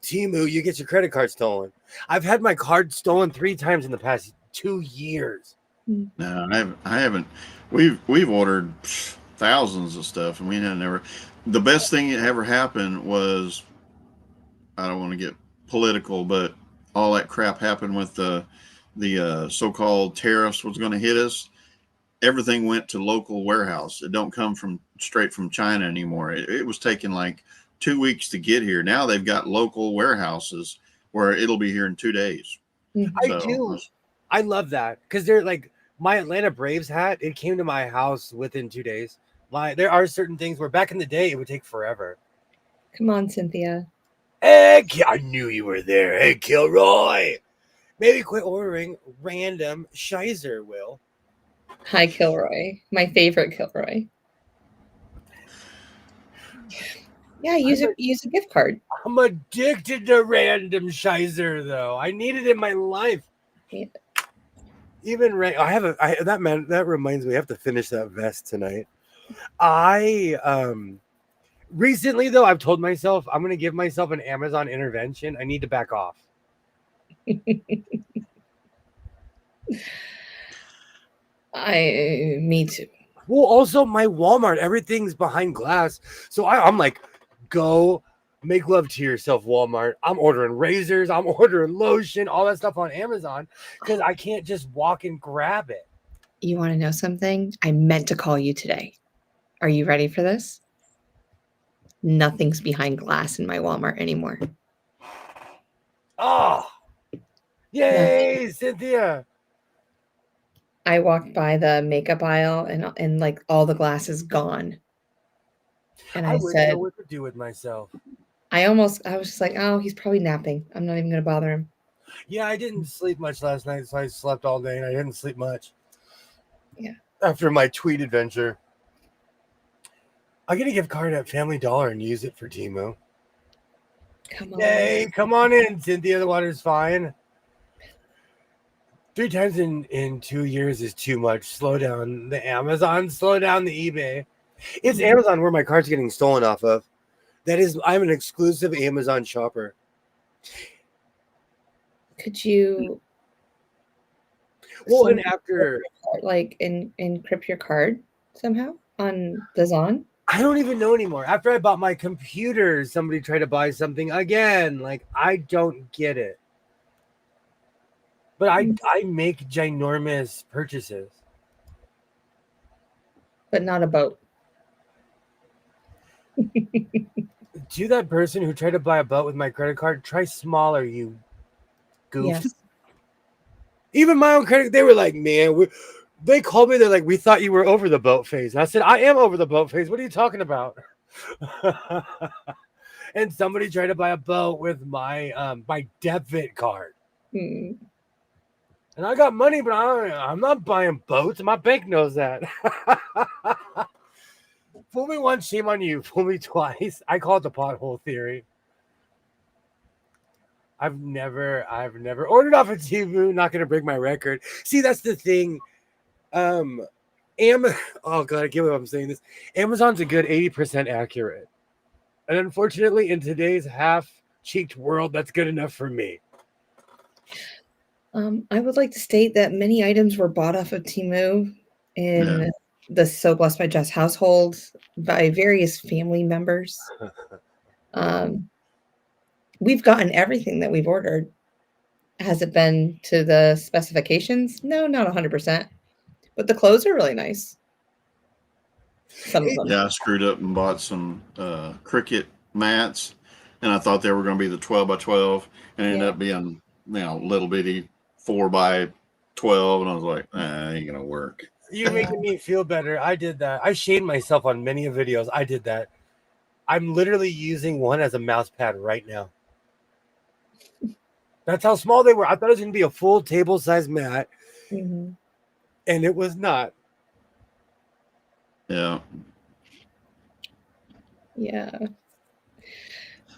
Temu, you get your credit card stolen. I've had my card stolen 3 times in the past 2 years. No, I haven't. We've ordered thousands of stuff, and we had never. The best thing that ever happened was, I don't want to get political, but all that crap happened with the so-called tariffs was going to hit us. Everything went to local warehouse. It don't come straight from China anymore. It was taking like 2 weeks to get here. Now they've got local warehouses where it'll be here in 2 days. I do. I love that because they're like my Atlanta Braves hat. It came to my house within 2 days. There are certain things where back in the day it would take forever. Come on, Cynthia. Hey, I knew you were there. Hey, Kilroy. Maybe quit ordering random Shizer, Will. Hi, Kilroy. My favorite Kilroy. Yeah, use a gift card. I'm addicted to random Shizer, though. I need it in my life. Yeah. Even that reminds me, I have to finish that vest tonight. I recently though, I've told myself I'm gonna give myself an Amazon intervention. I need to back off. Me too. Well, also my Walmart, everything's behind glass. So I'm like, go make love to yourself, Walmart. I'm ordering razors, I'm ordering lotion, all that stuff on Amazon because I can't just walk and grab it. You want to know something? I meant to call you today. Are you ready for this? Nothing's behind glass in my Walmart anymore. Oh, yay, Cynthia. I walked by the makeup aisle and like all the glass is gone. And I I wouldn't said, know what to do with myself. I was just like, oh, he's probably napping. I'm not even going to bother him. Yeah, I didn't sleep much last night, so I slept all day and I didn't sleep much. Yeah. After my Tweed adventure. I get a gift card at Family Dollar and use it for Temu. Come on. Yay, come on in, Cynthia. The water's fine. 3 times in 2 years is too much. Slow down the Amazon, slow down the eBay. It's Amazon where my card's getting stolen off of. I'm an exclusive Amazon shopper. Could you Well, and after like encrypt your card somehow on the Zon? I don't even know anymore. After I bought my computer, somebody tried to buy something again. Like, I don't get it. But I make ginormous purchases. But not a boat. To that person who tried to buy a boat with my credit card, try smaller, you goof. Yes. Even my own credit, they were like, man, they called me. They're like, we thought you were over the boat phase. And I said, I am over the boat phase. What are you talking about? And somebody tried to buy a boat with my debit card. Hmm. And I got money, but I'm not buying boats. My bank knows that. Fool me once, shame on you. Fool me twice. I call it the pothole theory. I've never ordered off of Temu. Not going to break my record. See, that's the thing. Oh God, I can't believe I'm saying this. Amazon's a good 80% accurate. And unfortunately, in today's half-cheeked world, that's good enough for me. I would like to state that many items were bought off of Temu in the So Blessed by Jess household by various family members. We've gotten everything that we've ordered. Has it been to the specifications? No, not 100%. But the clothes are really nice. Some of them. Yeah, I screwed up and bought some cricket mats, and I thought they were going to be the 12 by 12, and it ended up being little bitty 4 by 12, and I was like, ain't gonna work. You're making me feel better. I did that. I shamed myself on many videos. I did that. I'm literally using one as a mouse pad right now. That's how small they were. I thought it was going to be a full table-sized mat, Mhm. and it was not. Yeah. Yeah.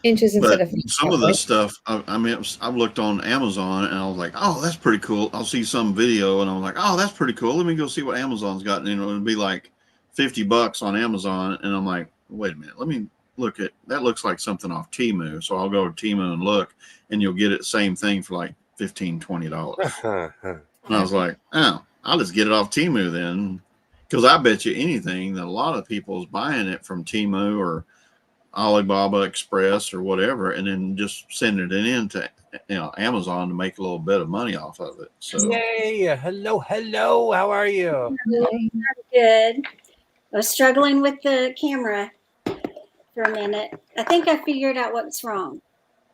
Inches instead But of feet. some of the stuff, I've looked on Amazon and I was like, oh, that's pretty cool. I'll see some video and I was like, oh, that's pretty cool. Let me go see what Amazon's got. And it would be like $50 on Amazon. And I'm like, wait a minute, let me look at that. Looks like something off Temu. So I'll go to Temu and look, and you'll get it same thing for like $15, $20. And I was like, oh, I'll just get it off Temu then. Because I bet you anything that a lot of people is buying it from Temu or Alibaba Express or whatever, and then just sending it into Amazon to make a little bit of money off of it. So Yay! Hello. How are you? Good. I was struggling with the camera for a minute. I think I figured out what's wrong.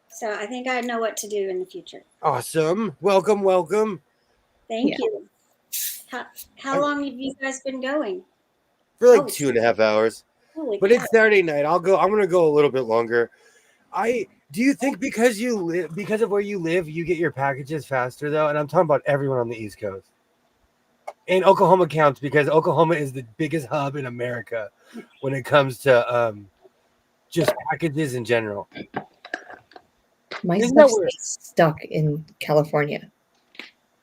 So I think I know what to do in the future. Awesome. Welcome. Thank you. How long have you guys been going? For like 2.5 hours. Holy But cow. it's Saturday night. I'm going to go a little bit longer. Do you think because of where you live, you get your packages faster though? And I'm talking about everyone on the East Coast. And Oklahoma counts because Oklahoma is the biggest hub in America when it comes to just packages in general. My Isn't that stuff weird? stays stuck in California.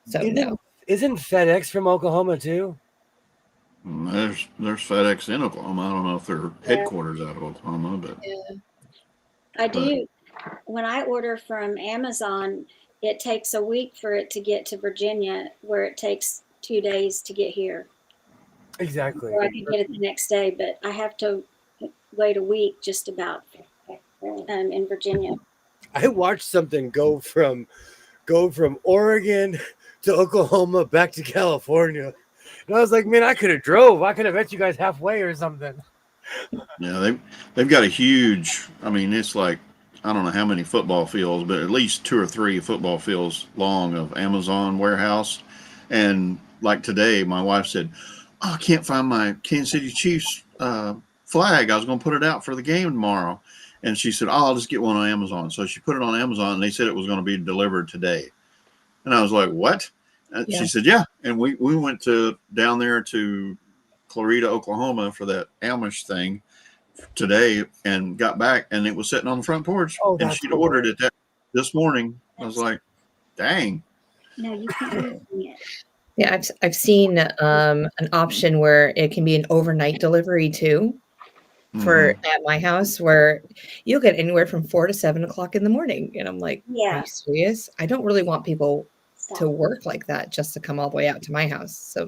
So no. Isn't FedEx from Oklahoma too? there's FedEx in Oklahoma. I don't know if they're headquarters out of Oklahoma, but I do. When I order from Amazon, it takes a week for it to get to Virginia, where it takes 2 days to get here. Exactly. or I could get it the next day, but I have to wait a week just about in Virginia. I watched something go from Oregon to Oklahoma back to California. And I was like, man, I could have drove. I could have met you guys halfway or something. Yeah, they've got a huge. I mean, it's like I don't know how many football fields, but at least 2 or 3 football fields long of Amazon warehouse. And like today, my wife said, "Oh, I can't find my Kansas City Chiefs flag. I was going to put it out for the game tomorrow." And she said, "Oh, I'll just get one on Amazon." So she put it on Amazon, and they said it was going to be delivered today. And I was like, "What?" Yeah. She said, "Yeah." And we went down there to Clarita, Oklahoma for that Amish thing today and got back, and it was sitting on the front porch. Oh, and that's she'd cool. ordered it this morning. I was like, dang. No, you can't do it. Yeah, I've seen an option where it can be an overnight delivery too for at my house where you'll get anywhere from 4 to 7 o'clock in the morning. And I'm like, are Yeah. you serious? I don't really want people Stop. to work like that just to come all the way out to my house. So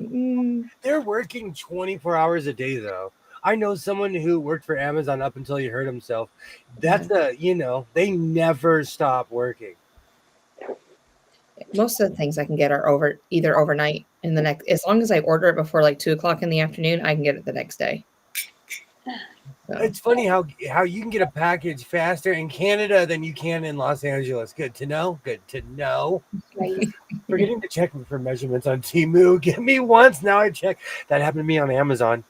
They're working 24 hours a day, though. I know someone who worked for Amazon up until he hurt himself. That's they never stop working. most of the things I can get are either overnight in the next, as long as I order it before like 2 o'clock in the afternoon, I can get it the next day. So, It's funny how you can get a package faster in Canada than you can in Los Angeles. Good to know. Good to know. Right. Forgetting to check for measurements on Temu. Get me once. Now I check. That happened to me on Amazon.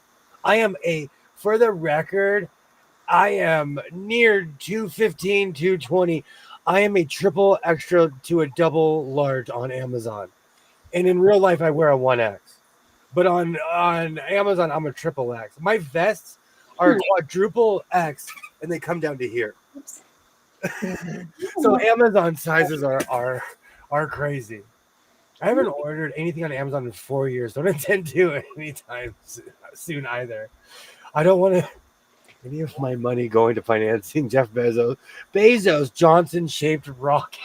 For the record, I am near 215, 220. I am a triple extra to a double large on Amazon. And in real life, I wear a 1X. But on Amazon, I'm a triple X. My vests are quadruple X, and they come down to here. So Amazon sizes are crazy. I haven't ordered anything on Amazon in 4 years. Don't intend to anytime soon either. I don't want any of my money going to financing Jeff Bezos Johnson-shaped rocket.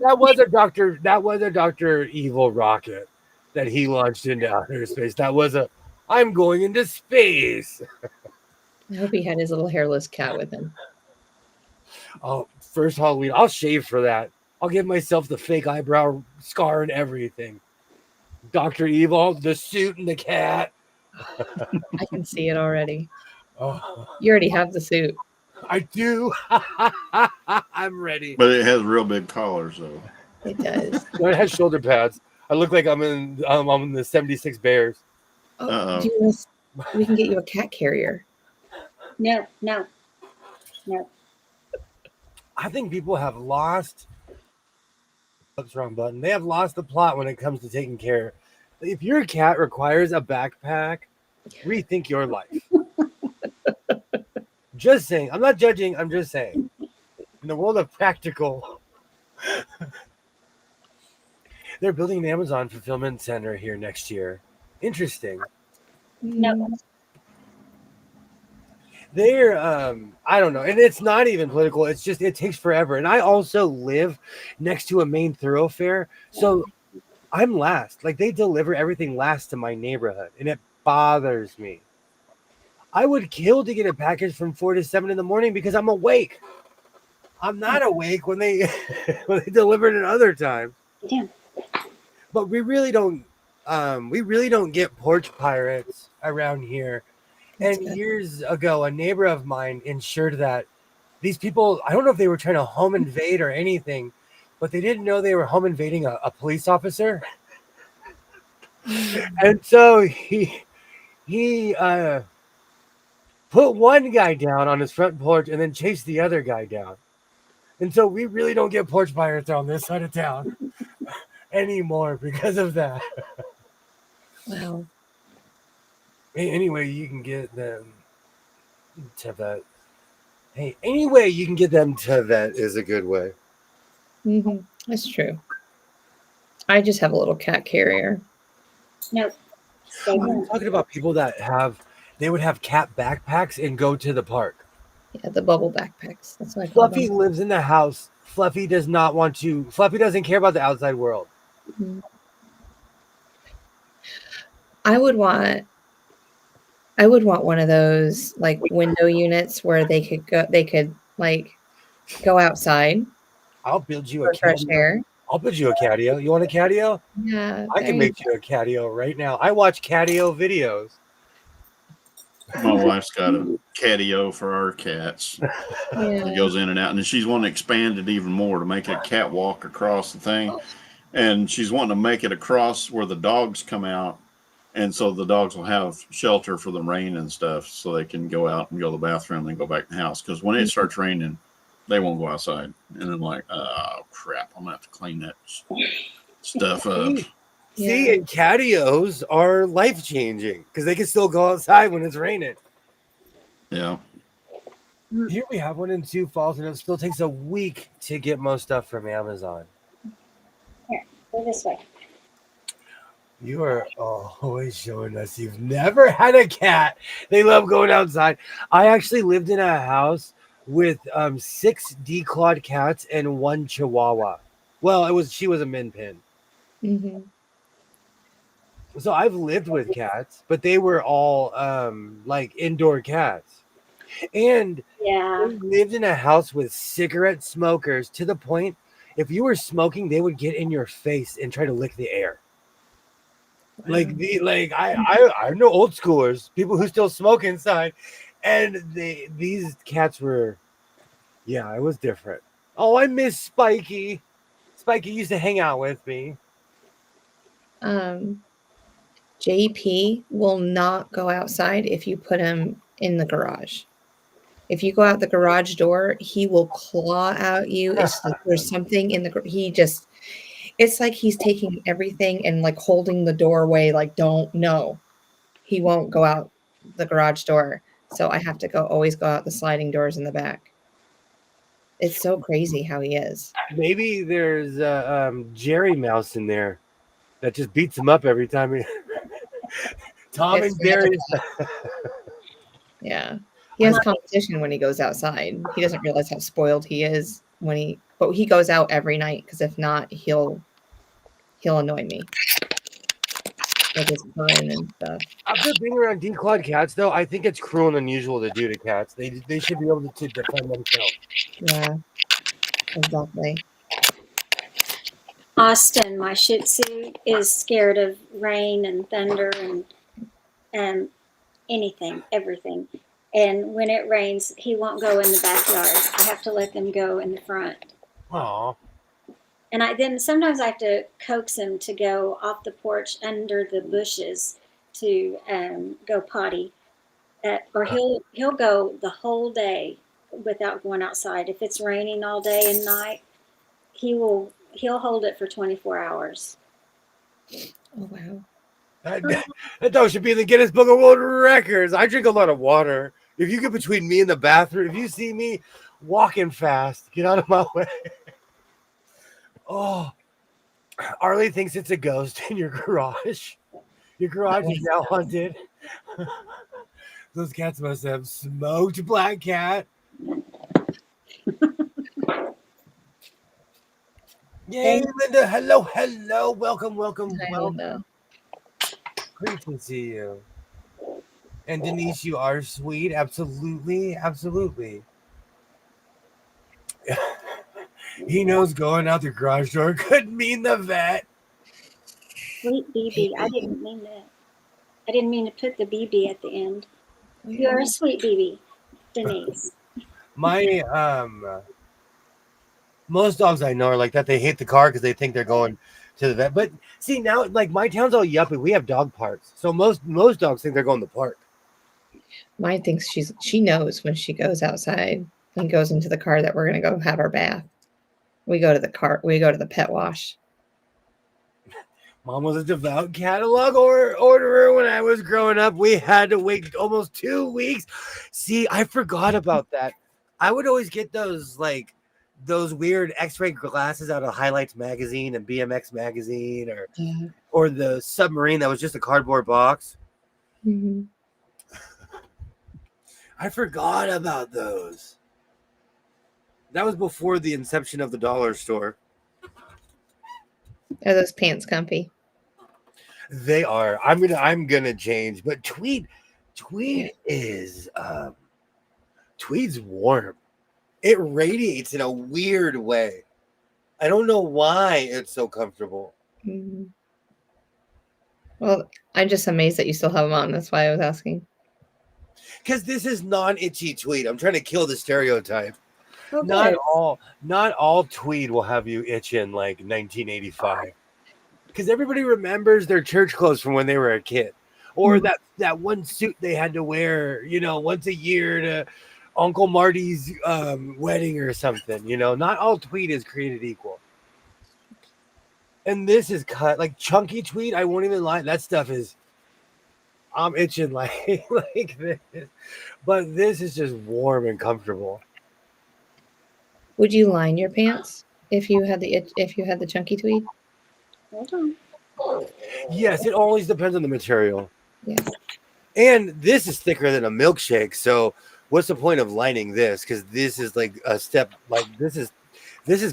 That was a Dr. Evil rocket that he launched into outer space. That was I'm going into space. I hope he had his little hairless cat with him. Oh, first Halloween. I'll shave for that. I'll give myself the fake eyebrow scar and everything. Dr. Evil, the suit and the cat. I can see it already. Oh, You already have the suit. I do. I'm ready. But it has real big collars, though. It does. It has shoulder pads. I look like I'm in the 76 Bears. Oh, we can get you a cat carrier. No. I think people have lost. Oops, wrong button. They have lost the plot when it comes to taking care. If your cat requires a backpack, rethink your life. Just saying. I'm not judging. I'm just saying. In the world of practical, they're building an Amazon fulfillment center here next year. Interesting. No. They're I don't know, and it's not even political. It's just it takes forever. And I also live next to a main thoroughfare, so I'm last. Like they deliver everything last to my neighborhood, and it bothers me. I would kill to get a package from 4 to 7 in the morning because I'm awake. I'm not awake when they when they deliver it at other times. Yeah. But we really don't get porch pirates around here. And years ago, a neighbor of mine ensured that these people, I don't know if they were trying to home invade or anything, but they didn't know they were home invading a police officer. And so he put one guy down on his front porch and then chased the other guy down. And so we really don't get porch pirates on this side of town anymore because of that. Wow. Anyway, you can get them to that. Hey, any way you can get them to that is a good way. Mm-hmm. That's true. I just have a little cat carrier. No. I'm talking about people that they would have cat backpacks and go to the park. Yeah, the bubble backpacks. That's what I call Fluffy them. lives in the house. Fluffy doesn't care about the outside world. Mhm. I would want one of those like window units where they could like go outside I'll build you a for fresh catio. air. I'll build you a catio. You want a catio? Yeah, I there can you make you a catio right now. I watch catio videos. My wife's got a catio for our cats. go. It Yeah. goes in and out, and she's wanting to expand it even more to make it a catwalk across the thing. And she's wanting to make it across where the dogs come out, and so the dogs will have shelter for the rain and stuff, so they can go out and go to the bathroom and go back in the house. Because when it starts raining, they won't go outside. And I'm like, oh crap, I'm gonna have to clean that stuff up. See, and catios are life changing because they can still go outside when it's raining. Yeah. Here we have one in Sioux Falls, and it still takes a week to get most stuff from Amazon. Here, go this way. You are always showing us you've never had a cat. They love going outside. I actually lived in a house with 6 declawed cats and 1 Chihuahua. Well, she was a min pin. Mm-hmm. So I've lived with cats, but they were all like indoor cats. And Yeah. we lived in a house with cigarette smokers to the point if you were smoking, they would get in your face and try to lick the air. I know old schoolers, people who still smoke inside, and these cats were, yeah, it was different. Oh, I miss Spiky. Spiky used to hang out with me. JP will not go outside if you put him in the garage. If you go out the garage door, he will claw at you. It's like there's something in it's like he's taking everything and like holding the doorway, like, don't know. He won't go out the garage door. So I have to always go out the sliding doors in the back. It's so crazy how he is. Maybe there's Jerry Mouse in there that just beats him up every time. Tom It's and Jerry. Yeah. He has competition when he goes outside. He doesn't realize how spoiled he is but he goes out every night because if not, he'll annoy me. Like his purring and stuff. After being around declawed cats, though, I think it's cruel and unusual to do to cats. They should be able to defend themselves. Yeah, exactly. Austin, my Shih Tzu, is scared of rain and thunder and anything, everything. And when it rains, he won't go in the backyard. I have to let them go in the front. Aw. And then sometimes I have to coax him to go off the porch under the bushes to go potty, or he'll go the whole day without going outside. If it's raining all day and night, he'll hold it for 24 hours. Oh wow. That dog should be in the Guinness Book of World Records. I drink a lot of water. If you get between me and the bathroom, if you see me walking fast, get out of my way. Oh, Arlie thinks it's a ghost in your garage. Your garage is now haunted. Those cats must have smoked Black Cat. Yay, Linda. Hello. Welcome. I don't know. Great to see you. And Denise, you are sweet. Absolutely. He knows going out the garage door could mean the vet. Sweet BB. I didn't mean that. I didn't mean to put the BB at the end. You're a sweet BB, Denise. My most dogs I know are like that. They hate the car because they think they're going to the vet. But see, now like my town's all yuppie. We have dog parks, so most dogs think they're going to the park. Mine thinks she knows when she goes outside and goes into the car that we're gonna go have our bath. We go to the pet wash. Mom was a devout catalog orderer when I was growing up. We had to wait almost 2 weeks. See, I forgot about that. I would always get those weird X-ray glasses out of Highlights magazine and BMX magazine, or the submarine that was just a cardboard box. Mm-hmm. I forgot about those. That was before the inception of the dollar store. Are those pants comfy? They are. I'm gonna change, but Tweed is Tweed's warm. It radiates in a weird way. I don't know why it's so comfortable. Mhm. Well, I'm just amazed that you still have them on. That's why I was asking. Because this is non-itchy tweed. I'm trying to kill the stereotype. Oh, Not good. all tweed will have you itching like 1985. Because everybody remembers their church clothes from when they were a kid, or that one suit they had to wear, once a year to Uncle Marty's wedding or something. Not all tweed is created equal. And this is cut like chunky tweed. I won't even lie. That stuff is. I'm itching like like this, but this is just warm and comfortable. Would you line your pants if you had the chunky tweed? Hold on. Yes, it always depends on the material. Yeah. And this is thicker than a milkshake. So what's the point of lining this? Because this is like a step. Like this is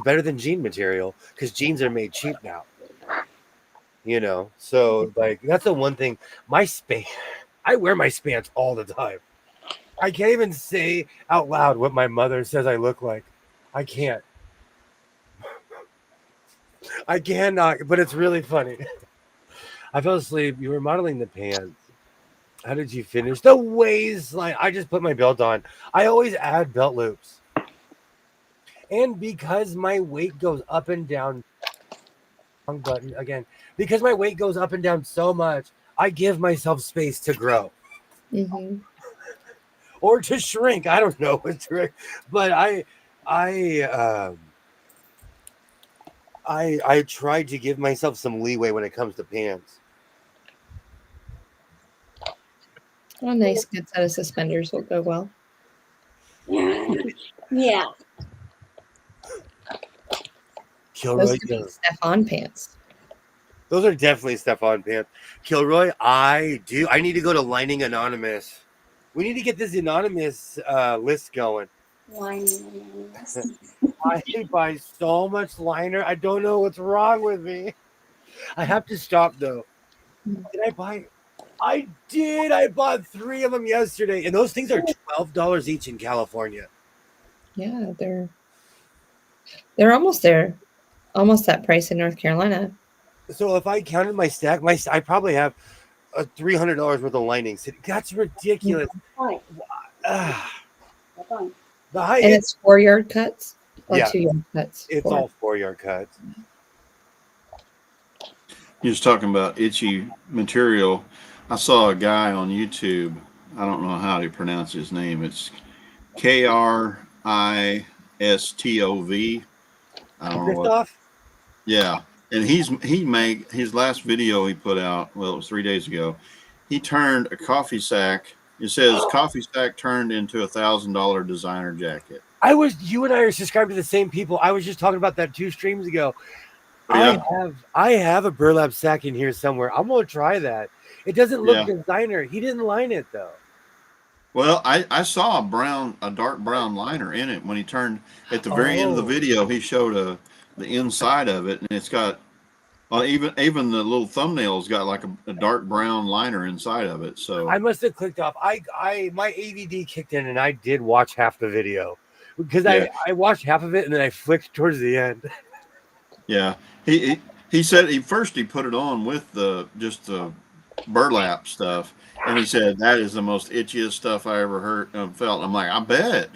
better than jean material because jeans are made cheap now. So like that's the one thing. I wear my spants all the time. I can't even say out loud what my mother says I look like. I can't. I cannot, but it's really funny. I fell asleep. You were modeling the pants. How did you finish? The waistline. I just put my belt on. I always add belt loops. And because my weight goes up and down, wrong button again. Because my weight goes up and down so much, I give myself space to grow Mm-hmm. or to shrink. I don't know what's right, but I tried to give myself some leeway when it comes to pants. Well, a nice good set of suspenders will go well. Yeah. Kilroy, Those could be Stefan pants. those are definitely Stefan pants. Kilroy, I need to go to Lining Anonymous. We need to get this anonymous list going. Lining. I buy so much liner. I don't know what's wrong with me. I have to stop though. Did I buy? I did. I bought 3 of them yesterday, and those things are $12 each in California. Yeah, they're almost there. Almost that price in North Carolina. So if I counted my stack, I probably have $300 worth of linings. That's ridiculous. Right. Ah, Hold on. the high And it's 4-yard cuts or Yeah. 2-yard cuts. it's all 4-yard cuts. You're just talking about itchy material. I saw a guy on YouTube. I don't know how to pronounce his name. It's Kristov. I don't know what. Christoph? Yeah, and he made his last video he put out. Well, it was 3 days ago. He turned a coffee sack. It says coffee sack turned into $1,000 designer jacket. You and I are subscribed to the same people. I was just talking about that 2 streams ago. Yeah. I have a burlap sack in here somewhere. I'm gonna try that. It doesn't look Yeah. designer. He didn't line it though. Well, I saw a dark brown liner in it when he turned at the very end of the Oh. video. He showed the inside of it, and it's got even the little thumbnail's got like a dark brown liner inside of it. So I must have clicked off. My ADD kicked in and I did watch half the video because Yeah. I watched half of it and then I flicked towards the end. yeah, he said he put it on with just the burlap stuff, and he said that is the most itchiest stuff I ever felt. I'm like, I bet.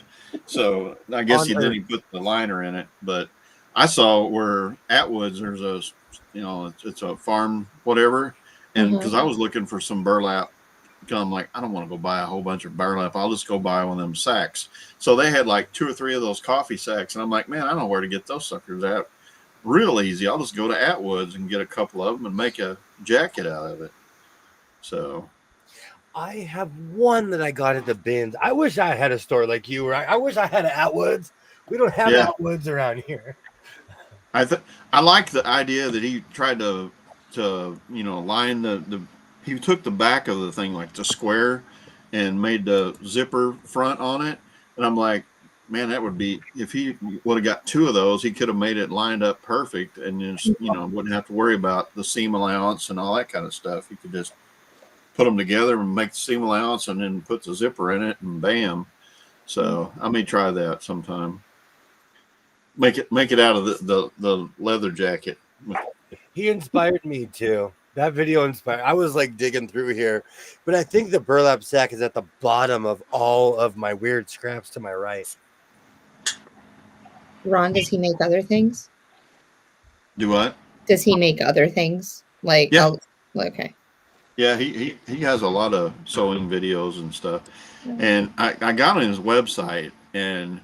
So I guess he put the liner in it, but I saw where Atwoods there's it's a farm whatever, and because I was looking for some burlap, because I'm like, I don't want to go buy a whole bunch of burlap. I'll just go buy one of them sacks. So they had like 2 or 3 of those coffee sacks, and I'm like, man, I don't know where to get those suckers at. Real easy. I'll just go to Atwoods and get a couple of them and make a jacket out of it. So I have one that I got at the bins. I wish I had a store like you, right? I wish I had an Atwoods. We don't have Atwoods around here. I like the idea that he tried to line the he took the back of the thing like the square and made the zipper front on it, and I'm like, man, that would be, if he would have got 2 of those, he could have made it lined up perfect, and just, wouldn't have to worry about the seam allowance and all that kind of stuff. He could just put them together and make the seam allowance, and then put the zipper in it, and bam. So I may try that sometime. Make it out of the leather jacket. He inspired me too. That video inspired. I was like digging through here, but I think the burlap sack is at the bottom of all of my weird scraps to my right. Ron, does he make other things? Do what? Does he make other things? Like, Yeah. Okay. Yeah, he has a lot of sewing videos and stuff. And I got on his website, and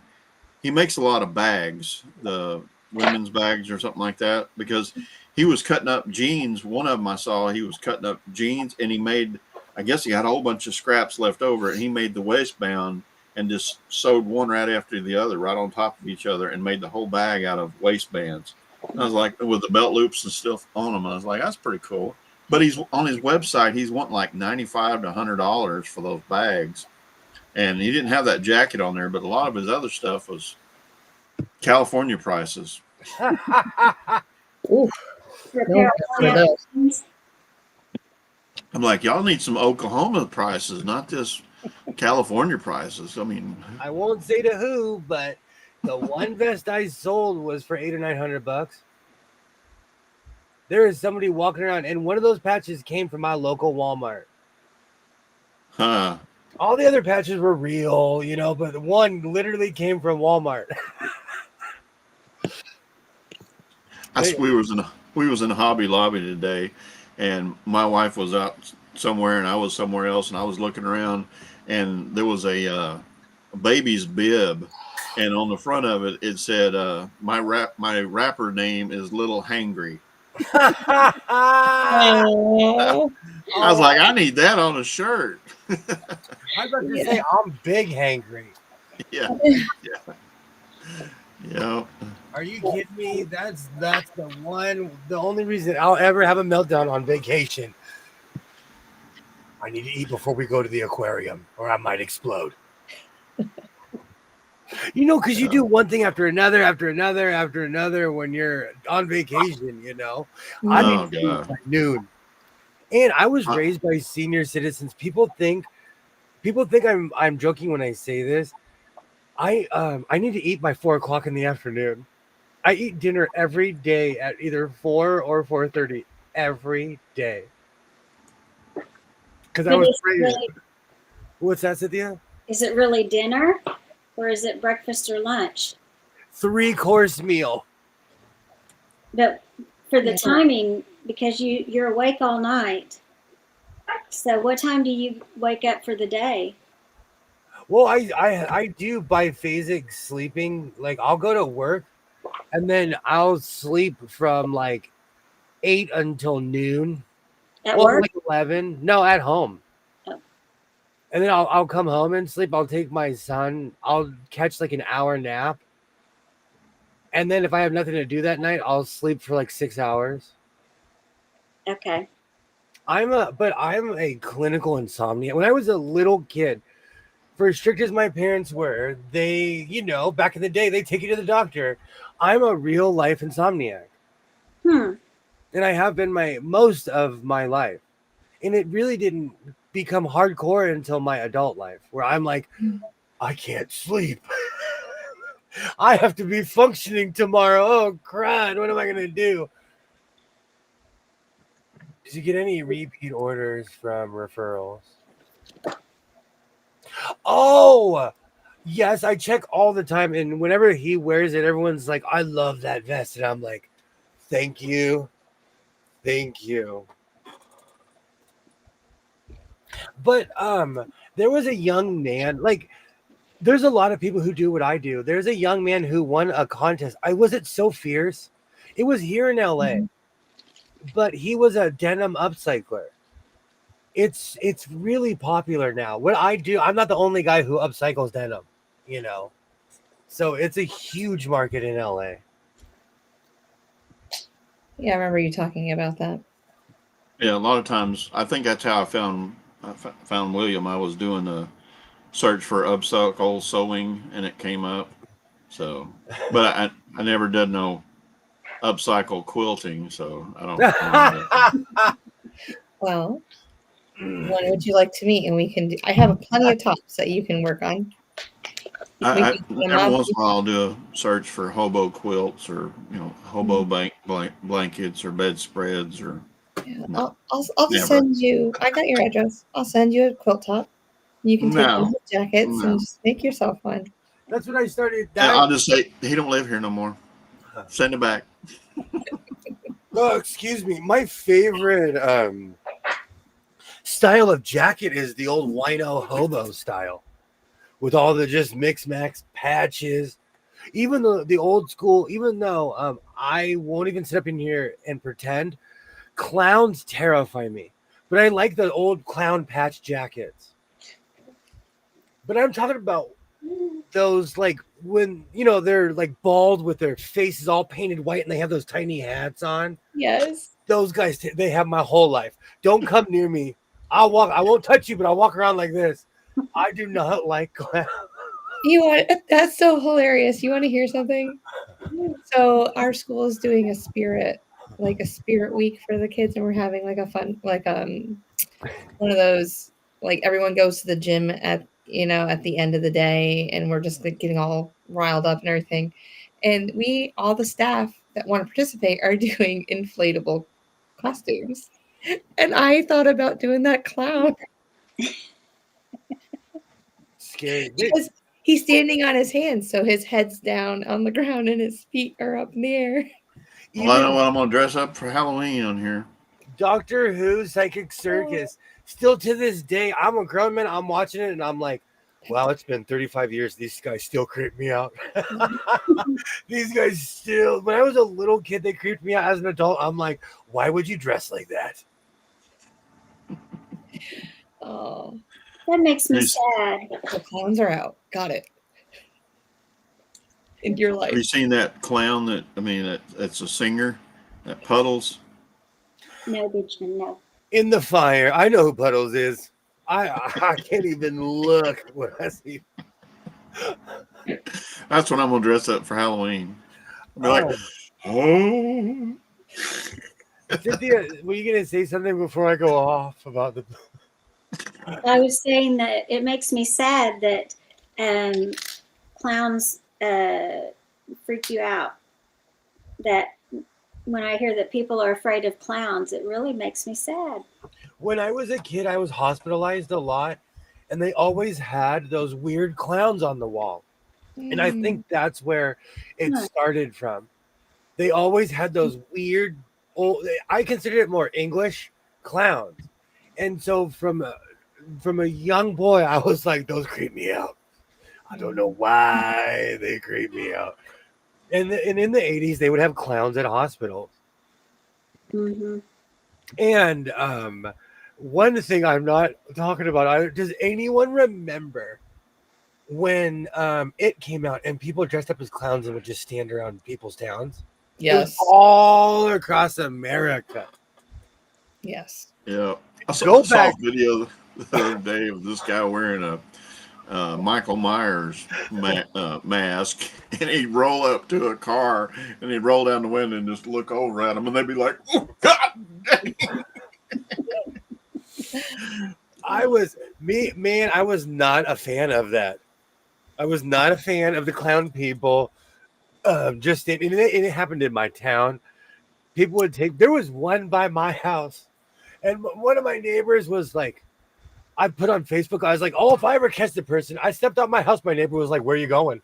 he makes a lot of bags, the women's bags or something like that, because he was cutting up jeans. One of them I saw, he was cutting up jeans, and he made, I guess he had a whole bunch of scraps left over, and he made the waistband and just sewed one right after the other, right on top of each other, and made the whole bag out of waistbands. And I was like, with the belt loops and stuff on them, I was like, that's pretty cool. But he's on his website, he's wanting like $95 to $100 for those bags. And he didn't have that jacket on there, but a lot of his other stuff was California prices. Ooh. No, for those. I'm like, y'all need some Oklahoma prices, not this California prices. I mean, I won't say to who, but the one vest I sold was for $800 or $900. There is somebody walking around, and one of those patches came from my local Walmart. huh? All the other patches were real, but the one literally came from Walmart. We was in Hobby Lobby today, and my wife was out somewhere, and I was somewhere else, and I was looking around, and there was a baby's bib, and on the front of it, it said, my rapper name is Little Hangry. Oh. I was like, I need that on a shirt. I was about to say, I'm big hangry. Yeah. Are you kidding me? That's the only reason I'll ever have a meltdown on vacation. I need to eat before we go to the aquarium, or I might explode. Because you do one thing after another when you're on vacation, I need to eat by noon. And I was raised by senior citizens. People think I'm joking when I say this. I need to eat by 4 o'clock in the afternoon. I eat dinner every day at either 4 or 4:30 every day. Because I was raised. Really, what's that, Cynthia? Is it really dinner, or is it breakfast or lunch? 3-course meal. But for the timing, because you're awake all night. So what time do you wake up for the day? Well, I do biphasic sleeping. Like, I'll go to work, and then I'll sleep from like 8 until noon. At work? Like 11. No, at home. Oh. And then I'll come home and sleep. I'll take my son. I'll catch like an hour nap. And then if I have nothing to do that night, I'll sleep for like 6 hours. Okay. I'm a clinical insomniac. When I was a little kid, for as strict as my parents were, they, back in the day, they take you to the doctor. I'm a real life insomniac. And I have been most of my life. And it really didn't become hardcore until my adult life, where I'm like, I can't sleep. I have to be functioning tomorrow. Oh, crud. What am I going to do? Did you get any repeat orders from referrals? Oh, yes. I check all the time. And whenever he wears it, everyone's like, I love that vest. And I'm like, thank you. Thank you. But there was a young man, like, there's a lot of people who do what I do. There's a young man who won a contest. Was it So Fierce? It was here in LA. But he was a denim upcycler. It's really popular now. What I do, I'm not the only guy who upcycles denim, So it's a huge market in LA. Yeah, I remember you talking about that. Yeah, a lot of times I think that's how I found William. I was doing search for upcycle sewing, and it came up. So, but I never did no upcycle quilting, so I don't know. Well, when would you like to meet? And we can do, I have plenty of tops that you can work on. We I can put them every up. once in a while I'll do a search for hobo quilts or hobo blankets or bedspreads or Yeah, no, I'll just never. send you. I got your address. I'll send you a quilt top. You can take No, those jackets no. and just make yourself one. That's when I started. And I'll just say he don't live here no more. Send it back. Oh, excuse me. My favorite style of jacket is the old wino hobo style, with all the just mix max patches. Even the old school. Even though I won't even sit up in here and pretend, clowns terrify me. But I like the old clown patch jackets. But I'm talking about those like when they're like bald with their faces all painted white and they have those tiny hats on. Yes. Those guys, they have my whole life. Don't come near me. I won't touch you, but I'll walk around like this. I do not like clowns. That's so hilarious. You want to hear something? So our school is doing a spirit week for the kids, and we're having like a fun one of those, like everyone goes to the gym at the end of the day, and we're just like getting all riled up and everything. And all the staff that want to participate are doing inflatable costumes. And I thought about doing that clown Scary. because he's standing on his hands, so his head's down on the ground and his feet are up in the air. Well, I know what I'm gonna dress up for Halloween on here. Doctor Who Psychic Circus. Still to this day, I'm a grown man. I'm watching it and I'm like, wow, it's been 35 years. These guys still creep me out. These guys still. When I was a little kid, they creeped me out. As an adult, I'm like, why would you dress like that? Oh, That makes me Nice. sad. the clowns are out. Got it. In your Have you life. seen that clown that's a singer, that Puddles? No, Benjamin, no. In the fire. I know who Puddles is. I can't even look when I see. That's what I'm gonna dress up for Halloween. I'll be like, oh. Cynthia, were you gonna say something before I go off about the? I was saying that it makes me sad that clowns freak you out. That when I hear that people are afraid of clowns, it really makes me sad. When I was a kid, I was hospitalized a lot, and they always had those weird clowns on the wall. And I think that's where it Huh. started from. They always had those weird old. I consider it more English clowns, and so from a young boy, I was like, those creep me out. I don't know why they creep me out. And in the 80s, they would have clowns at hospitals. Mm-hmm. And one thing I'm not talking about, does anyone remember when it came out and people dressed up as clowns and would just stand around people's towns? It was Yes. all across America. Yes. Yeah. I Go saw back. a video the other day of this guy wearing a Michael Myers mask, and he'd roll up to a car and he'd roll down the window and just look over at him, and they'd be like, oh, God dang. I was not a fan of that. I was not a fan of the clown people. It happened in my town. People would there was one by my house, and one of my neighbors was like, I put on Facebook, I was like, oh, if I ever catch the person, I stepped out my house. My neighbor was like, where are you going?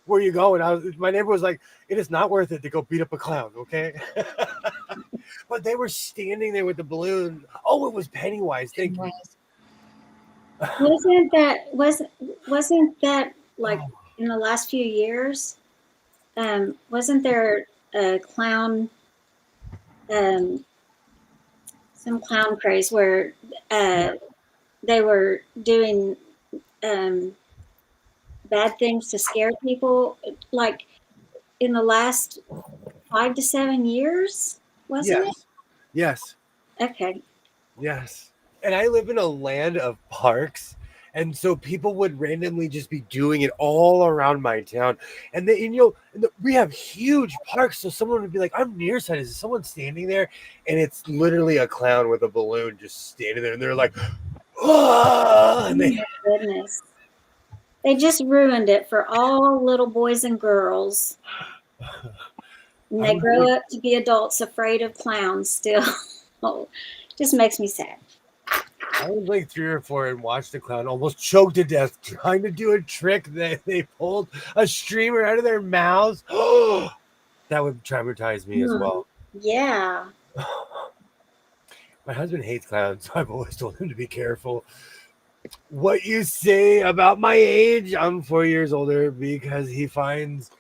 Where are you going? My neighbor was like, it is not worth it to go beat up a clown, okay? But they were standing there with the balloon. Oh, it was Pennywise. Thank you. Wasn't that like in the last few years? Wasn't there a clown, some clown craze where they were doing bad things to scare people, like in the last 5 to 7 years? Wasn't Yes. it? Okay. Yes. And I live in a land of parks, And so people would randomly just be doing it all around my town. And then, and, you know, we have huge parks. So someone would be like, I'm nearsighted. Is someone standing there? And it's literally a clown with a balloon just standing there. And they're like, oh, and Oh my goodness. They just ruined it for all little boys and girls. And they grow up to be adults afraid of clowns still. Just makes me sad. I was like 3 or 4 and watched the clown almost choke to death trying to do a trick that they pulled a streamer out of their mouths. That would traumatize me as well. Yeah. My husband hates clowns, so I've always told him to be careful. What you say about my age? I'm 4 years older because he finds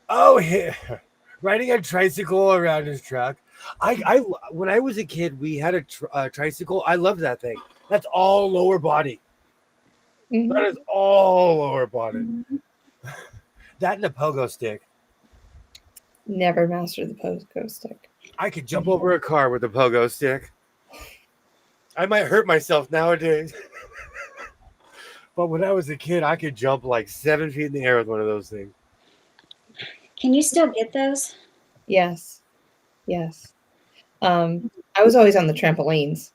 riding a tricycle around his truck. I when I was a kid, we had a tricycle. I loved that thing. That's all lower body. Mhm. That is all lower body. That and a pogo stick. Never mastered the pogo stick. I could jump over a car with a pogo stick. I might hurt myself nowadays. But when I was a kid, I could jump like 7 feet in the air with one of those things. Can you still get those? Yes. Yes. I was always on the trampolines,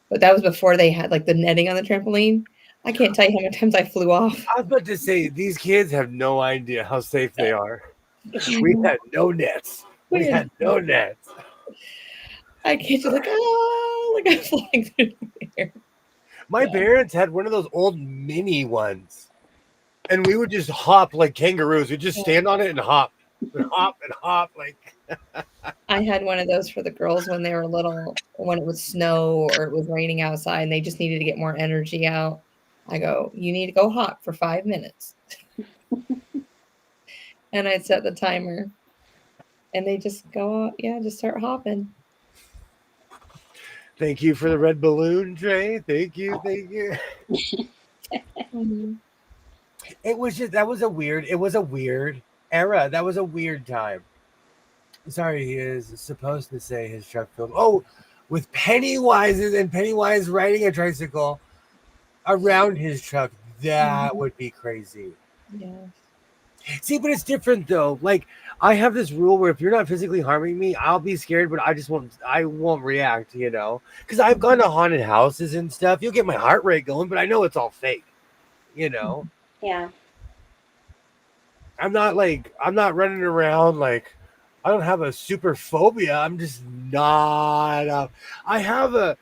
but that was before they had like the netting on the trampoline. I can't tell you how many times I flew off. I was about to say, these kids have no idea how safe they are. We had no nets. We had no nets. I can't just like, oh, like I'm flying through the air. My parents had one of those old mini ones, and we would just hop like kangaroos. We'd just stand on it and hop and hop and hop. Like I had one of those for the girls when they were little, when it would snow or it was raining outside and they just needed to get more energy out. I go, you need to go hop for 5 minutes. And I'd set the timer and they just go, just start hopping. thank you for the red balloon, Trey. Thank you, thank you. Mhm. It was just it was a weird era. That was a weird time. Sorry, he is supposed to say his truck filled. Oh, with Pennywise riding a tricycle around his truck. That would be crazy. Yeah. See, but it's different though. Like I have this rule where if you're not physically harming me, I'll be scared, but I won't react, you know? Because I've gone to haunted houses and stuff. You'll get my heart rate going, but I know it's all fake, you know? Yeah. I'm not running around like I don't have a super phobia. I'm just not. I have a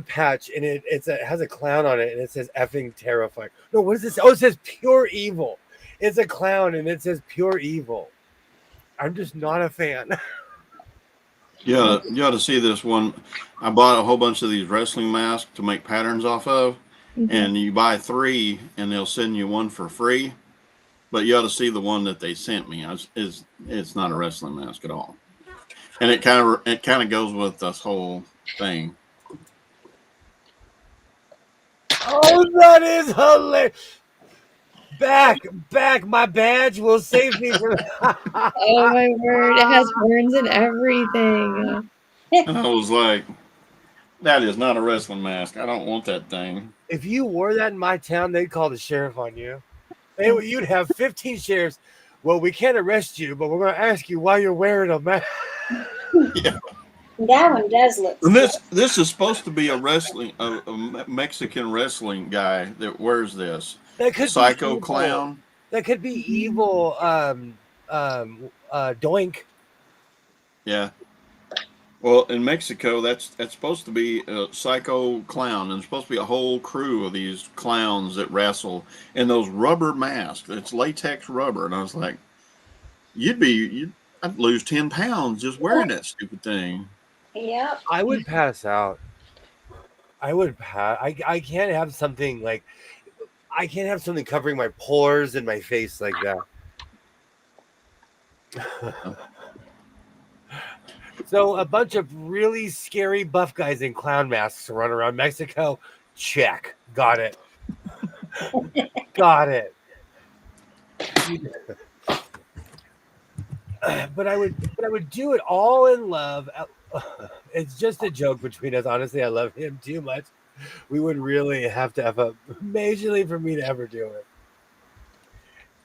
patch and it has a clown on it and it says effing terrifying. No, what is this? Oh, it says pure evil. It's a clown and it says pure evil. I'm just not a fan. Yeah, you ought to see this one. I bought a whole bunch of these wrestling masks to make patterns off of, and you buy 3 and they'll send you one for free. But you ought to see the one that they sent me. It's not a wrestling mask at all, and it kind of goes with this whole thing. Oh, that is hilarious. Back, my badge will save me from. Oh my word, it has horns and everything. And I was like, that is not a wrestling mask. I don't want that thing. If you wore that in my town, they'd call the sheriff on you. You'd have 15 sheriffs. Well, we can't arrest you, but we're going to ask you why you're wearing a mask. Yeah. That one does look. And this is supposed to be a Mexican wrestling guy that wears this. That could Psycho be evil. clown. That could be evil. Doink. Yeah. Well, in Mexico, that's supposed to be a psycho clown, and there's supposed to be a whole crew of these clowns that wrestle in those rubber masks. It's latex rubber, and I was like, I'd lose 10 pounds just wearing that stupid thing. Yep. I would pass out. I can't have something like. I can't have something covering my pores and my face like that. So a bunch of really scary buff guys in clown masks run around Mexico. Check. Got it. Got it. But I would do it all in love. It's just a joke between us. Honestly, I love him too much. We would really have to have a majorly for me to ever do it.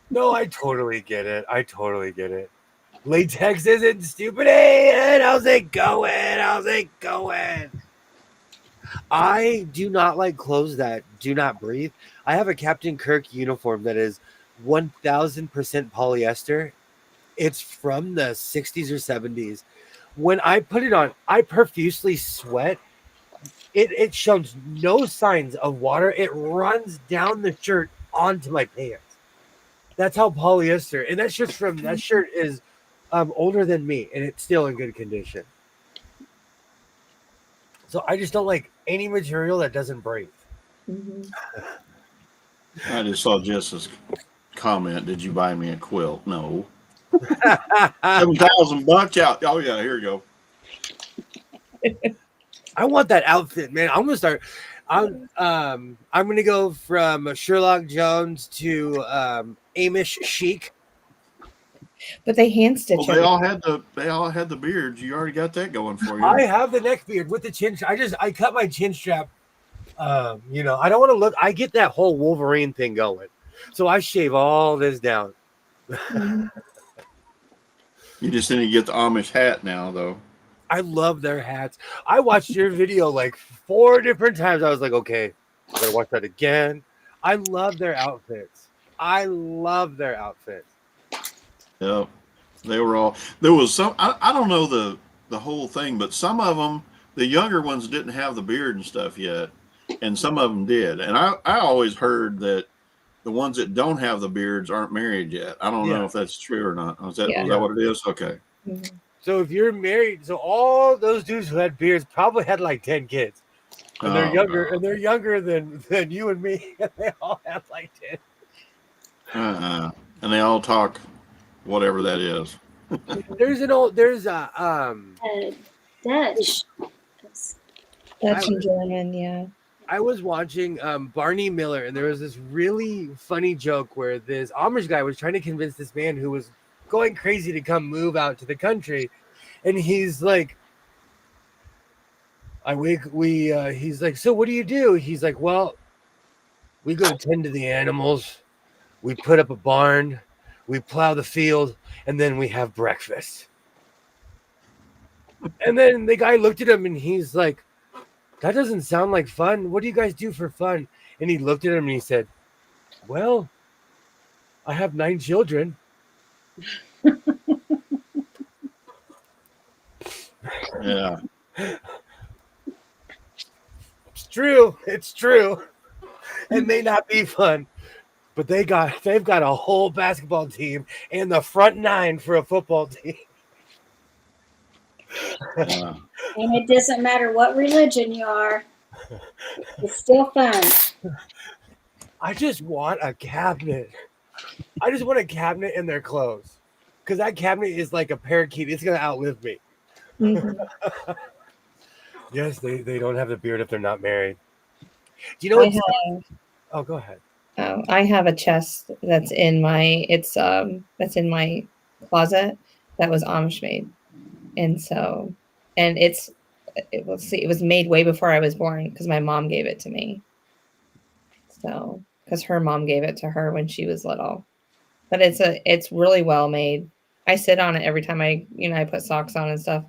No, I totally get it. I totally get it. Latex isn't stupid. Hey, how's it going? How's it going? I do not like clothes that do not breathe. I have a Captain Kirk uniform that is 1000% polyester. It's from the 60s or 70s. When I put it on, I profusely sweat. It shows no signs of water. It runs down the shirt onto my pants. That's how polyester. And that shirt is older than me, and it's still in good condition. So I just don't like any material that doesn't breathe. I just saw Jess's comment. Did you buy me a quilt? No. $7,000 out. Oh yeah, here you go. I want that outfit, man. I'm gonna start. I'm gonna go from Sherlock Jones to Amish chic. But they hand stitch. Well, they all had the beards. You already got that going for you. I have the neck beard with the chin. I cut my chin strap. I don't want to look. I get that whole Wolverine thing going, so I shave all this down. You just need to get the Amish hat now, though. I love their hats. I watched your video like 4 different times. I was like, okay, I gotta watch that again. I love their outfits. Yeah, they were all. There was some. I don't know the whole thing, but some of them, the younger ones, didn't have the beard and stuff yet, and some of them did. And I always heard that the ones that don't have the beards aren't married yet. I don't know if that's true or not. Was that what it is? Okay. So if you're married, so all those dudes who had beards probably had like 10 kids. And they're younger, and they're younger than you and me. And they all have like 10. And they all talk whatever that is. There's a Dutch. Dutch and German, yeah. I was watching Barney Miller, and there was this really funny joke where this Amish guy was trying to convince this man who was going crazy to come move out to the country, and he's like, he's like, so what do you do? He's like, well, we go tend to the animals, we put up a barn, we plow the field, and then we have breakfast. And then the guy looked at him, and he's like, that doesn't sound like fun. What do you guys do for fun? And he looked at him and he said, well, I have 9 children. Yeah. It's true. It may not be fun, but they've got a whole basketball team and the front 9 for a football team. And it doesn't matter what religion you are, it's still fun. I just want a cabinet. I just want a cabinet in their clothes, because that cabinet is like a parakeet. It's going to outlive me. Yes, they don't have the beard if they're not married. Do you know what? Oh, go ahead. I have a chest that's in my closet that was Amish made. And so, and it was made way before I was born because my mom gave it to me. So, because her mom gave it to her when she was little, but it's really well made. I sit on it every time I put socks on and stuff.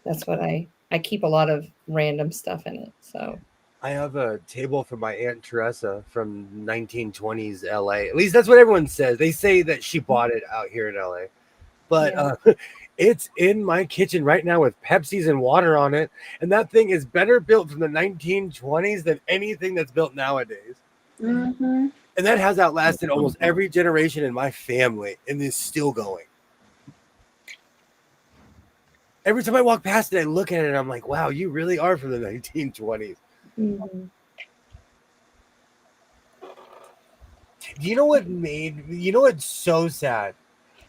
That's what I keep a lot of random stuff in it. So I have a table from my Aunt Teresa from 1920s LA. At least that's what everyone says. They say that she bought it out here in LA, but it's in my kitchen right now with Pepsis and water on it. And that thing is better built from the 1920s than anything that's built nowadays. Mm-hmm. And that has outlasted almost every generation in my family and is still going. Every time I walk past it, I look at it and I'm like, wow, you really are from the 1920s. Mm-hmm. You know what's so sad?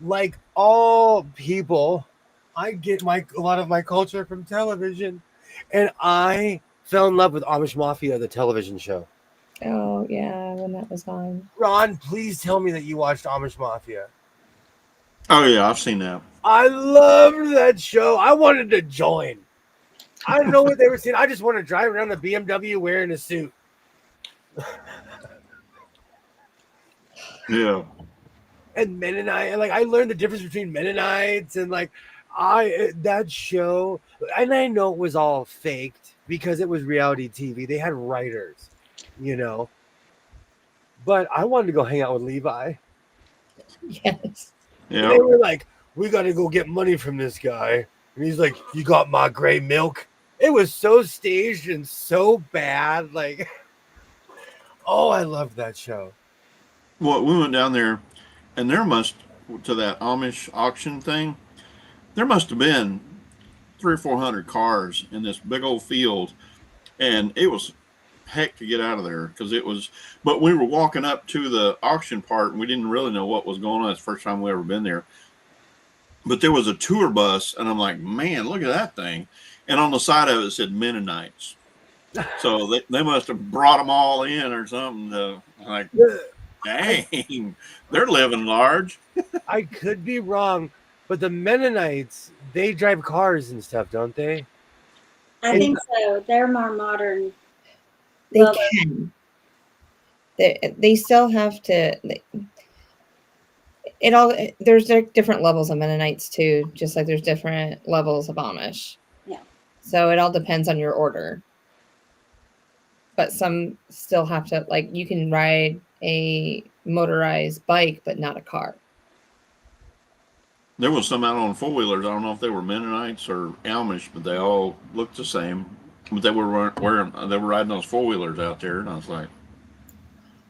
Like all people, I get a lot of my culture from television, and I fell in love with Amish Mafia, the television show. Oh yeah, when that was on. Ron, please tell me that you watched Amish Mafia. Oh yeah, I've seen that. I loved that show. I wanted to join. I don't know what they were saying. I just want to drive around the BMW wearing a suit. Yeah. And Mennonite, like I learned the difference between Mennonites and like that show, and I know it was all faked because it was reality TV. They had writers, you know. But I wanted to go hang out with Levi. Yes. Yeah. They were like, "We got to go get money from this guy," and he's like, "You got my gray milk." It was so staged and so bad. Like, oh, I loved that show. Well, we went down there, and there must to that Amish auction thing. There must have been 300 or 400 cars in this big old field, and it was heck to get out of there because it was. But we were walking up to the auction part, and we didn't really know what was going on. It's the first time we ever been there. But there was a tour bus, and I'm like, man, look at that thing! And on the side of it said Mennonites. So they must have brought them all in or something. Like, dang, they're living large. I could be wrong, but the Mennonites, they drive cars and stuff, don't they? I think so. They're more modern. They Well, can. They still have to. There's different levels of Mennonites too, just like there's different levels of Amish. Yeah. So it all depends on your order. But some still have to, like, you can ride a motorized bike, but not a car. There was some out on 4-wheelers. I don't know if they were Mennonites or Amish, but they all looked the same. But they were riding those 4-wheelers out there, and I was like,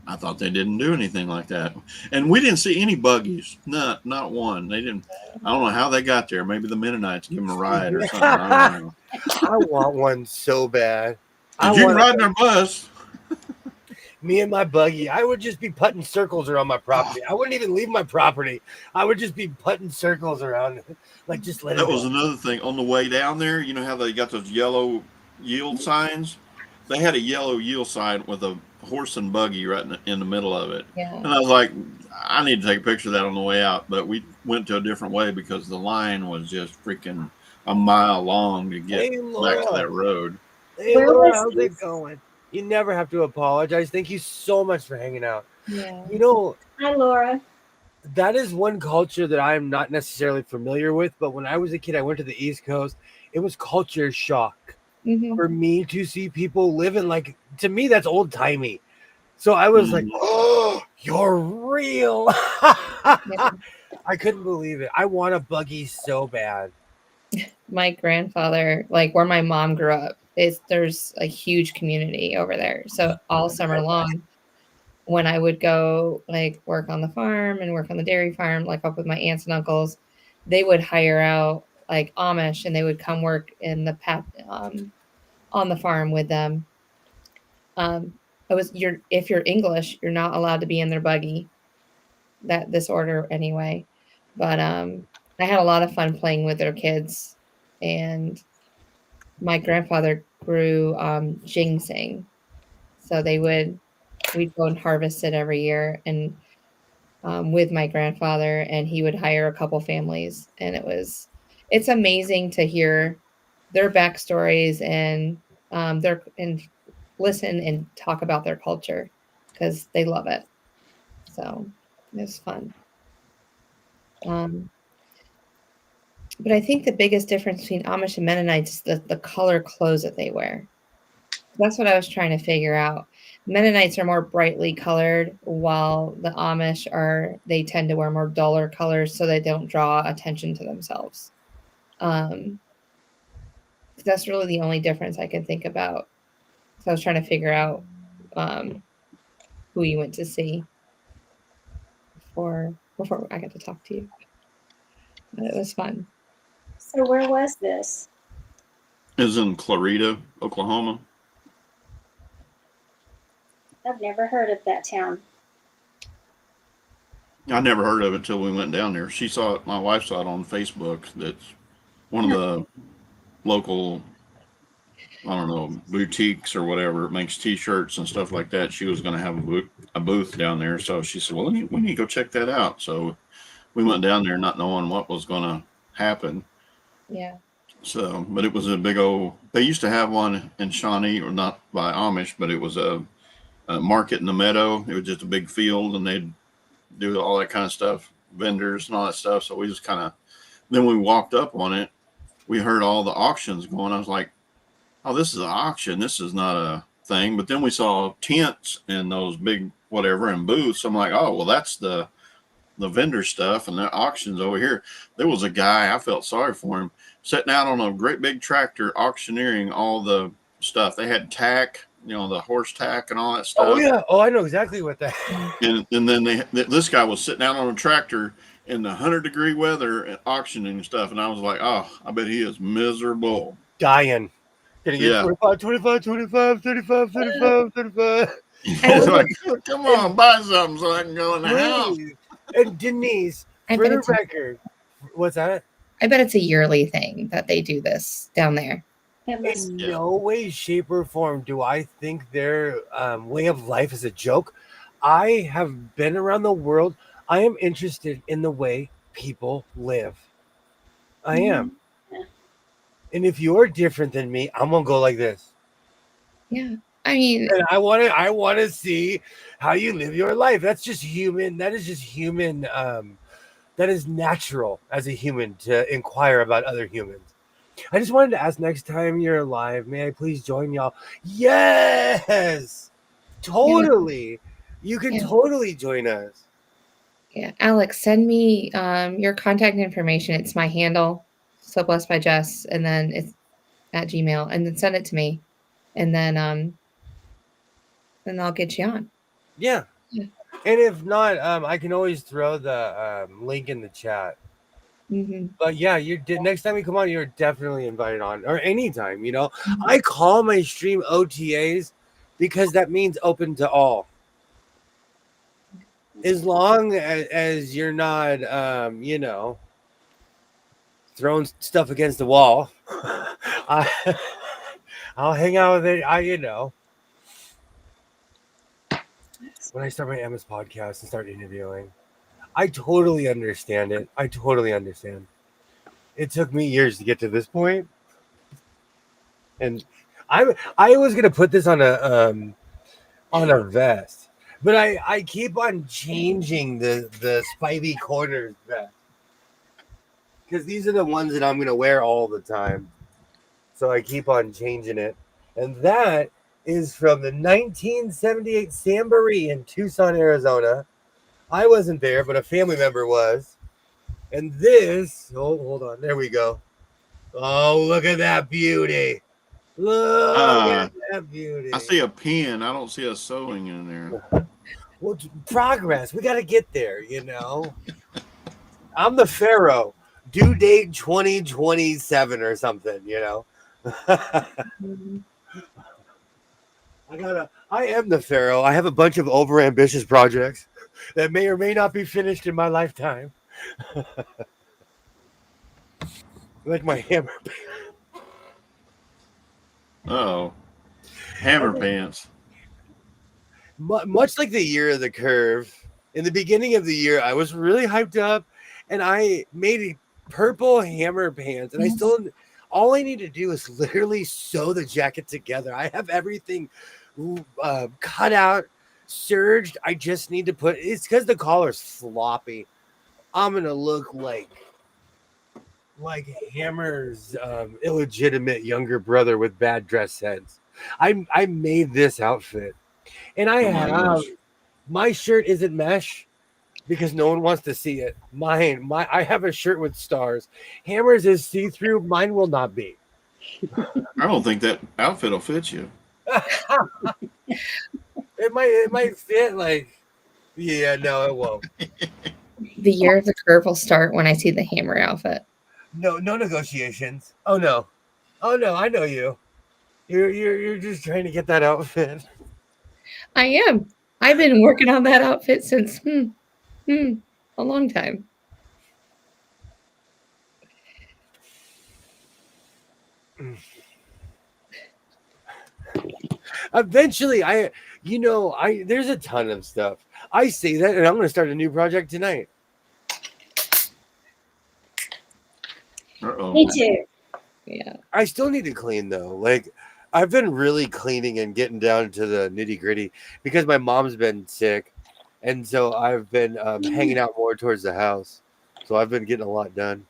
I thought they didn't do anything like that. And we didn't see any buggies, not one. They didn't. I don't know how they got there. Maybe the Mennonites give them a ride or something. I don't know. I want one so bad. You can ride in their bus. Me and my buggy, I would just be putting circles around my property. I wouldn't even leave my property. I would just be putting circles around, like just let it That go. was another thing on the way down there. You know how they got those yellow yield signs? They had a yellow yield sign with a horse and buggy right in the middle of it. Yeah. And I was like, I need to take a picture of that on the way out. But we went to a different way because the line was just freaking a mile long to get back to that road. Hey, Where Laura, was how's it going? You never have to apologize. Thank you so much for hanging out. Yeah. You know, Hi, Laura. that is one culture that I'm not necessarily familiar with, but when I was a kid, I went to the East Coast. It was culture shock Mhm. for me to see people living like, to me, that's old timey. So I was like, oh, you're real. Yeah. I couldn't believe it. I want a buggy so bad. My grandfather, like where my mom grew up, there's a huge community over there. So all summer long, when I would go like work on the farm and work on the dairy farm, like up with my aunts and uncles, they would hire out like Amish and they would come work in the on the farm with them. If you're English, you're not allowed to be in their buggy. This order anyway. But I had a lot of fun playing with their kids, and my grandfather grew ginseng, so we'd go and harvest it every year, and with my grandfather, and he would hire a couple families, and it's amazing to hear their backstories and listen and talk about their culture because they love it. So it was fun. But I think the biggest difference between Amish and Mennonites is the color clothes that they wear. That's what I was trying to figure out. Mennonites are more brightly colored, while the Amish they tend to wear more duller colors so they don't draw attention to themselves. That's really the only difference I can think about. So I was trying to figure out who you went to see before I got to talk to you. But it was fun. So where was this? It was in Clarita, Oklahoma. I've never heard of that town. I never heard of it till we went down there. She saw it. My wife saw it on Facebook. That's one of the local, I don't know, boutiques or whatever. It makes T-shirts and stuff like that. She was going to have a booth down there. So she said, well, we need to go check that out. So we went down there not knowing what was going to happen. Yeah. So, but it was a big old. They used to have one in Shawnee, or not by Amish, but it was a market in the meadow. It was just a big field, and they'd do all that kind of stuff, vendors and all that stuff. So we just kind of. Then we walked up on it. We heard all the auctions going. I was like, "Oh, this is an auction. This is not a thing." But then we saw tents and those big whatever and booths. I'm like, "Oh, well, that's the vendor stuff and the auctions over here." There was a guy, I felt sorry for him, sitting out on a great big tractor auctioneering all the stuff. They had tack, the horse tack and all that stuff. Oh yeah. Oh, I know exactly what that. And then this guy was sitting out on a tractor in the 100-degree weather and auctioning stuff. And I was like, oh, I bet he is miserable. Dying. Getting Yeah. 25, 25, 25, 35, 35, 35. He's like, come on, buy something so I can go in the house. And Denise, I for bet the it's a- record, what's that? I bet it's a yearly thing that they do this down there. It must, In Yeah. no way, shape, or form do I think their way of life is a joke. I have been around the world. I am interested in the way people live. I am. Yeah. And if you're different than me, I'm gonna go like this. Yeah. I mean, And I want to see how you live your life. That's just human. That is just human. That is natural as a human to inquire about other humans. I just wanted to ask, next time you're alive, may I please join y'all? Yes, totally. You can Yeah. totally join us. yeah, Alex, send me your contact information. It's my handle, so blessed by Jess, and then it's at Gmail, and then send it to me, and then I'll get you on. Yeah. Yeah. And if not, I can always throw the link in the chat. Hmm. But yeah, next time you come on, you're definitely invited on, or anytime. I call my stream OTAs because that means open to all. As long as you're not, throwing stuff against the wall, I'll hang out with it. When I start my MS podcast and start interviewing, I totally understand it. I totally understand. It took me years to get to this point, and I was gonna put this on a vest, but I keep on changing the Spivey Corners vest because these are the ones that I'm gonna wear all the time. So I keep on changing it, and that is from the 1978 Samboree in Tucson, Arizona. I wasn't there, but a family member was. And this, hold on, there we go. Oh, look at that beauty. Look at that beauty. I see a pin. I don't see a sewing in there. Well, progress. We got to get there, I'm the Pharaoh. Due date 2027 or something, I am the Pharaoh. I have a bunch of overambitious projects that may or may not be finished in my lifetime. Like my hammer. Oh, hammer pants. Much like the year of the curve, in the beginning of the year, I was really hyped up and I made a purple hammer pants. And I still, all I need to do is literally sew the jacket together. I have everything cut out, serged. I just need to put it's because the collar's floppy. I'm gonna look like Hammer's illegitimate younger brother with bad dress sense. I made this outfit, and I have my shirt isn't mesh because no one wants to see it. I have a shirt with stars. Hammer's is see through. Mine will not be. I don't think that outfit will fit you. It might fit like, yeah, no, it won't. The year of the curve will start when I see the hammer outfit. No negotiations. Oh no, I know you. You're just trying to get that outfit. I am. I've been working on that outfit since a long time. Eventually, there's a ton of stuff. I say that, and I'm going to start a new project tonight. Uh-oh. me too. Yeah. I still need to clean though. Like I've been really cleaning and getting down to the nitty gritty because my mom's been sick, and so I've been hanging out more towards the house. So I've been getting a lot done.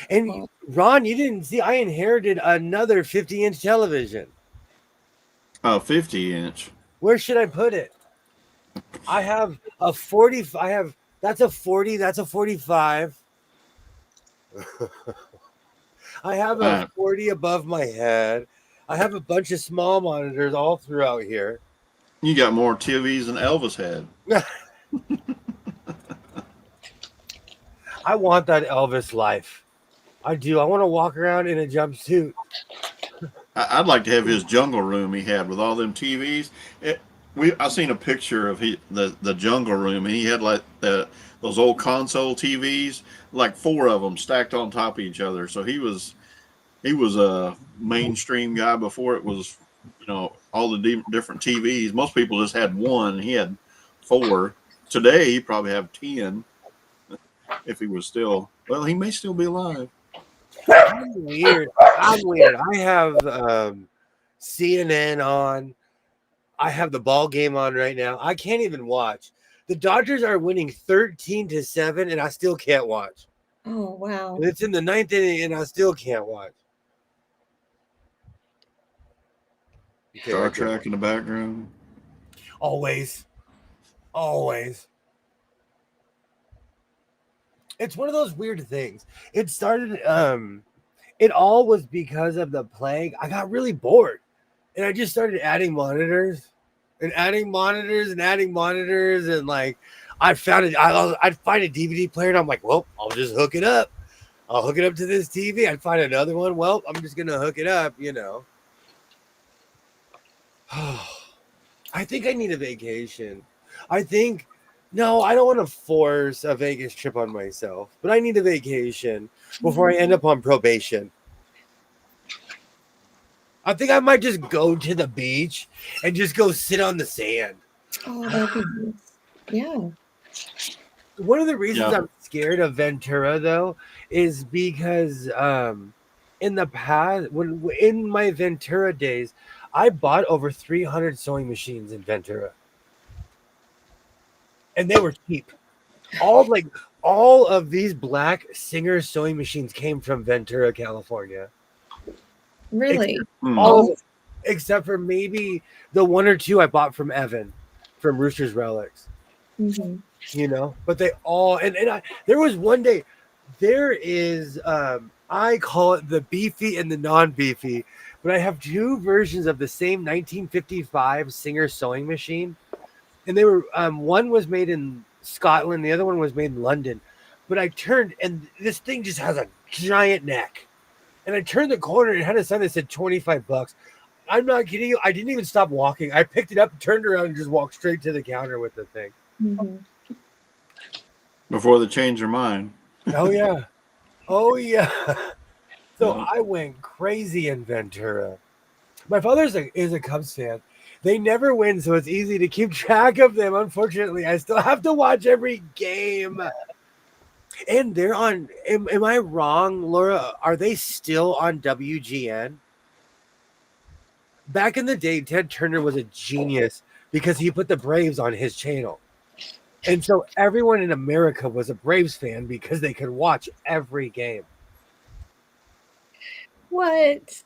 And Well, Ron, you didn't see I inherited another 50-inch television. Oh, 50-inch. Where should I put it? I have a 40. I have that's a 40. That's a 45. I have a 40 above my head. I have a bunch of small monitors all throughout here. You got more TVs than Elvis had. I want that Elvis life. I do. I want to walk around in a jumpsuit. I'd like to have his jungle room he had with all them TVs. I seen a picture of the jungle room, and he had like those old console TVs, like 4 of them stacked on top of each other. So he was a mainstream guy before it was, all the different TVs. Most people just had one. He had 4. Today he probably have 10 if he was still. Well, he may still be alive. I'm weird. I have CNN on. I have the ball game on right now. I can't even watch. The Dodgers are winning 13-7, and I still can't watch. oh wow. It's in the 9th inning, and I still can't watch. Okay, Star okay. Trek in the background. Always. It's one of those weird things. It started. It all was because of the plague. I got really bored, and I just started adding monitors, and like I found it. I'd find a DVD player, and I'm like, well, I'll just hook it up. I'll hook it up to this TV. I'd find another one. Well, I'm just gonna hook it up. I think I need a vacation. No, I don't want to force a Vegas trip on myself, but I need a vacation before I end up on probation. I think I might just go to the beach and just go sit on the sand. Oh, that'd be nice. Yeah. One of the reasons Yeah. I'm scared of Ventura, though, is because in the past, in my Ventura days, I bought over 300 sewing machines in Ventura. And they were cheap. All of these black Singer sewing machines came from Ventura, California. Really? All of them, except for maybe the 1 or 2 I bought from Evan, from Rooster's Relics. Mm-hmm. But they all there was one day. There is I call it the beefy and the non-beefy, but I have 2 versions of the same 1955 Singer sewing machine. And they were one was made in Scotland, the other one was made in London. But I turned, and this thing just has a giant neck. And I turned the corner and it had a sign that said $25. I'm not kidding you. I didn't even stop walking. I picked it up, turned around, and just walked straight to the counter with the thing. Mm-hmm. Before they change their mind. Oh yeah. So I went crazy in Ventura. My father is a Cubs fan. They never win, so it's easy to keep track of them. Unfortunately, I still have to watch every game. And they're on. Am I wrong, Laura? Are they still on WGN? Back in the day, Ted Turner was a genius because he put the Braves on his channel. And so everyone in America was a Braves fan because they could watch every game. What?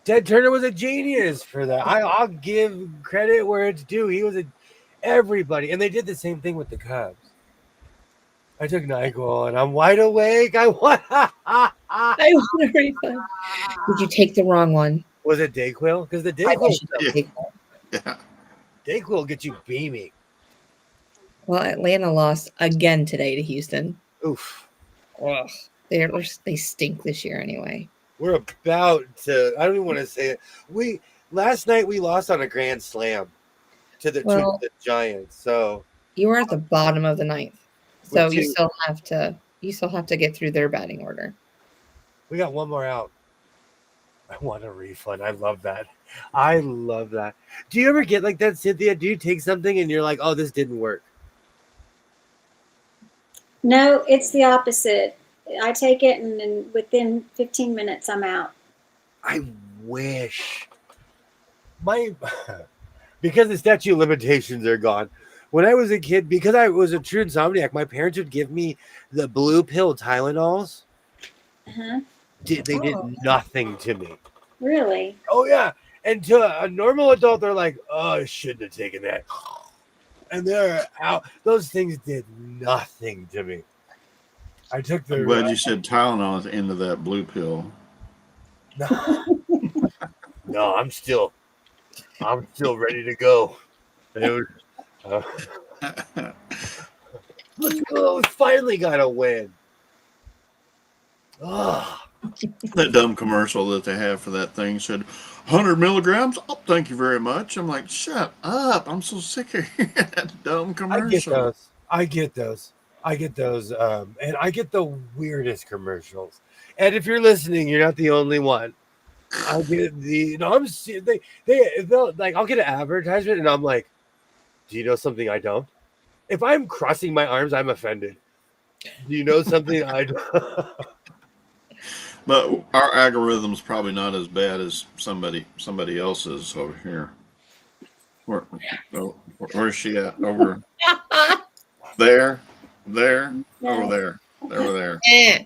Ted Turner was a genius for that. I'll give credit where it's due. He was everybody. And they did the same thing with the Cubs. I took NyQuil and I'm wide awake. I want I want a refund. Did you take the wrong one? Was it Dayquil? Because the I Dayquil, wish you don't take that. Yeah. Dayquil gets you beaming. Well, Atlanta lost again today to Houston. Oof. Ugh. They stink this year anyway. We're about to. I don't even want to say it. Last night we lost on a grand slam to the Giants. So You were at the bottom of the 9th, so With you two. still have to get through their batting order. we got one more out. I want a refund. I love that. Do you ever get like that, Cynthia? Do you take something and you're like, oh, this didn't work? No, it's the opposite. I take it, and then within 15 minutes, I'm out. I wish my because the statute of limitations are gone. When I was a kid, because I was a true insomniac, my parents would give me the blue pill Tylenols. Uh-huh. They did Oh. nothing to me. Really? Oh yeah, and to a normal adult, they're like, "Oh, I shouldn't have taken that," and they're out. Those things did nothing to me. I took I'm the glad you said Tylenol at the end of that blue pill. no. I'm still ready to go. It was, let's go. Finally got a win. Oh, That dumb commercial that they have for that thing said 100 milligrams. Oh, thank you very much. I'm like, shut up. I'm so sick of hearing that dumb I get commercial. those. I get those. And I get the weirdest commercials. And if you're listening, you're not the only one. I get the no. They'll like I'll get an advertisement and I'm like, do you know something I don't? If I'm crossing my arms, I'm offended. Do you know something I don't? But our algorithm's probably not as bad as somebody else's over here. Where's she at? Over there, over there. Eh.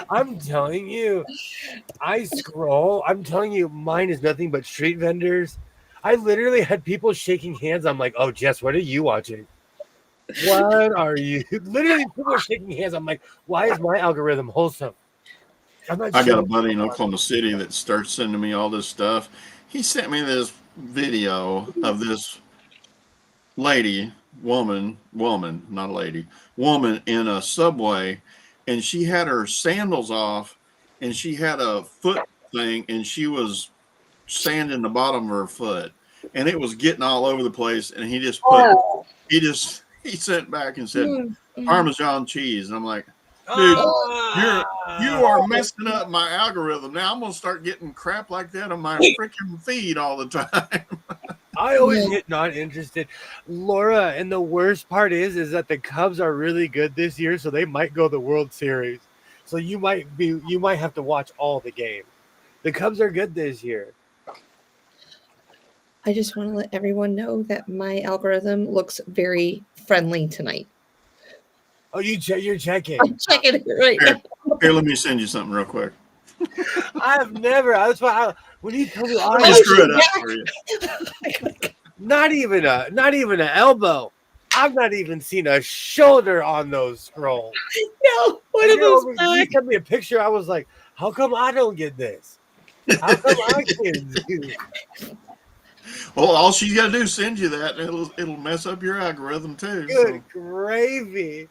I'm telling you, I scroll. I'm telling you, mine is nothing but street vendors. I literally had people shaking hands. I'm like, oh, Jess, what are you watching? What are you? Literally, people are shaking hands. I'm like, why is my algorithm wholesome? I'm not I got a sure. buddy in Oklahoma City that starts sending me all this stuff. He sent me this video of this woman, not a lady, woman in a subway, and she had her sandals off, and she had a foot thing, and she was sanding the bottom of her foot, and it was getting all over the place. And he just put, Oh. he sent back and said Mm. Parmesan cheese, and I'm like, dude, Ah. you are messing up my algorithm. Now I'm gonna start getting crap like that on my freaking feed all the time. I always get not interested, Laura. And the worst part is that the Cubs are really good this year, so they might go the World Series. So you might have to watch all the games. The Cubs are good this year. I just want to let everyone know that my algorithm looks very friendly tonight. Oh, you're checking. I'm checking it right Here, now. here, let me send you something real quick. I've never. That's why when you told me, Let me screw it up for you. not even an elbow. I've not even seen a shoulder on those scrolls. No, what are those You back? sent me a picture. I was like, how come I don't get this? How come I can't do it? Well, all she's got to do is send you that, and it'll mess up your algorithm too. Good gravy.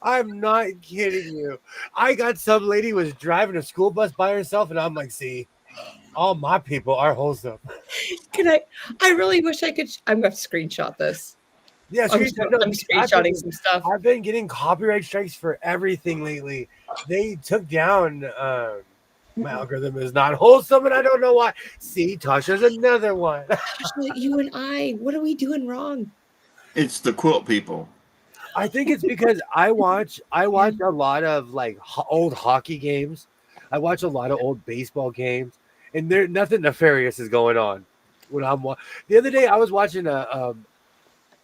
I'm not kidding you. I got some lady was driving a school bus by herself, and I'm like, see, all my people are wholesome. Can I really wish I could. I'm going to screenshot this. Yeah, I'm screenshot. screenshotting some stuff. I've been getting copyright strikes for everything lately. They took down my algorithm is not wholesome, and I don't know why. See, Tasha's another one. You and I, what are we doing wrong? It's the quilt people. I think it's because I watch a lot of like old hockey games. I watch a lot of old baseball games, and there nothing nefarious is going on. When the other day, I was watching I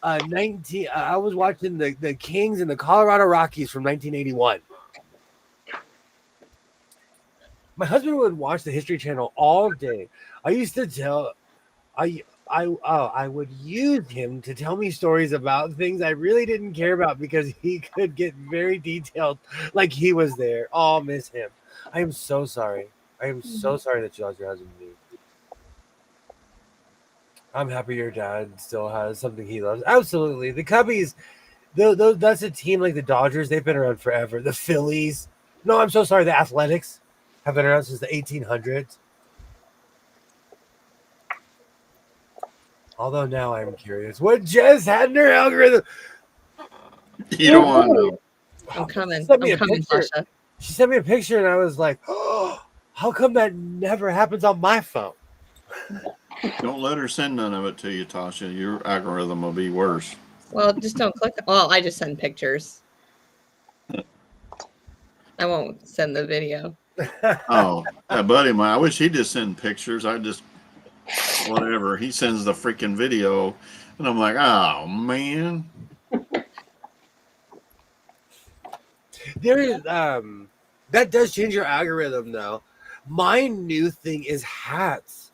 was watching the Kings and the Colorado Rockies from 1981. My husband would watch the History Channel all day. I used to tell I would use him to tell me stories about things I really didn't care about because he could get very detailed, like he was there. Oh, miss him. I am so sorry. I am so sorry that you lost your husband. I'm happy your dad still has something he loves. Absolutely. The Cubbies, that's a team like the Dodgers. They've been around forever. The Phillies. No, I'm so sorry. The Athletics have been around since the 1800s. Although now I'm curious what Jess had in her algorithm. You don't want to know. I'm coming. Send me I'm a coming, picture. Sasha. She sent me a picture and I was like, oh, how come that never happens on my phone? Don't let her send none of it to you, Tasha. Your algorithm will be worse. Well, just don't click. Well, I just send pictures. I won't send the video. Oh, that buddy of mine, I wish he'd just send pictures. I just, whatever. He sends the freaking video, and I'm like, oh, man. There is that does change your algorithm though. My new thing is hats.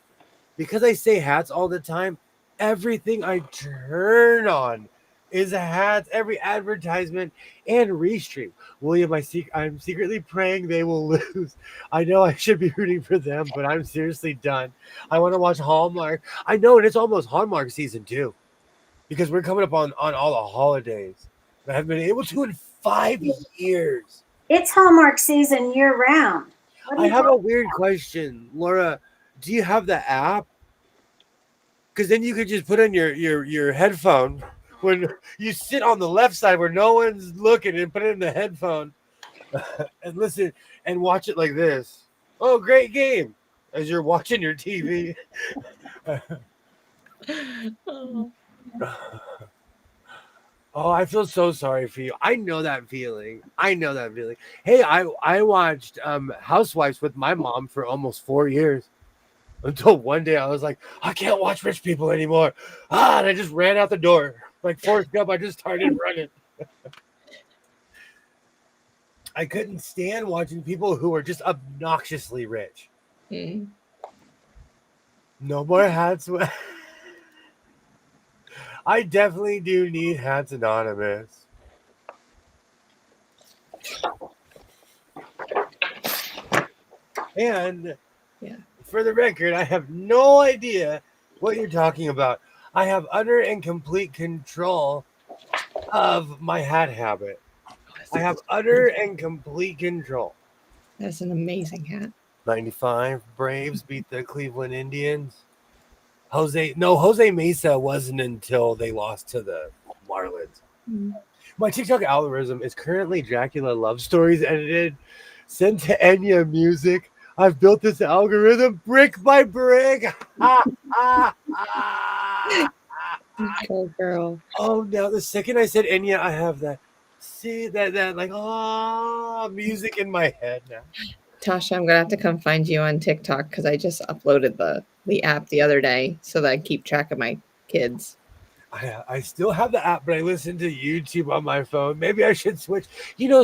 Because I say hats all the time, everything I turn on is hats, every advertisement and restream. William, I'm secretly praying they will lose. I know I should be rooting for them, but I'm seriously done. I want to watch Hallmark. I know, and it's almost Hallmark season 2 because we're coming up on all the holidays. I haven't been able to in 5 years. It's Hallmark season year round. What are I you have a talking weird about? question, Laura. Do you have the app? Because then you could just put in your headphone when you sit on the left side where no one's looking and put it in the headphone and listen and watch it like this. Oh, great game as you're watching your TV. Oh. Oh, I feel so sorry for you. I know that feeling. Hey, I watched Housewives with my mom for almost 4 years. Until one day I was like, I can't watch rich people anymore. And I just ran out the door. Like Forrest Gump, I just started running. I couldn't stand watching people who were just obnoxiously rich. Mm. No more hats. I definitely do need Hats Anonymous. And Yeah. for the record, I have no idea what you're talking about. I have utter and complete control of my hat habit. I have utter and complete control. That's an amazing hat. 95 Braves beat the Cleveland Indians. Jose Mesa wasn't until they lost to the Marlins. Mm. My TikTok algorithm is currently Dracula love stories edited, sent to Enya music. I've built this algorithm brick by brick. Poor girl. Oh, now the second I said Enya, I have that. See that like music in my head now. Tasha, I'm gonna have to come find you on TikTok because I just uploaded the app the other day so that I keep track of my kids. I still have the app, but I listen to YouTube on my phone. Maybe I should switch.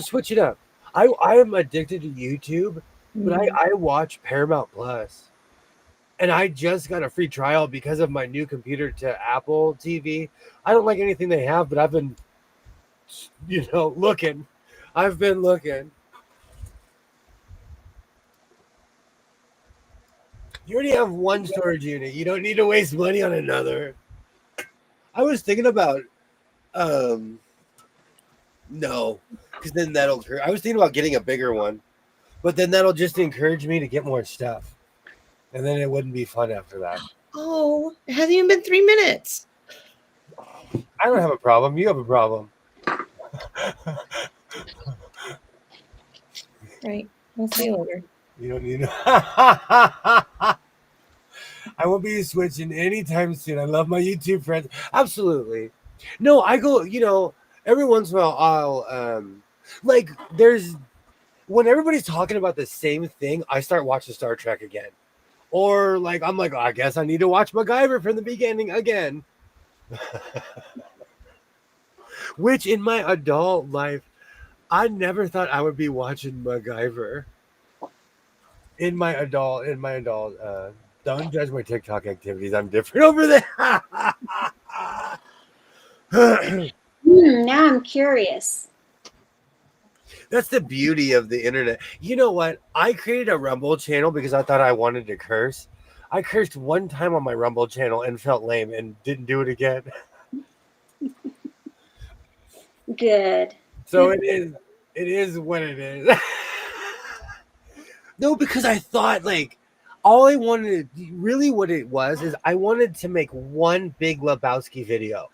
Switch it up. I am addicted to YouTube, but I watch Paramount Plus, and I just got a free trial because of my new computer to Apple TV. I don't like anything they have, but I've been, looking. I've been looking. You already have one storage unit. You don't need to waste money on another. I was thinking about, no, because then that'll hurt. I was thinking about getting a bigger one, but then that'll just encourage me to get more stuff. And then it wouldn't be fun after that. Oh, it hasn't even been 3 minutes. I don't have a problem. You have a problem. Right. We'll see you later. You don't need I won't be switching anytime soon. I love my YouTube friends. Absolutely. No, I go, every once in a while, I'll when everybody's talking about the same thing, I start watching Star Trek again. Or I'm like, I guess I need to watch MacGyver from the beginning again. Which in my adult life, I never thought I would be watching MacGyver. In my adult, don't judge my TikTok activities. I'm different over there. Now I'm curious. That's the beauty of the internet. You know what? I created a Rumble channel because I thought I wanted to curse. I cursed one time on my Rumble channel and felt lame and didn't do it again. Good. So it is what it is. No, because I thought all I wanted, really what it was is I wanted to make one big Lebowski video.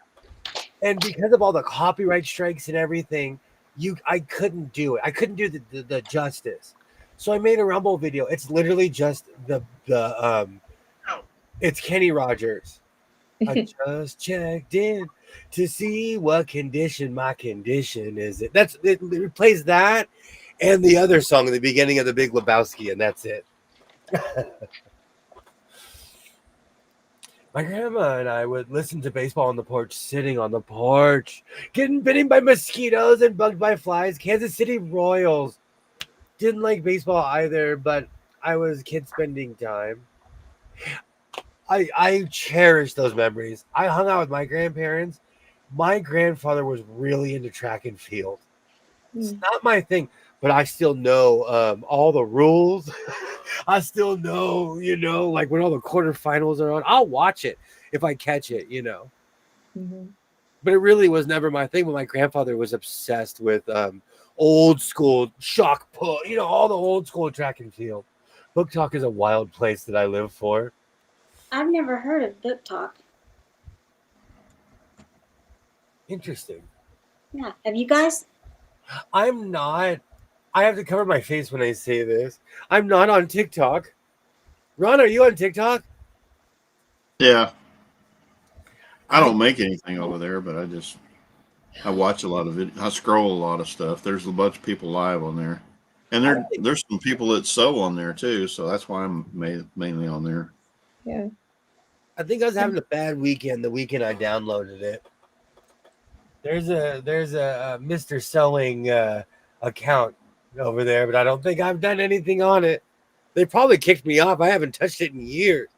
And because of all the copyright strikes and everything, I couldn't do it. I couldn't do the justice. So I made a Rumble video. It's literally just it's Kenny Rogers. I just checked in to see what condition my condition is. It plays that. and the other song in the beginning of The Big Lebowski, and that's it. My grandma and I would listen to baseball on the porch, sitting on the porch, getting bitten by mosquitoes and bugged by flies. Kansas City Royals. Didn't like baseball either, but I was a kid spending time. I cherish those memories. I hung out with my grandparents. My grandfather was really into track and field. It's not my thing, but I still know all the rules. I still know, like when all the quarterfinals are on, I'll watch it if I catch it, Mhm. But it really was never my thing. But my grandfather was obsessed with old school shock put, all the old school track and field. Book Talk is a wild place that I live for. I've never heard of Book Talk. Interesting. Yeah. Have you guys? I'm not. I have to cover my face when I say this. I'm not on TikTok. Ron, are you on TikTok? Yeah. I don't make anything over there, but I watch a lot of it. I scroll a lot of stuff. There's a bunch of people live on there. And there's some people that sew on there too, so that's why I'm mainly on there. Yeah. I think I was having a bad weekend the weekend I downloaded it. There's a Mr. Sewing account over there, but I don't think I've done anything on it. They probably kicked me off. I haven't touched it in years.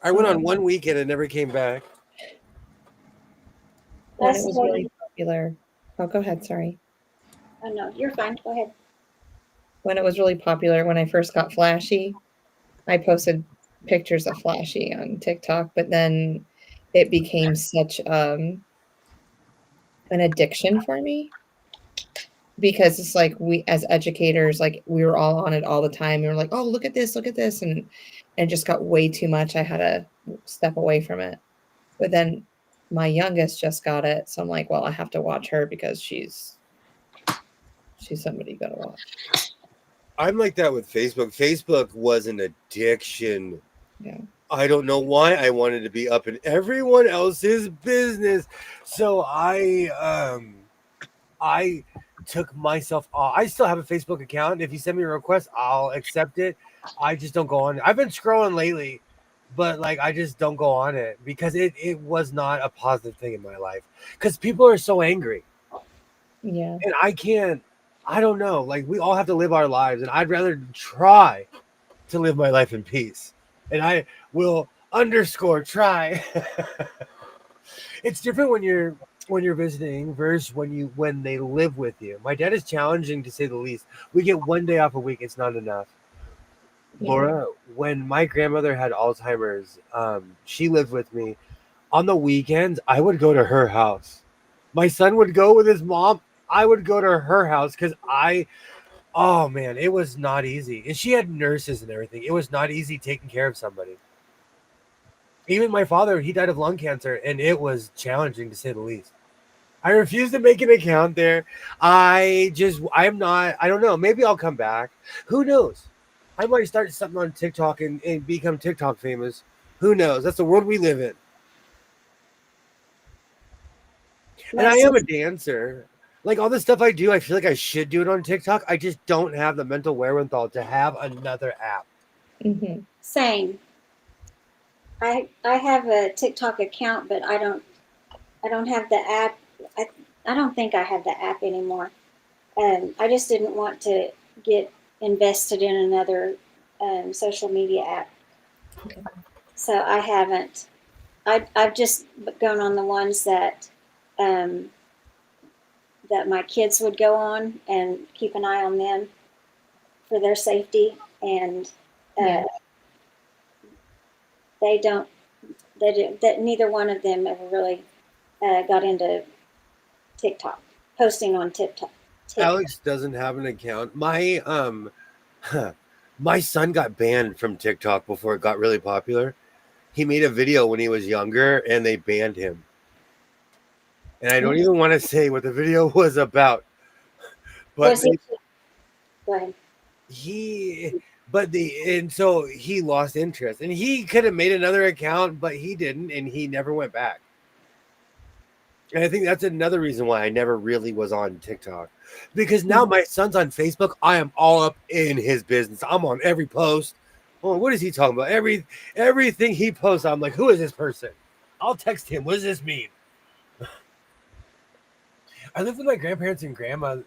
I went on one weekend and never came back. When it was really popular. Oh, go ahead. Sorry. Oh no, you're fine. Go ahead. When it was really popular, when I first got Flashy, I posted pictures of Flashy on TikTok, but then it became such an addiction for me because it's like we as educators, like we were all on it all the time. We were like, oh, look at this, and it just got way too much. I had to step away from it. But then my youngest just got it, so I'm like, well, I have to watch her because she's somebody you gotta watch. I'm like that with Facebook. Facebook was an addiction. Yeah. I don't know why I wanted to be up in everyone else's business. So I took myself off. I still have a Facebook account. If you send me a request, I'll accept it. I just don't go on it. I've been scrolling lately, but like I just don't go on it because it was not a positive thing in my life. Because people are so angry. Yeah. And I don't know. Like we all have to live our lives, and I'd rather try to live my life in peace. And I will underscore try. It's different when you're visiting versus when they live with you. My dad is challenging to say the least. We get one day off a week. It's not enough. Yeah. Laura, when my grandmother had Alzheimer's, she lived with me. On the weekends, I would go to her house. My son would go with his mom. I would go to her house because oh man, it was not easy. And she had nurses and everything. It was not easy taking care of somebody. Even my father, he died of lung cancer, and it was challenging to say the least. I refuse to make an account there. I don't know. Maybe I'll come back. Who knows? I might start something on TikTok and become TikTok famous. Who knows? That's the world we live in. And I am a dancer. Like all the stuff I do, I feel like I should do it on TikTok. I just don't have the mental wherewithal to have another app. Mm-hmm. Same. I have a TikTok account, but I don't have the app. I don't think I have the app anymore. I just didn't want to get invested in another social media app. Okay. So I haven't. I've just gone on the ones that that my kids would go on and keep an eye on them for their safety, and Yeah. that neither one of them ever really got into TikTok, posting on TikTok. Alex doesn't have an account. My my son got banned from TikTok before it got really popular. He made a video when he was younger and they banned him. And I don't even want to say what the video was about. But Go ahead. so he lost interest. And he could have made another account, but he didn't, and he never went back. And I think that's another reason why I never really was on TikTok. Because now my son's on Facebook. I am all up in his business. I'm on every post. Oh, what is he talking about? Everything he posts, I'm like, who is this person? I'll text him. What does this mean? I lived with my grandparents and grandma.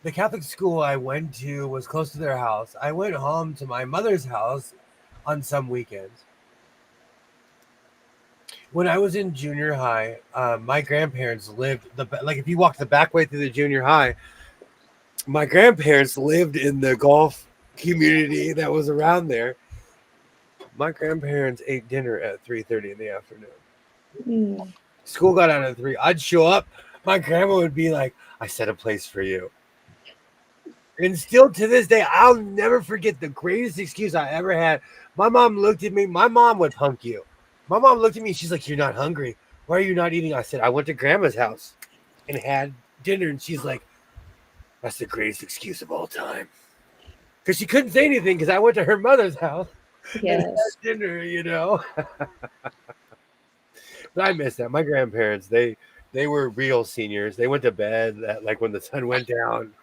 The Catholic school I went to was close to their house. I went home to my mother's house on some weekends. When I was in junior high, my grandparents lived like if you walk the back way through the junior high, my grandparents lived in the golf community that was around there. My grandparents ate dinner at 3:30 in the afternoon. School got out at 3. I'd show up. My grandma would be like, I set a place for you. And still to this day, I'll never forget the greatest excuse I ever had. My mom looked at me. My mom would punk you. My mom looked at me. She's like, you're not hungry. Why are you not eating? I said, I went to grandma's house and had dinner. And she's like, that's the greatest excuse of all time. Because she couldn't say anything because I went to her mother's house and had dinner, you know. But I miss that. My grandparents, they were real seniors. They went to bed like when the sun went down.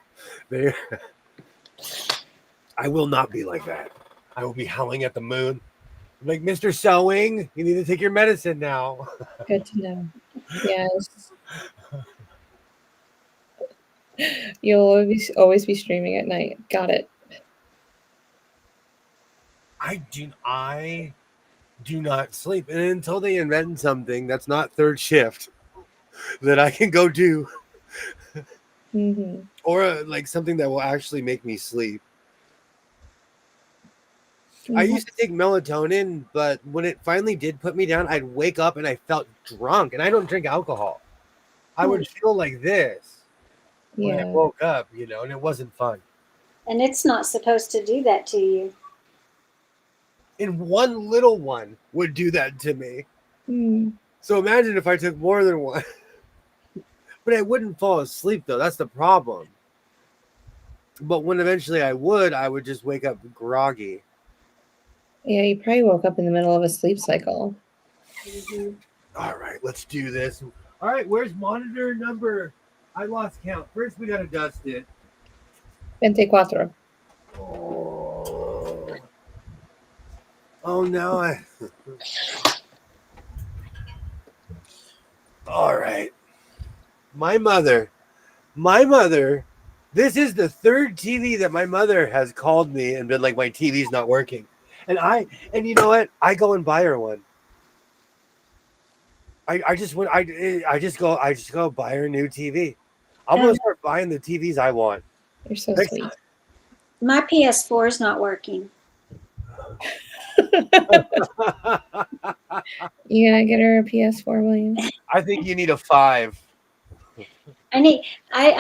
I will not be like that. I will be howling at the moon. I'm like, Mr. Sewing, you need to take your medicine now. Good to know. Yes. You'll always be streaming at night. Got it. I do not sleep. And until they invent something that's not third shift that I can go do. Or like something that will actually make me sleep. I used to take melatonin, but when it finally did put me down, I'd wake up and I felt drunk. And I don't drink alcohol. I would feel like this when I woke up, you know, and it wasn't fun. And it's not supposed to do that to you. And one little one would do that to me. So imagine if I took more than one. But I wouldn't fall asleep, though. That's the problem. But when eventually I would just wake up groggy. Yeah, you probably woke up in the middle of a sleep cycle. All right, let's do this. All right, where's monitor number? I lost count. First, we got to dust it. 24. Oh no. All right. My mother, this is the third TV that my mother has called me and been like, my TV's not working. And you know what? I go and buy her one. I just go buy her a new TV. I'm gonna start buying the TVs I want. You're so sweet. My PS4 is not working. You gonna get her a PS4, William? I think you need a 5. I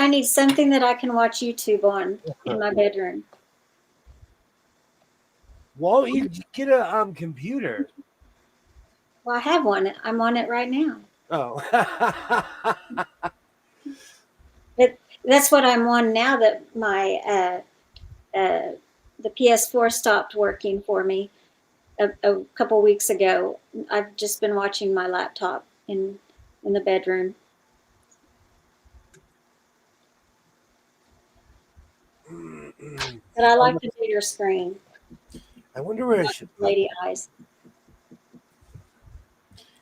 need something that I can watch YouTube on in my bedroom. Well, you get a computer. Well, I have one. I'm on it right now. Oh. But that's what I'm on now that my the PS4 stopped working for me a couple weeks ago. I've just been watching my laptop in the bedroom. But I like the bigger screen. I wonder where I should lady eyes.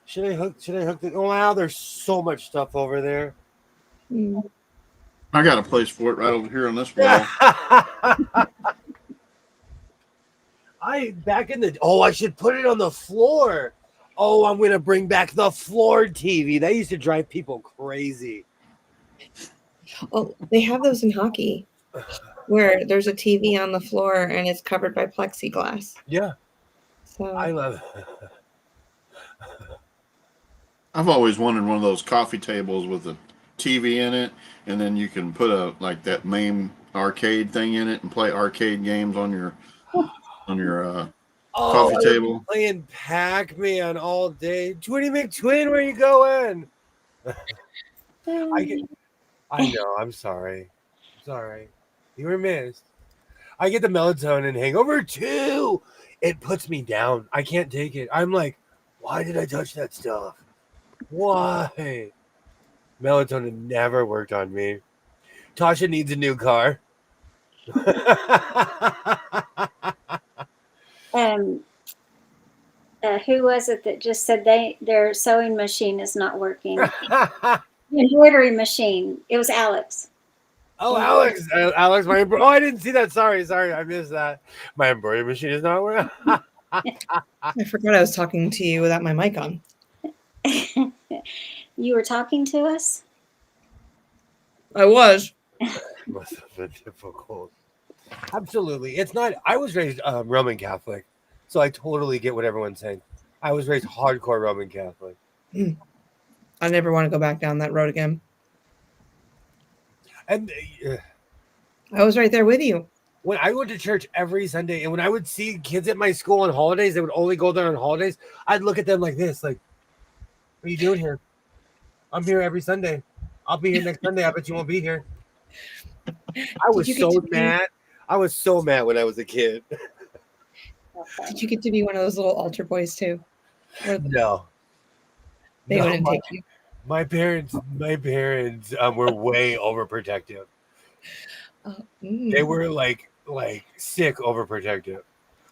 Should I hook the oh wow, there's so much stuff over there. I got a place for it right over here on this wall. I should put it on the floor. Oh, I'm gonna bring back the floor TV. That used to drive people crazy. Oh, they have those in hockey where there's a TV on the floor and it's covered by plexiglass. Yeah. So I love it. I've always wanted one of those coffee tables with a TV in it, and then you can put that main arcade thing in it and play arcade games on your coffee table. Playing Pac-Man all day. Twitty McTwin, where you going? I know. I'm sorry. You were missed. I get the melatonin hangover too. It puts me down. I can't take it. I'm like, why did I touch that stuff? Why? Melatonin never worked on me. Tasha needs a new car. Um, who was it that just said their sewing machine is not working? The embroidery machine. It was Alex. Oh, Alex, my I didn't see that. Sorry, I missed that. My embroidery machine is not working. I forgot I was talking to you without my mic on. You were talking to us? I was. Must have been difficult. Absolutely, it's not. I was raised Roman Catholic, so I totally get what everyone's saying. I was raised hardcore Roman Catholic. I never want to go back down that road again. And I was right there with you. when I went to church every Sunday, and when I would see kids at my school on holidays, they would only go there on holidays. I'd look at them like this, like, "What are you doing here? I'm here every Sunday. I'll be here next Sunday. I bet you won't be here." I was so mad. I was so mad when I was a kid. Did you get to be one of those little altar boys too? No, They wouldn't take you. My parents were way overprotective. They were like sick overprotective,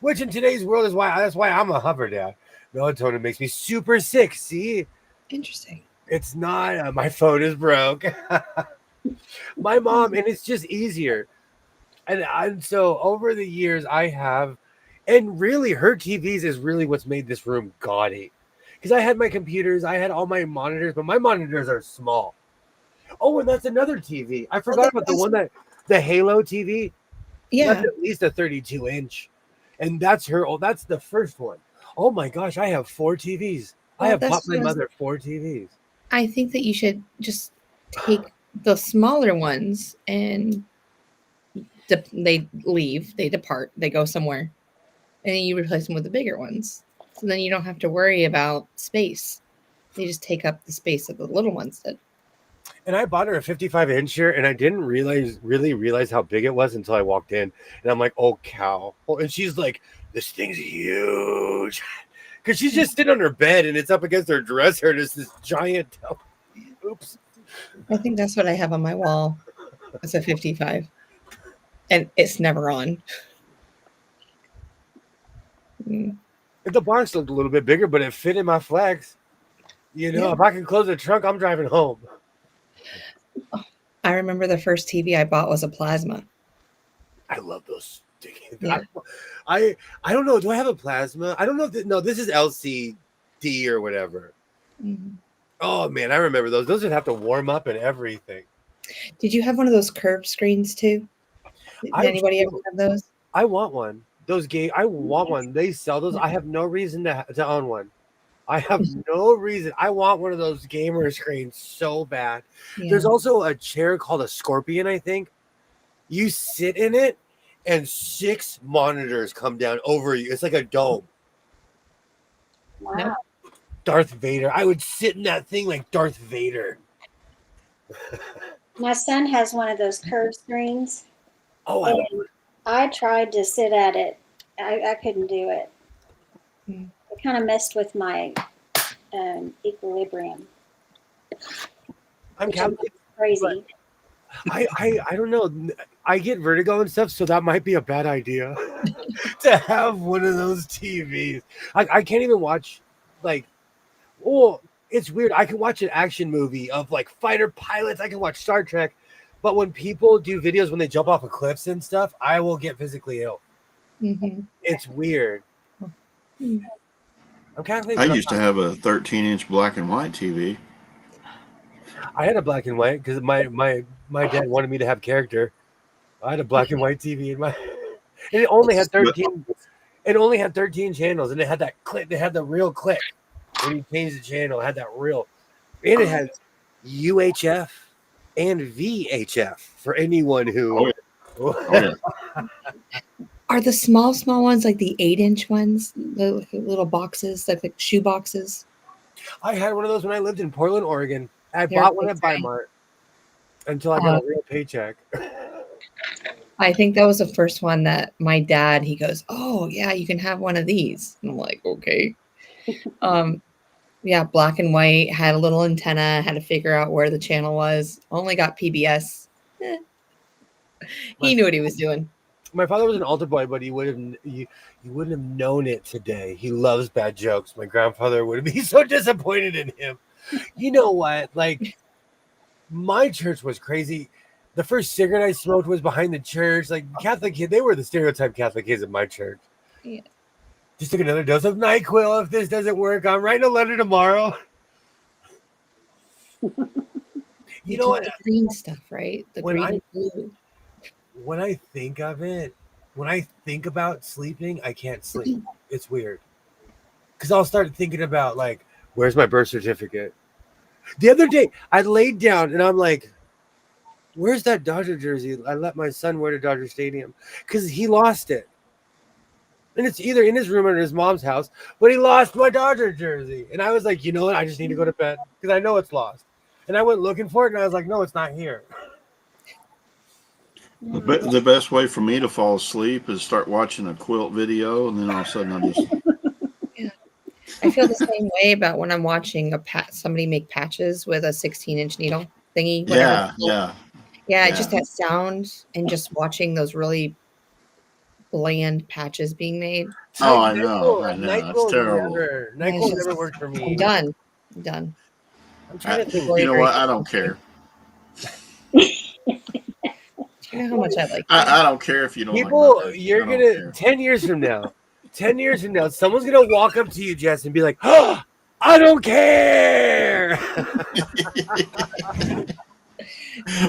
which in today's world is that's why I'm a hover dad. Melatonin makes me super sick. See, Interesting. it's not my phone is broke. My mom, and it's just easier. And so over the years I have, and really her TVs is really what's made this room gaudy. Because I had my computers, I had all my monitors, but my monitors are small. Oh, and that's another TV. I forgot about the Halo TV. Yeah. That's at least a 32-inch. And that's the first one. Oh my gosh, I have 4 TVs. I have bought my mother 4 TVs. I think that you should just take the smaller ones and they leave, they depart, they go somewhere. And then you replace them with the bigger ones. So then you don't have to worry about space. They just take up the space of the little ones that. And I bought her a 55-incher, and I didn't really realize how big it was until I walked in. And I'm like, "Oh cow!" And she's like, "This thing's huge," because she's just sitting on her bed, and it's up against her dresser, and it's this giant. Oops. I think that's what I have on my wall. It's a 55, and it's never on. The box looked a little bit bigger, but it fit in my flex. You know, if I can close the trunk, I'm driving home. I remember the first TV I bought was a plasma. I love those. Yeah. I don't know. Do I have a plasma? I don't know. No, this is LCD or whatever. Mm-hmm. Oh man, I remember those. Those would have to warm up and everything. Did you have one of those curved screens too? Did anybody ever have those? I want one. I want one. They sell those. I have no reason to own one. I have no reason. I want one of those gamer screens so bad. Yeah. There's also a chair called a Scorpion, I think. You sit in it and 6 monitors come down over you. It's like a dome. Wow. Darth Vader. I would sit in that thing like Darth Vader. My son has one of those curved screens. Oh, I tried to sit at it. I couldn't do it. It kind of messed with my equilibrium. I'm crazy. I don't know. I get vertigo and stuff, so that might be a bad idea to have one of those TVs. I can't even watch it's weird. I can watch an action movie of like fighter pilots. I can watch Star Trek, but when people do videos when they jump off of cliffs and stuff, I will get physically ill. Mm-hmm. It's weird. Mm-hmm. I used to have a 13-inch black and white TV. I had a black and white because my dad wanted me to have character. I had a black and white TV in my, and it only had 13. It only had 13 channels, and it had that click. It had the real click when you change the channel. It had that real, and it had UHF and VHF for anyone who. Are the small ones like the 8-inch ones, the little boxes, like the shoe boxes? I had one of those when I lived in Portland, Oregon. I bought one at Bi-Mart until I got a real paycheck. I think that was the first one that my dad, he goes, "Oh yeah, you can have one of these." And I'm like, okay. Yeah, black and white, had a little antenna, had to figure out where the channel was. Only got PBS. Eh, he knew what he was doing. My father was an altar boy, but he would have you wouldn't have known it today. He loves bad jokes. My grandfather would be so disappointed in him. You know what? Like, my church was crazy. The first cigarette I smoked was behind the church. Like, Catholic kid, they were the stereotype Catholic kids in my church. Yeah. Just took another dose of NyQuil. If this doesn't work, I'm writing a letter tomorrow. You know what? The green stuff, right? The When green I- and blue. When I think of it, when I think about sleeping, I can't sleep. It's weird. Because I'll start thinking about, like, where's my birth certificate? The other day, I laid down and I'm like, where's that Dodger jersey I let my son wear to Dodger Stadium? Because he lost it. And it's either in his room or in his mom's house, but he lost my Dodger jersey. And I was like, you know what? I just need to go to bed because I know it's lost. And I went looking for it and I was like, no, it's not here. The best way for me to fall asleep is start watching a quilt video, and then all of a sudden I just I feel the same way about when I'm watching somebody make patches with a 16-inch needle thingy. Whatever. Yeah, just that sound and just watching those really bland patches being made. Oh, I know. It's terrible. NyQuil never worked for me. I'm done. I'm trying to think. You know what? I don't care. Do you know how much I like I don't care if you don't. People, like you're gonna 10 years from now, someone's gonna walk up to you, Jess, and be like, "Oh, I don't care."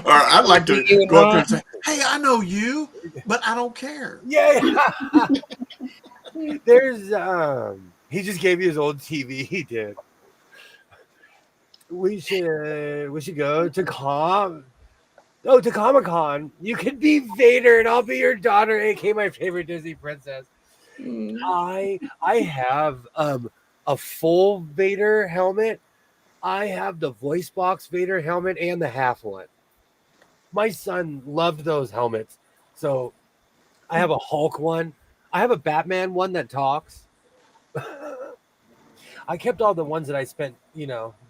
Or I'd like to go up there and say, "Hey, I know you, but I don't care." Yeah. There's he just gave you his old TV. He did. We should go to Comic-Con. You could be Vader and I'll be your daughter, aka my favorite Disney princess. I have a full Vader helmet. I have the voice box Vader helmet and the half one. My son loved those helmets. So I have a Hulk one. I have a Batman one that talks. I kept all the ones that I spent,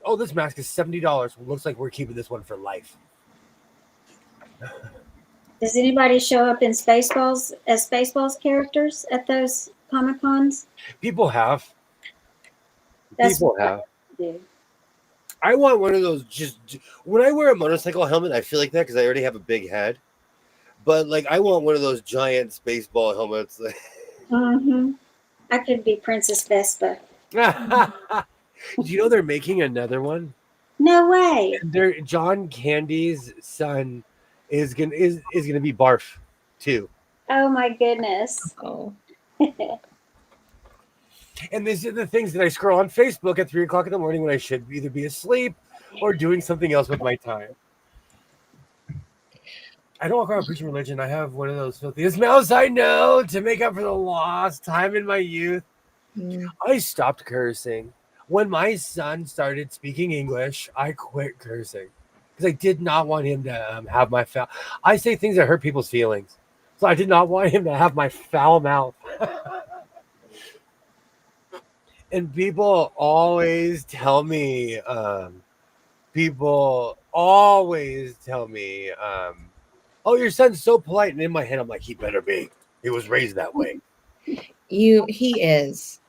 oh, this mask is $70. Looks like we're keeping this one for life. Does anybody show up in Spaceballs as Spaceballs characters at those Comic Cons? People have. That's People what have. I do. I want one of those. Just when I wear a motorcycle helmet, I feel like that because I already have a big head. But like, I want one of those giant Spaceball helmets. Mm-hmm. I could be Princess Vespa. Do you know they're making another one? No way. John Candy's son is gonna be Barf too. Oh my goodness. Oh. And these are the things that I scroll on Facebook at 3:00 in the morning when I should either be asleep or doing something else with my time. I don't walk around preaching religion. I have one of those filthiest mouths I know to make up for the lost time in my youth. I stopped cursing. When my son started speaking English, I quit cursing because I did not want him to have my foul. I say things that hurt people's feelings. So I did not want him to have my foul mouth. And people always tell me, oh, your son's so polite. And in my head, I'm like, he better be. He was raised that way. He is.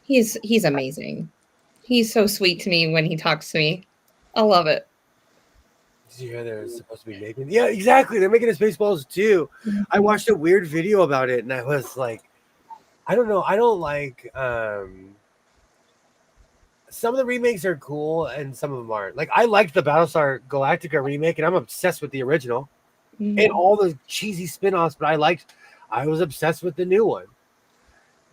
He's amazing. He's so sweet to me when he talks to me. I love it. Did you hear they're supposed to be making? Yeah, exactly. They're making Spaceballs too. I watched a weird video about it, and I was like, I don't know. I don't like. Some of the remakes are cool, and some of them aren't. Like, I liked the Battlestar Galactica remake, and I'm obsessed with the original and all the cheesy spin-offs. But I was obsessed with the new one.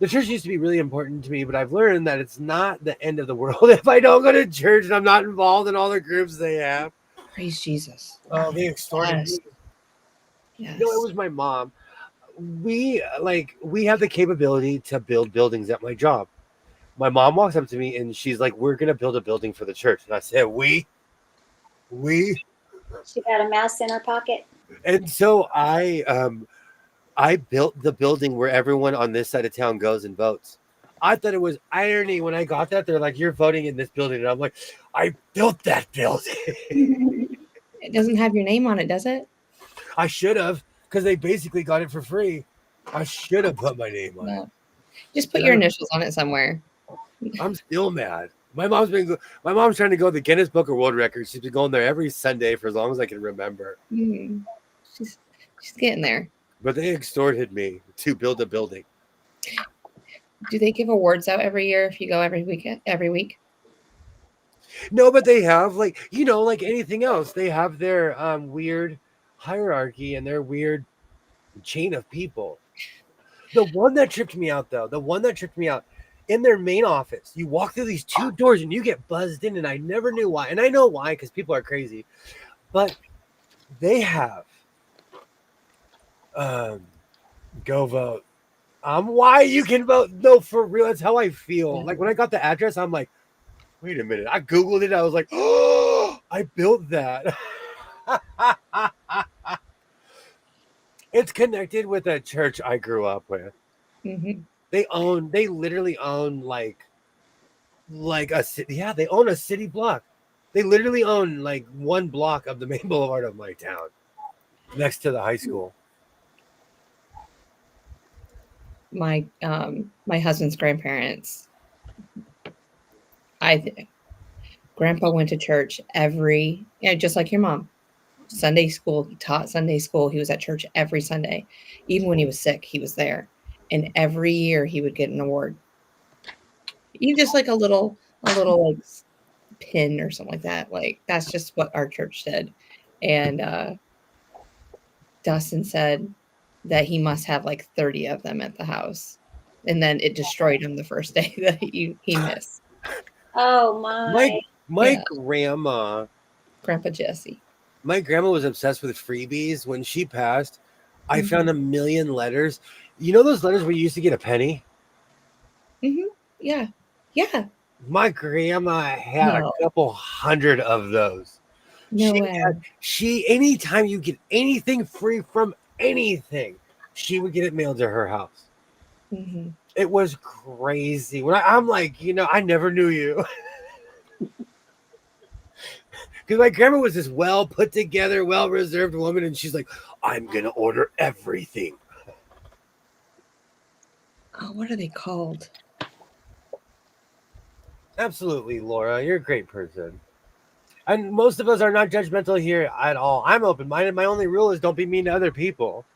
The church used to be really important to me, but I've learned that it's not the end of the world if I don't go to church and I'm not involved in all the groups they have. Praise Jesus. Oh, they extorted me. Yes. No, it was my mom. We have the capability to build buildings at my job. My mom walks up to me and she's like, "We're gonna build a building for the church." And I said, "We." She got a mouse in her pocket. And so I built the building where everyone on this side of town goes and votes. I thought it was irony when I got that. They're like, "You're voting in this building," and I'm like, "I built that building." It doesn't have your name on it, does it? I should have, because they basically got it for free. I should have put my name on it. No. Just put your initials on it somewhere. I'm still mad. My mom's trying to go to the Guinness Book of World Records. She's been going there every Sunday for as long as I can remember. Mm. She's getting there. But they extorted me to build a building. Do they give awards out every year if you go every week? No, but they have like anything else. They have their weird hierarchy and their weird chain of people. The one that tripped me out, in their main office, you walk through these two doors and you get buzzed in, and I never knew why. And I know why, because people are crazy. But they have go vote. Why you can vote? No, for real. That's how I feel. Like when I got the address, I'm like, wait a minute. I Googled it. I was like, oh, I built that. It's connected with a church I grew up with. Mm-hmm. They literally own like a city. Yeah, they own a city block. They literally own like one block of the main boulevard of my town, next to the high school. My husband's grandparents. Grandpa went to church just like your mom. Sunday school. He taught Sunday school. He was at church every Sunday. Even when he was sick, he was there. And every year he would get an award. Even just like a little like pin or something like that. Like that's just what our church did. And Dustin said that he must have like 30 of them at the house. And then it destroyed him the first day that he missed. Oh my grandma, Grandpa Jesse. My grandma was obsessed with freebies. When she passed, I found a million letters. You know those letters where you used to get a penny? Mm-hmm. Yeah. Yeah. My grandma had a couple hundred of those. No way. Anytime you get anything free from anything, she would get it mailed to her house. Mm-hmm. It was crazy. When I'm like, I never knew you. Because my grandma was this well put together, well reserved woman, and she's like, I'm gonna order everything. Oh, what are they called? Absolutely, Laura. You're a great person. And most of us are not judgmental here at all. I'm open-minded. My only rule is don't be mean to other people.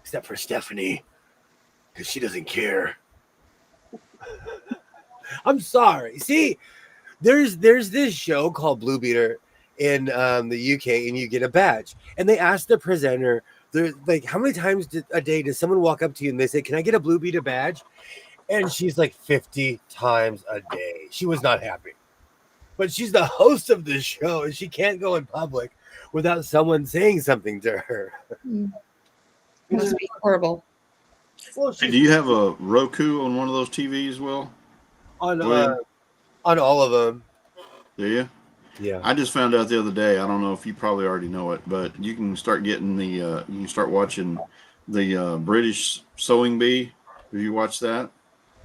Except for Stephanie, because she doesn't care. I'm sorry. See, there's this show called Blue Beater in the UK, and you get a badge. And they ask the presenter, they're like, how many times a day does someone walk up to you and they say, can I get a Blue Beater badge? And she's like 50 times a day. She was not happy. But she's the host of the show, and she can't go in public without someone saying something to her. It must be horrible. Well, Hey, do you have a Roku on one of those TVs, Will? On all of them. Do you? Yeah. I just found out the other day. I don't know if you probably already know it, but you can start getting you can start watching the British Sewing Bee. Have you watched that?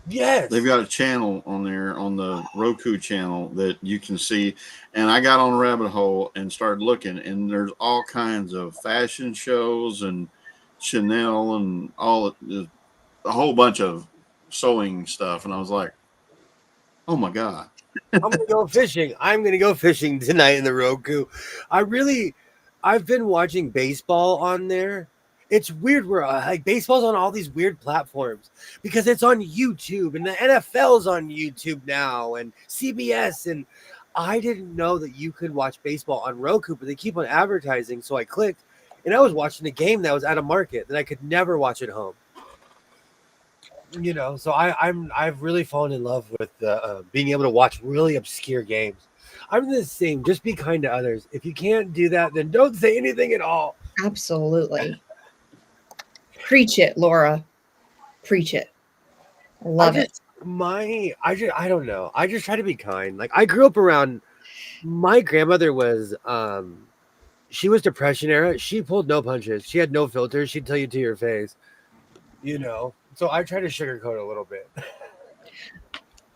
Yes. They've got a channel on there on the Roku channel that you can see. And I got on a rabbit hole and started looking, and there's all kinds of fashion shows and Chanel and a whole bunch of sewing stuff. And I was like, oh my God. I'm gonna go fishing. I'm gonna go fishing tonight in the Roku. I've been watching baseball on there. It's weird where like baseball's on all these weird platforms because it's on YouTube and the NFL's on YouTube now and CBS, and I didn't know that you could watch baseball on Roku, but they keep on advertising, so I clicked and I was watching a game that was at a market that I could never watch at home. So I've really fallen in love with being able to watch really obscure games. I'm the same. Just be kind to others. If you can't do that, then don't say anything at all. Absolutely. Preach it, Laura. Preach it. I love it. I don't know. I just try to be kind. Like I grew up around. My grandmother was she was Depression era. She pulled no punches. She had no filters. She'd tell you to your face. you know. So I try to sugarcoat a little bit.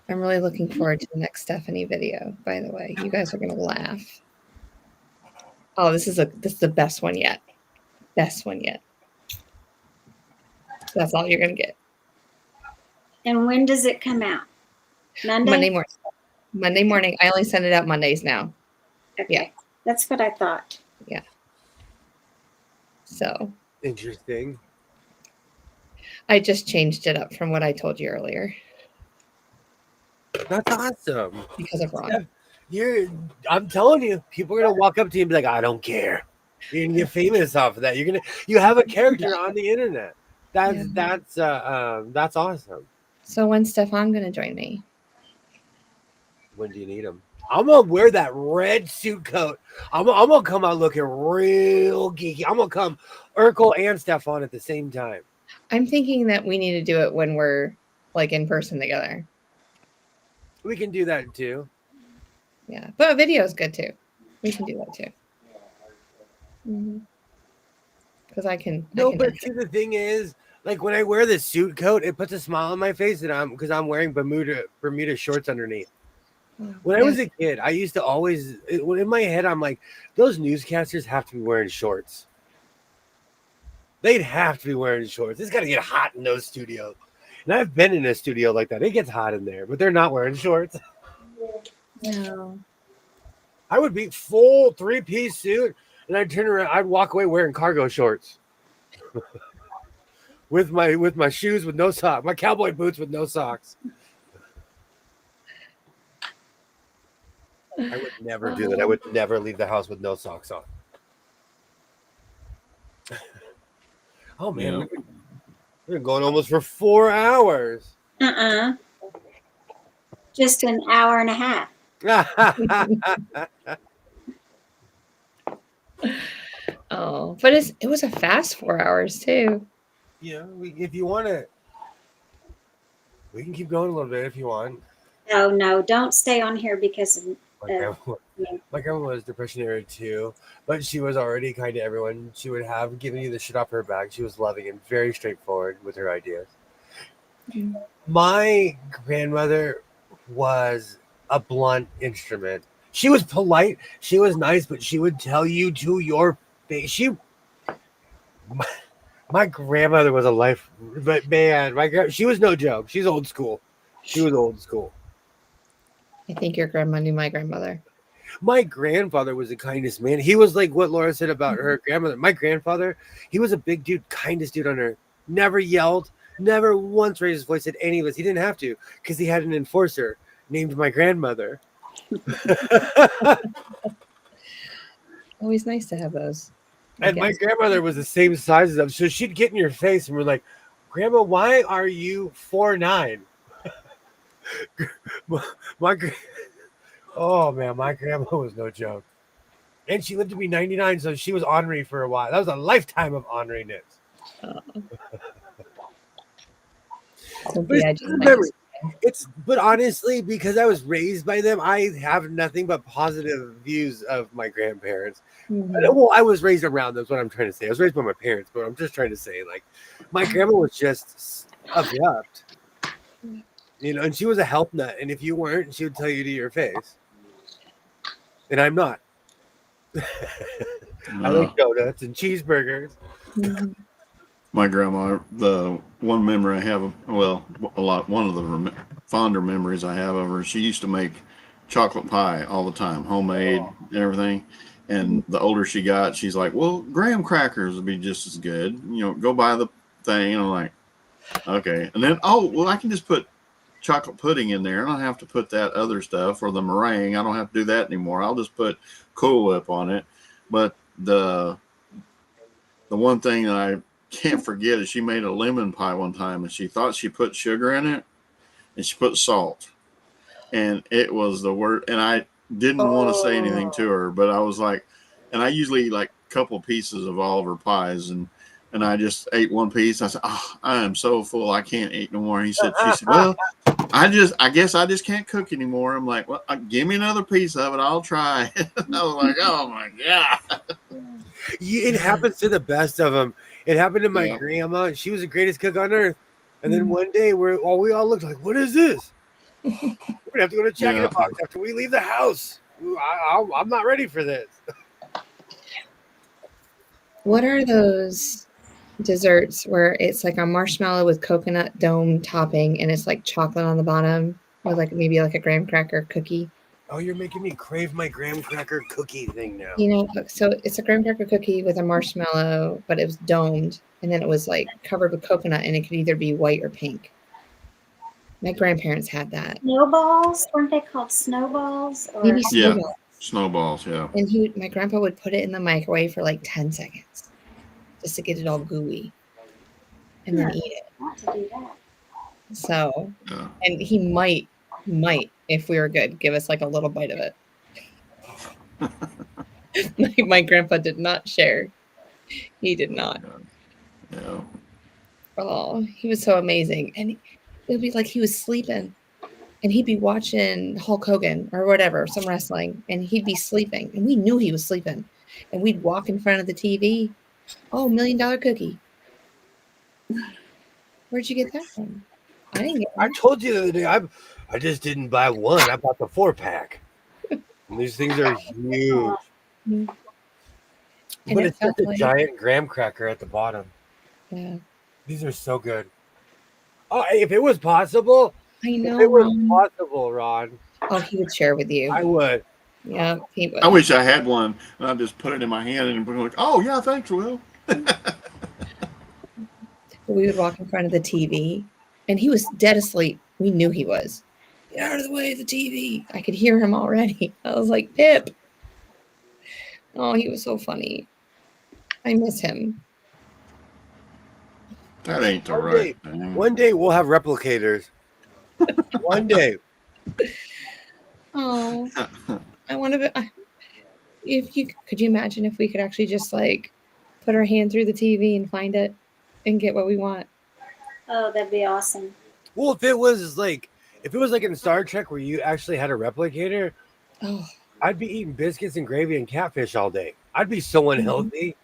I'm really looking forward to the next Stephanie video, by the way. You guys are gonna laugh. Oh, this is the best one yet. Best one yet. That's all you're gonna get. And when does it come out? Monday? Monday morning. Monday morning. I only send it out Mondays now. Okay. Yeah. That's what I thought. Yeah. So Interesting. I just changed it up from what I told you earlier That's awesome. because of Ron. I'm telling you, people are gonna walk up to you and be like, I don't care. You're gonna get famous off of that. You have a character on the internet. That's awesome. So when's Stefan gonna join me? When do you need him? I'm gonna wear that red suit coat. I'm gonna come out looking real geeky. I'm gonna come Urkel and Stefan at the same time. I'm thinking that we need to do it when we're like in person together. We can do that too. Yeah, but a video is good too. We can do that too. Because I can. But see, the thing is, like when I wear this suit coat, it puts a smile on my face, and because I'm wearing Bermuda shorts underneath. When I was a kid, I used to always, in my head, I'm like, those newscasters have to be wearing shorts. They'd have to be wearing shorts. It's got to get hot in those studios. And I've been in a studio like that. It gets hot in there, but they're not wearing shorts. No. I would be full 3-piece suit, and I'd turn around. I'd walk away wearing cargo shorts. with my shoes with no socks, my cowboy boots with no socks. I would never do that. I would never leave the house with no socks on. Oh man, we're going almost for 4 hours. Just an hour and a half. Oh, but it was a fast 4 hours too. Yeah, if you want to, we can keep going a little bit if you want. Oh no, don't stay on here because My grandma was depression era too, but she was already kind to everyone. She would have given you the shit off her back. She was loving and very straightforward with her ideas. My grandmother was a blunt instrument. She was polite. She was nice, but she would tell you to your face. My grandmother was a life, but man, she was no joke. She's old school. She was old school. I think your grandma knew my grandmother. My grandfather was the kindest man. He was like what Laura said about her grandmother. My grandfather, he was a big dude, kindest dude on earth. Never yelled, never once raised his voice at any of us. He didn't have to because he had an enforcer named my grandmother. Always nice to have those. And my grandmother was the same size as them. So she'd get in your face and we're like, Grandma, why are you 4'9"? Oh man, my grandma was no joke. And she lived to be 99, so she was ornery for a while. That was a lifetime of orneriness. But honestly, because I was raised by them, I have nothing but positive views of my grandparents. Well, I was raised around them. That's what I'm trying to say. I was raised by my parents, but I'm just trying to say, like, my grandma was just abrupt, you know, and she was a help nut. And if you weren't, she would tell you to your face. And I'm not. I like donuts and cheeseburgers. My grandma, the one memory I have, one of the fonder memories I have of her, she used to make chocolate pie all the time, homemade and everything. And the older she got, she's like, well, graham crackers would be just as good. You know, go buy the thing. And I'm like, okay. And then, I can just put chocolate pudding in there. I don't have to put that other stuff or the meringue. I don't have to do that anymore. I'll just put Cool Whip on it. But the one thing that I can't forget is she made a lemon pie one time and she thought she put sugar in it and she put salt. And it was the word. And I didn't want to say anything to her, but I was like, and I usually eat like a couple pieces of all of her pies, and I just ate one piece. I said, I am so full, I can't eat no more. She said, well, I guess I just can't cook anymore. I'm like, well, give me another piece of it. I'll try. I was like, oh my God. It happens to the best of them. It happened to my Yeah. grandma. She was the greatest cook on earth. And then one day we all looked like, what is this? We're gonna have to go to Jack in the Box after we leave the house. I'm not ready for this. What are those desserts where it's like a marshmallow with coconut dome topping and it's like chocolate on the bottom, or like maybe like a graham cracker cookie? Oh, you're making me crave my graham cracker cookie thing now. You know, so it's a graham cracker cookie with a marshmallow, but it was domed, and then it was like covered with coconut, and it could either be white or pink. My grandparents had that. Snowballs? Weren't they called snowballs? Or Maybe Yeah. snowball. Snowballs, yeah. And my grandpa would put it in the microwave for like 10 seconds just to get it all gooey and then eat it. not to do that. So, Yeah. and he might, if we were good, give us like a little bite of it. My grandpa did not share. He did not. Yeah. Oh, he was so amazing. And it would be like he was sleeping and he'd be watching Hulk Hogan or whatever, some wrestling, and he'd be sleeping. And we knew he was sleeping. And we'd walk in front of the TV. Oh, $1 million cookie. Where'd you get that from? I didn't get I one. told you the other day, I just didn't buy one. I bought the 4-pack. And these things are huge. And But it it's felt just a like- giant graham cracker at the bottom. Yeah. These are so good. Oh, if it was possible, I know. if it was Ron. possible, Ron, Oh, he would share with you. I would. Yeah, he would. I wish I had one and I just put it in my hand and be like, oh yeah, thanks, Will. We would walk in front of the TV, and he was dead asleep. We knew he was. Get out of the way of the TV. I could hear him already. I was like, Pip. Oh, he was so funny. I miss him. That ain't the One right thing. One day we'll have replicators. One day. Oh, I want to be. Could you imagine if we could actually just like put our hand through the TV and find it and get what we want? Oh, that'd be awesome. Well, if it was like in Star Trek where you actually had a replicator, Oh, I'd be eating biscuits and gravy and catfish all day. I'd be so unhealthy.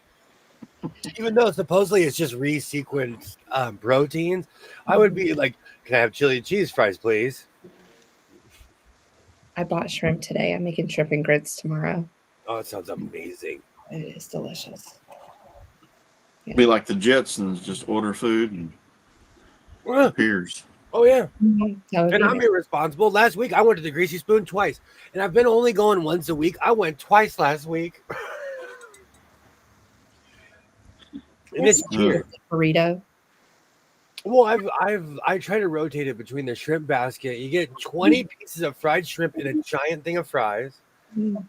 Even though supposedly it's just resequenced proteins, I would be like, can I have chili cheese fries, please? I bought shrimp today. I'm making shrimp and grits tomorrow. Oh, it sounds amazing. It is delicious. Be like the Jetsons, just order food and Uh, appears. Oh, yeah. That would And be I'm it. irresponsible. Last week, I went to the Greasy Spoon twice. And I've been only going once a week. I went twice last week. And it's cheap. Burrito. Well, I try to rotate it between the shrimp basket. You get 20 pieces of fried shrimp in a giant thing of fries. Mm.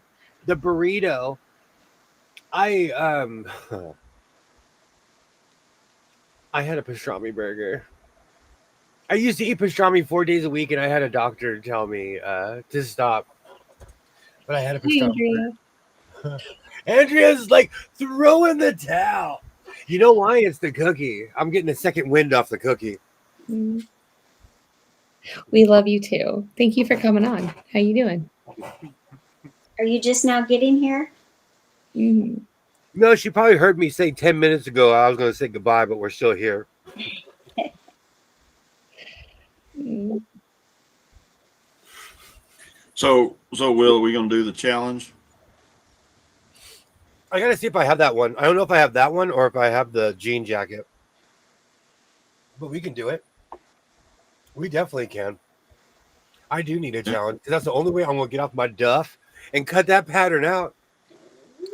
The burrito, I had a pastrami burger. I used to eat pastrami 4 days a week, and I had a doctor tell me to stop. But I had a Hey, pastrami. Andrea. Andrea's like throwing the towel. You know why? It's the cookie. I'm getting a second wind off the cookie. Mm. We love you too. Thank you for coming on. How you doing? Are you just now getting here? Mm. No, she probably heard me say 10 minutes ago I was going to say goodbye, but we're still here. Mm. So Will, are we gonna do the challenge? I got to see if I have that one. I don't know if I have that one or if I have the jean jacket. But we can do it. We definitely can. I do need a challenge because that's the only way I'm going to get off my duff and cut that pattern out.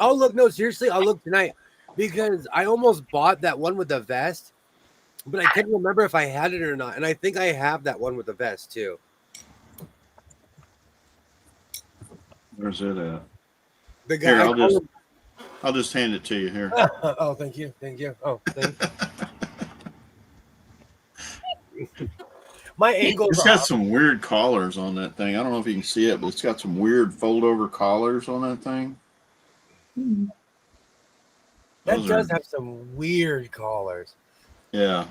Oh, look. No, seriously. I'll look tonight because I almost bought that one with the vest, but I couldn't remember if I had it or not. And I think I have that one with the vest too. Where's it at? The guy. Here, I'll just hand it to you here. Oh, thank you. Thank you. Oh, thank you. My ankles It's are got up. some weird collars on that thing. I don't know if you can see it, but it's got some weird fold over collars on that thing. Mm. That Those does are- have some weird collars. Yeah.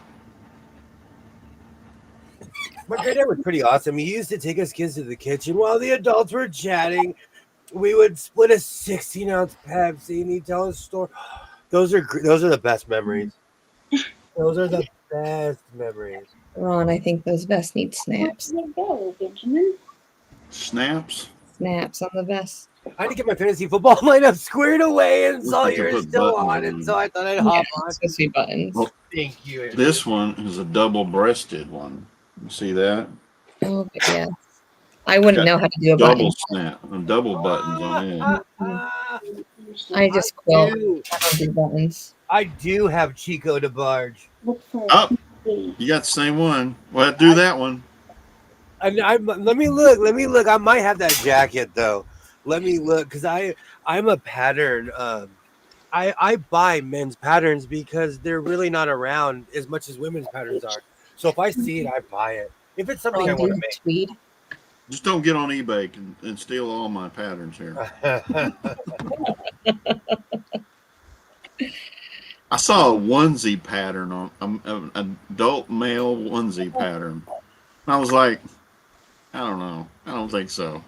My granddad was pretty awesome. He used to take us kids to the kitchen while the adults were chatting. We would split a 16-ounce Pepsi, and he'd tell a story. Those are the best memories. Those are the best memories. Ron, I think those vests need snaps. Where you go, Benjamin? Snaps. Snaps on the vest. I had to get my fantasy football lineup squared away, and saw We can yours put still buttons on, and on. so I thought I'd Yeah, hop on. it's supposed to be buttons. Well, Thank you. Andrew. this one is a double-breasted one. You see that? Oh, but yeah. I wouldn't Got know how to do a Double button. snap, double buttons on it. I just quilt. do. I don't do buttons. I do have Chico DeBarge. Look for Oh, B. you got the same one. Well, do that one. And let me look. Let me look. I might have that jacket though. Let me look because I'm a pattern. I buy men's patterns because they're really not around as much as women's patterns are. So if I see it, I buy it. If it's something I Ron, do want you to have Tweed? Just don't get on eBay and steal all my patterns here. make. I saw a onesie pattern on an adult male onesie pattern. I was like, I don't know. I don't think so.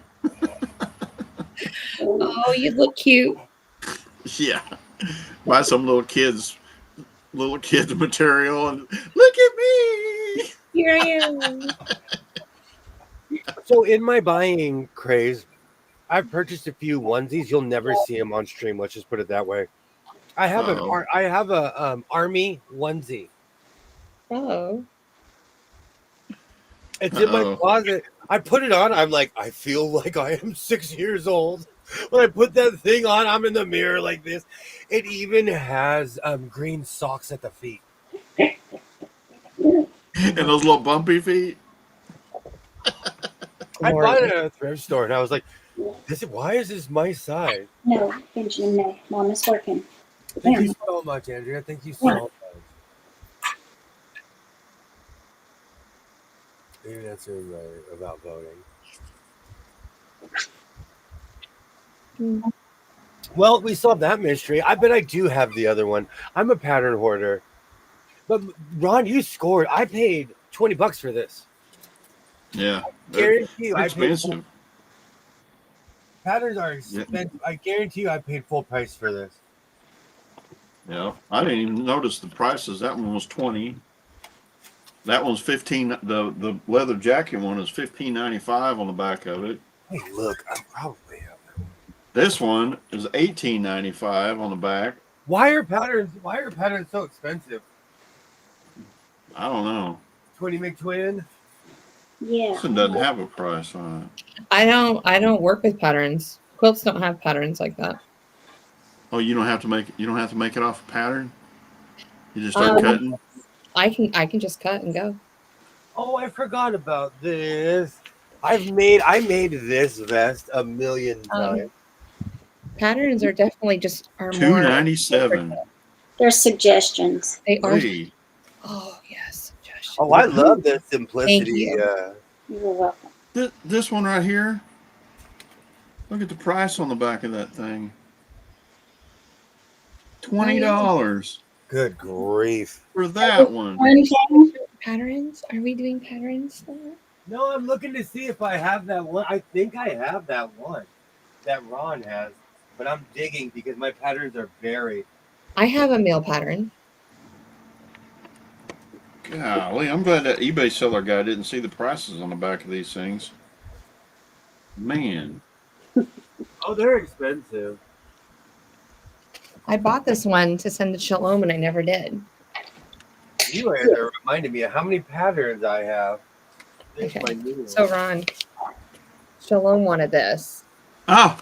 Oh, you look cute. Yeah, buy some little kids material and look at me. Here I am. So in my buying craze, I've purchased a few onesies. You'll never see them on stream. Let's just put it that way. I have Uh-oh. I have a army onesie. Oh. It's in my Uh-oh. closet. I put it on. I'm like, I feel like I am 6 years old. When I put that thing on, I'm in the mirror like this. It even has green socks at the feet. And those little bumpy feet. I Lord. bought it at a thrift store, and I was like, why is this my size? No, Benjamin, no. Mom is working. Thank you so much, Andrea. Thank you so much. Maybe that's about voting. Hmm. Well, we solved that mystery. I bet I do have the other one. I'm a pattern hoarder. But Ron, you scored. I paid $20 for this. Yeah, Guarantee you, they're I paid expensive. patterns are expensive. I guarantee you, I paid full price for this. Yeah, I didn't even notice the prices. That one was 20. That one's 15. The leather jacket one is $15.95 on the back of it. Hey, look, I probably have that one. This one is $18.95 on the back. Why are patterns so expensive? I don't know. 20 McTwin? Yeah. This one doesn't have a price on it. I don't work with patterns. Quilts don't have patterns like that. Oh, you don't have to make it off a pattern. You just start cutting. I can just cut and go. Oh, I forgot about this. I made this vest a million times. Patterns are definitely more. $2.97. There's suggestions. They are. Hey, Oh yes, suggestions. Oh, I love the simplicity. you. You're welcome. this one right here. Look at the price on the back of that thing. $20 Good grief. for that one. Patterns? Are we doing patterns? No, I'm looking to see if I have that one. I think I have that one that Ron has, but I'm digging because my patterns are varied. I have a male pattern. Golly, I'm glad that eBay seller guy didn't see the prices on the back of these things. Man. Oh, they're expensive. I bought this one to send to Shalom and I never did. You are reminding me of how many patterns I have. There's Okay. my new one. So Ron, Shalom wanted this. Oh,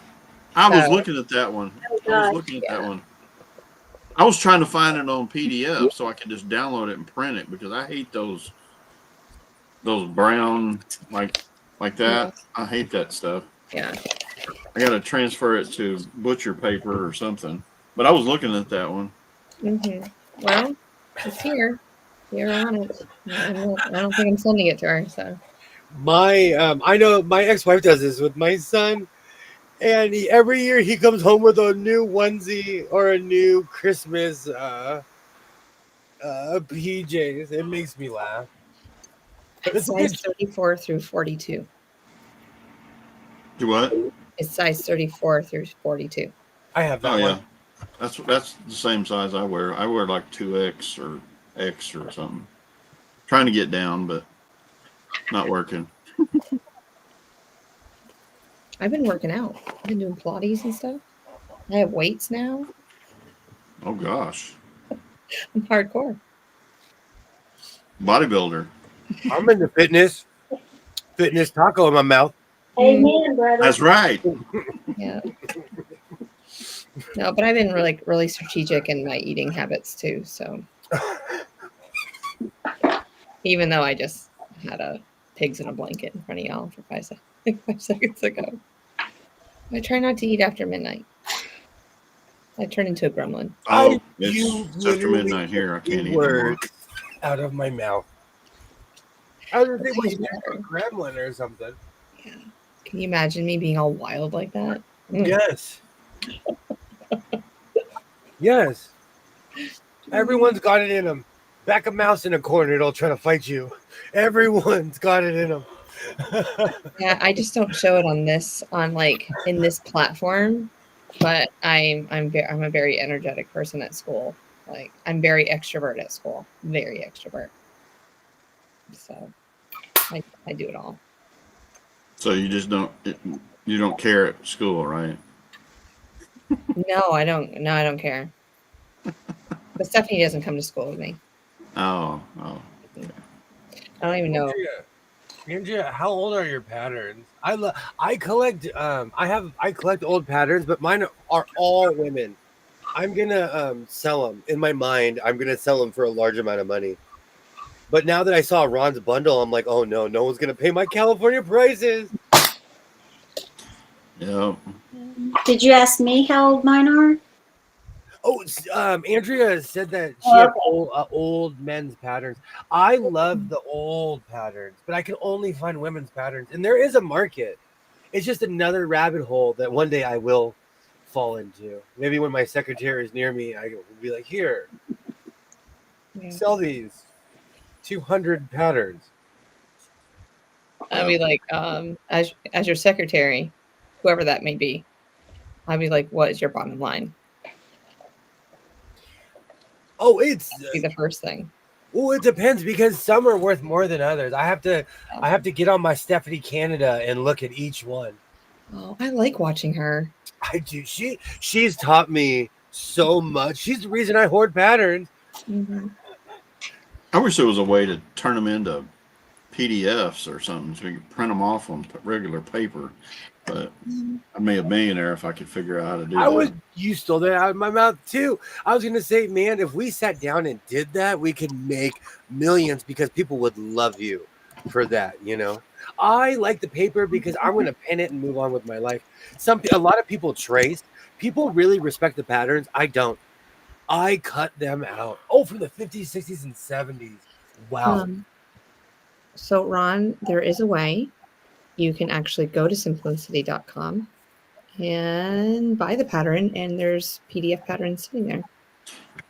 I was So- looking at that one. I was God. looking at that one. I was trying to find it on PDF so I could just download it and print it because I hate those brown like that. I hate that stuff. Yeah. I got to transfer it to butcher paper or something. But I was looking at that one. Well, it's here. You're on it. I don't think I'm sending it to her. So I know my ex-wife does this with my son, and every year he comes home with a new onesie or a new Christmas PJs. It makes me laugh. it's It's size 34 through 42. Do what? It's size 34 through 42. I have that Oh one. yeah, that's the same size I wear. I wear like 2X or X or something. Trying to get down, but not working. I've been working out. I've been doing Pilates and stuff. I have weights now. Oh gosh, I'm hardcore. bodybuilder. I'm into fitness. Fitness taco in my mouth. Amen, brother. That's right. Yeah. No, but I've been really strategic in my eating habits too. So even though I just had a pigs in a blanket in front of y'all for 5 seconds ago, I try not to eat after midnight. I turn into a gremlin. Oh, You it's after literally midnight here. I took can't the eat no more. words out of my mouth. I was gonna say, well, you Doesn't a gremlin or something. Yeah. Can you imagine me being all wild like that? Yes. Yes. Everyone's got it in them. Back a mouse in a corner, it'll try to fight you. Everyone's got it in them. Yeah, I just don't show it on in this platform, but I'm a very energetic person at school. Like I'm very extrovert at school, very extrovert. So I do it all. So you just don't care at school, right? No, I don't. No, I don't care. But Stephanie doesn't come to school with me. Oh. I don't even know. Andrea, how old are your patterns? I collect I collect old patterns, but mine are all women. I'm gonna sell them. In my mind, I'm gonna sell them for a large amount of money. But now that I saw Ron's bundle, I'm like, oh no one's gonna pay my California prices. Yeah. Did you ask me how old mine are? Oh, Andrea said that she Oh, had okay. old men's patterns. I love the old patterns, but I can only find women's patterns, and there is a market. It's just another rabbit hole that one day I will fall into. Maybe when my secretary is near me, I will be like, "Here, Yeah. sell these 200 patterns." I'd be like, as your secretary, whoever that may be, I'd be like, what is your bottom line? Oh, it's That'd be the first thing. well, it depends because some are worth more than others. I have to get on my Stephanie Canada and look at each one. Oh, I like watching her. I do. She's taught me so much. She's the reason I hoard patterns. Mm-hmm. I wish there was a way to turn them into PDFs or something so you could print them off on regular paper. But I'd be a millionaire if I could figure out how to do that. You stole that out of my mouth too. I was gonna say, man, if we sat down and did that, we could make millions because people would love you for that. You know, I like the paper because I'm gonna pen it and move on with my life. A lot of people trace. People really respect the patterns. I don't. I cut them out. Oh, from the 50s, 60s, and 70s. Wow. So, Ron, there is a way you can actually go to simplicity.com and buy the pattern, and there's PDF patterns sitting there.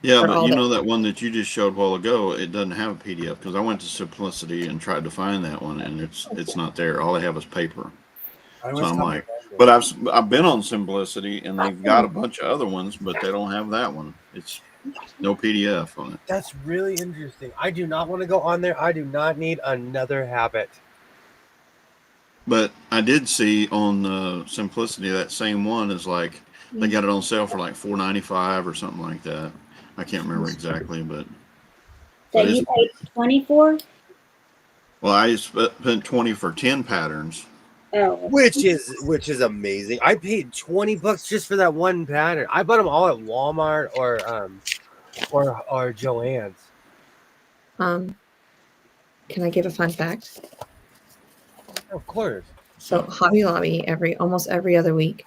Yeah, but you know that one that you just showed a while ago, it doesn't have a PDF because I went to Simplicity and tried to find that one, and it's not there. All they have is paper. So I'm like, but I've been on Simplicity and they've got a bunch of other ones, but they don't have that one. It's no PDF on it. That's really interesting. I do not want to go on there. I do not need another habit. But I did see on Simplicity that same one is like they got it on sale for like $4.95 or something like that. I can't remember exactly, but That you paid 20 for? Well, I spent 20 for 10 patterns. Oh, Which is amazing. I paid $20 just for that one pattern. I bought them all at Walmart or Joann's. Can I give a fun fact? Of course. So Hobby Lobby almost every other week,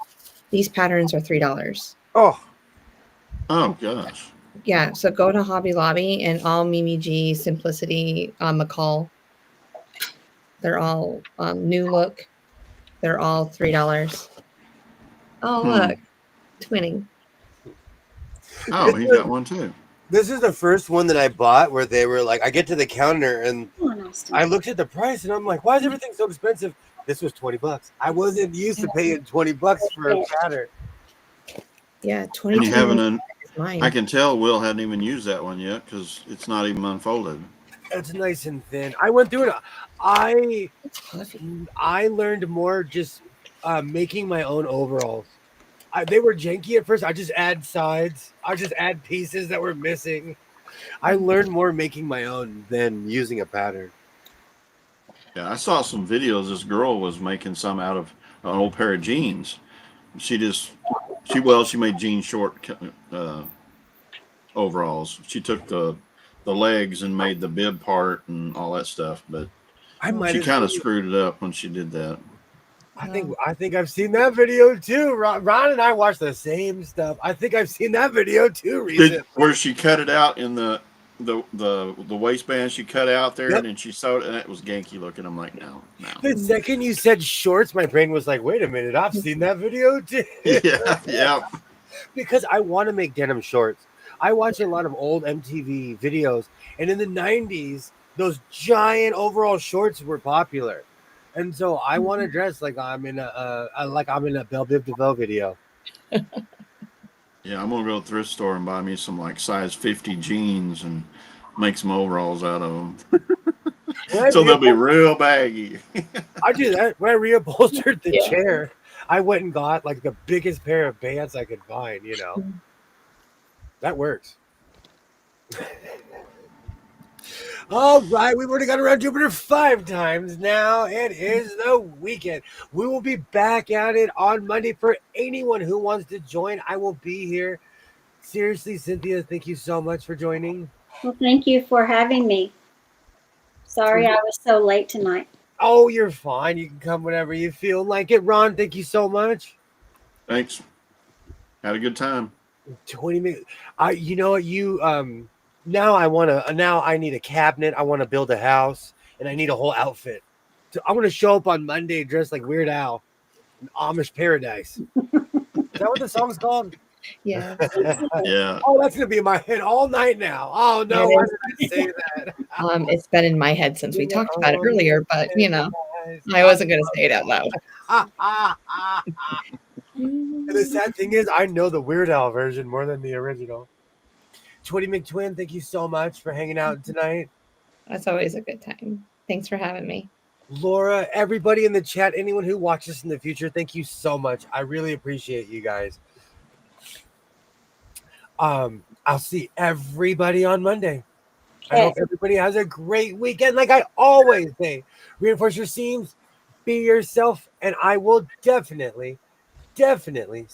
these patterns are $3. Oh Gosh. Yeah, so go to Hobby Lobby and all Mimi G, Simplicity, McCall. They're all new look. They're all $3. Oh, look, twinning. Oh, he got one too. This is the first one that I bought where they were like, I get to the counter and come on, Austin. I looked at the price and I'm like, why is everything so expensive? This was $20. I wasn't used to paying $20 for a pattern. Yeah, And 22 you haven't, is mine. I can tell Will hadn't even used that one yet because it's not even unfolded. It's nice and thin. I went through it. I It's fluffy. I learned more just making my own overalls. They were janky at first. I just add sides. I just add pieces that were missing. I learned more making my own than using a pattern. Yeah, I saw some videos. This girl was making some out of an old pair of jeans. She made jean short overalls. She took the legs and made the bib part and all that stuff, but she kind of screwed it up when she did that. I think I've seen that video too. Ron and I watched the same stuff. I think I've seen that video too recently. Where she cut it out in the waistband, she cut out there, and then she sewed it, and it was ganky looking. I'm like, no. The second you said shorts, my brain was like, wait a minute, I've seen that video too. Yeah. Because I want to make denim shorts. I watch a lot of old MTV videos, and in the 90s, those giant overall shorts were popular. And so I want to dress like I'm in a Belle Biv DeVoe video. Yeah, I'm gonna go to the thrift store and buy me some like size 50 jeans and make some overalls out of them. So they'll be real baggy. I do that. When I reupholstered the chair, I went and got like the biggest pair of pants I could find, That works. All right, we've already got around Jupiter 5 times now. It is the weekend. We will be back at it on Monday. For anyone who wants to join, I will be here. Seriously, Cynthia, thank you so much for joining. Well, thank you for having me. Sorry I was so late tonight. Oh, you're fine. You can come whenever you feel like it. Ron, thank you so much. Thanks. Had a good time. 20 minutes. Now I need a cabinet. I want to build a house, and I need a whole outfit. So I'm going to show up on Monday dressed like Weird Al in Amish Paradise. Is that what the song's called? Yeah. Yeah. Oh, that's going to be in my head all night now. Oh, no. Why did I say that? It's been in my head since we talked about it earlier, but I wasn't going to say it out loud. And the sad thing is, I know the Weird Al version more than the original. Twitty McTwin, thank you so much for hanging out tonight. That's always a good time. Thanks for having me. Laura, everybody in the chat, anyone who watches in the future, thank you so much. I really appreciate you guys. I'll see everybody on Monday. I hope everybody has a great weekend. Like I always say, reinforce your seams, be yourself, and I will definitely